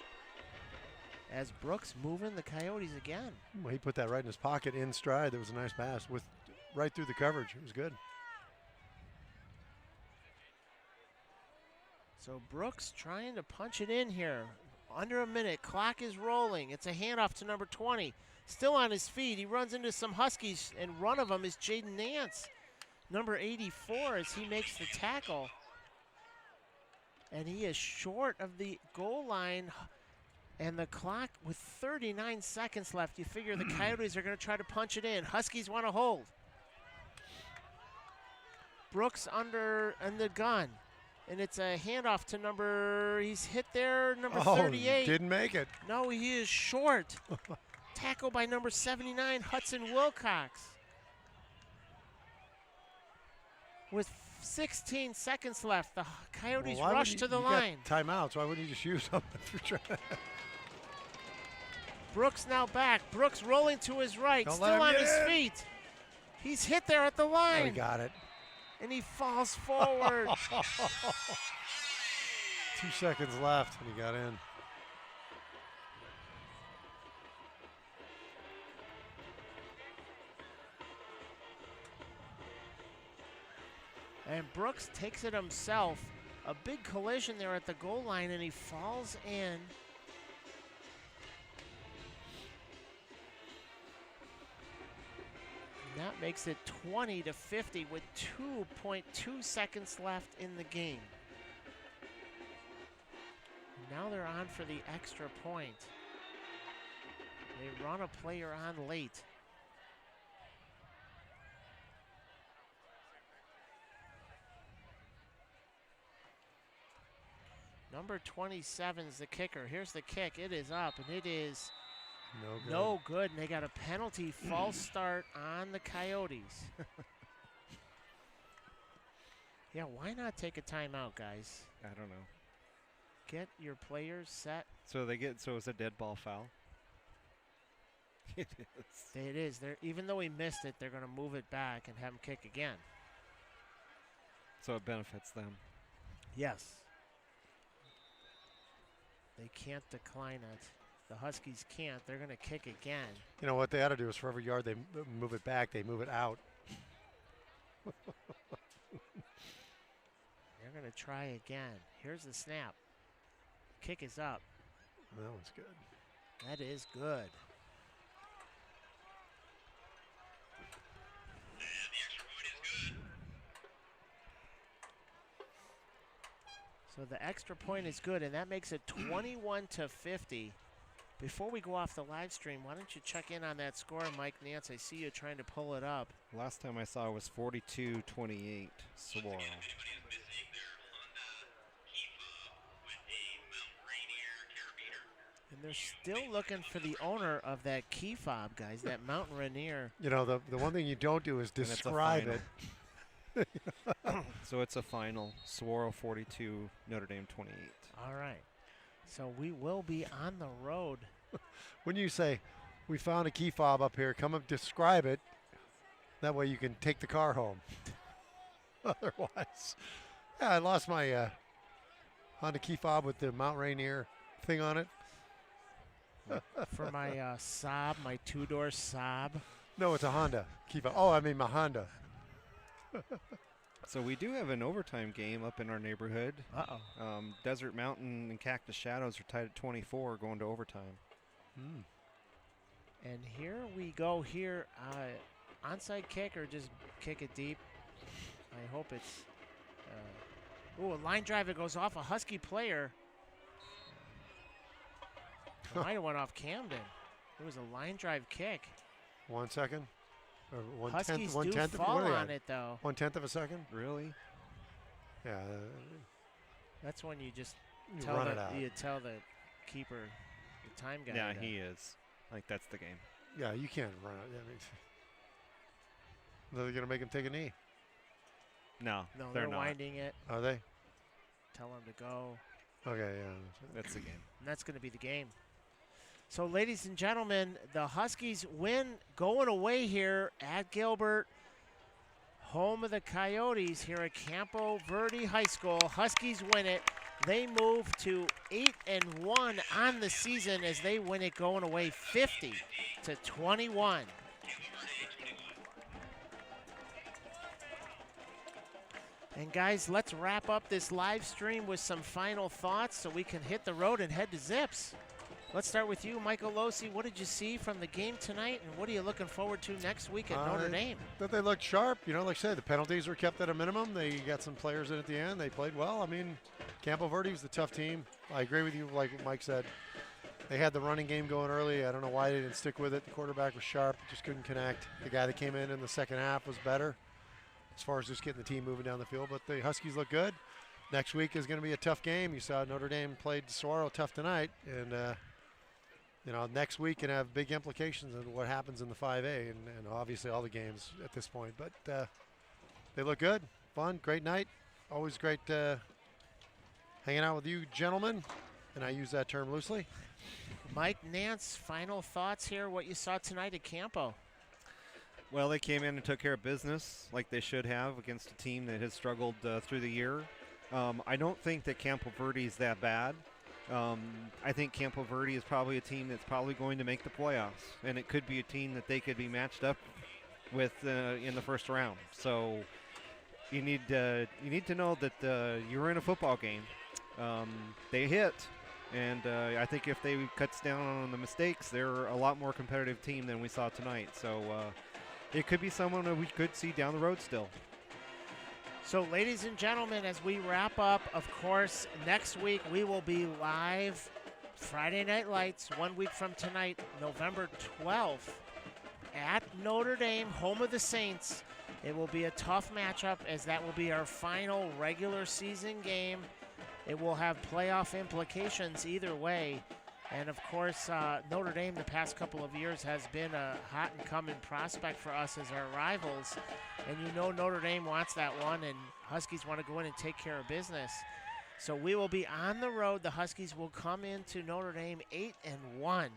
as Brooks moving the Coyotes again. Well, he put that right in his pocket in stride. That was a nice pass with right through the coverage. It was good. So Brooks trying to punch it in here. Under a minute, clock is rolling. It's a handoff to number 20. Still on his feet, he runs into some Huskies, and one of them is Jaden Nance, number 84, as he makes the tackle. And he is short of the goal line, and the clock with 39 seconds left. You figure the Coyotes are going to try to punch it in. Huskies want to hold. Brooks under in the gun, and it's a handoff to number, he's hit there, number 38. Didn't make it. No, he is short. Tackle by number 79, Hudson Wilcox. With 16 seconds left, the Coyotes rush to the line. Timeouts. Why wouldn't you just use something? Brooks now back. Brooks rolling to his right, still on his feet. He's hit there at the line. Oh, he got it. And he falls forward. 2 seconds left, and he got in. And Brooks takes it himself. A big collision there at the goal line, and he falls in. That makes it 20-50 with 2.2 seconds left in the game. Now they're on for the extra point. They run a player on late. Number 27 is the kicker. Here's the kick. It is up, and it is no good. And they got a penalty false start on the Coyotes. Yeah, why not take a timeout, guys? I don't know. Get your players set. So it's a dead ball foul. It is. It is. Even though he missed it, they're going to move it back and have him kick again. So it benefits them. Yes. They can't decline it. The Huskies can't. They're going to kick again. You know what they ought to do is for every yard they move it back, they move it out. They're going to try again. Here's the snap. Kick is up. That one's good. That is good. So the extra point is good, and that makes it 21-50. Before we go off the live stream, why don't you check in on that score, Mike Nance? I see you trying to pull it up. Last time I saw it was 42-28, Saguaro. And they're still looking for the owner of that key fob, guys, that Mountain Rainier. You know, the one thing you don't do is describe it. So it's a final. Saguaro 42, Notre Dame 28. All right. So we will be on the road. When you say, we found a key fob up here, come up, describe it. That way you can take the car home. Otherwise, yeah, I lost my Honda key fob with the Mount Rainier thing on it. For my Saab, my two-door Saab. No, it's a Honda key fob. Oh, I mean my Honda. So we do have an overtime game up in our neighborhood. Uh-oh. Desert Mountain and Cactus Shadows are tied at 24, going to overtime. And here we go here. Onside kick or just kick it deep. I hope it's... a line drive that goes off a Husky player. It might have went off Camden. It was a line drive kick. 1 second. Or Huskies one do tenth fall on it, though. 1/10 of a second? Really? Yeah. That's when you just You tell run the, it out. you tell the keeper, the time guy. Yeah, he is. Like, that's the game. Yeah, you can't run it. I mean, they're going to make him take a knee. No, No, they're they're not. winding it. Are they? Tell him to go. Okay, yeah. That's the game. And that's going to be the game. So, ladies and gentlemen, the Huskies win going away here at Gilbert, home of the Coyotes here at Campo Verde High School. Huskies win it. They move to 8-1 on the season as they win it going away 50-21. And guys, let's wrap up this live stream with some final thoughts so we can hit the road and head to Zips. Let's start with you, Michael Losi. What did you see from the game tonight, and what are you looking forward to next week at Notre Dame? That they looked sharp. You know, like I said, the penalties were kept at a minimum. They got some players in at the end. They played well. I mean, Campo Verde was the tough team. I agree with you, like what Mike said. They had the running game going early. I don't know why they didn't stick with it. The quarterback was sharp, just couldn't connect. The guy that came in the second half was better as far as just getting the team moving down the field. But the Huskies look good. Next week is going to be a tough game. You saw Notre Dame played Saguaro tough tonight. And, you know, next week can have big implications on what happens in the 5A and obviously all the games at this point. But they look good, fun, great night. Always great hanging out with you gentlemen, and I use that term loosely. Mike Nance, final thoughts here, what you saw tonight at Campo. Well, they came in and took care of business like they should have against a team that has struggled through the year. I don't think that Campo Verde is that bad. I think Campo Verde is probably a team that's probably going to make the playoffs, and it could be a team that they could be matched up with in the first round. So you need to know that you're in a football game. They hit, and I think if they cuts down on the mistakes, they're a lot more competitive team than we saw tonight. So it could be someone that we could see down the road still. So, ladies and gentlemen, as we wrap up, of course, next week we will be live Friday Night Lights, 1 week from tonight, November 12th, at Notre Dame, home of the Saints. It will be a tough matchup as that will be our final regular season game. It will have playoff implications either way. And, of course, Notre Dame the past couple of years has been a hot and coming prospect for us as our rivals. And you know Notre Dame wants that one, and Huskies want to go in and take care of business. So we will be on the road. The Huskies will come into Notre Dame 8-1.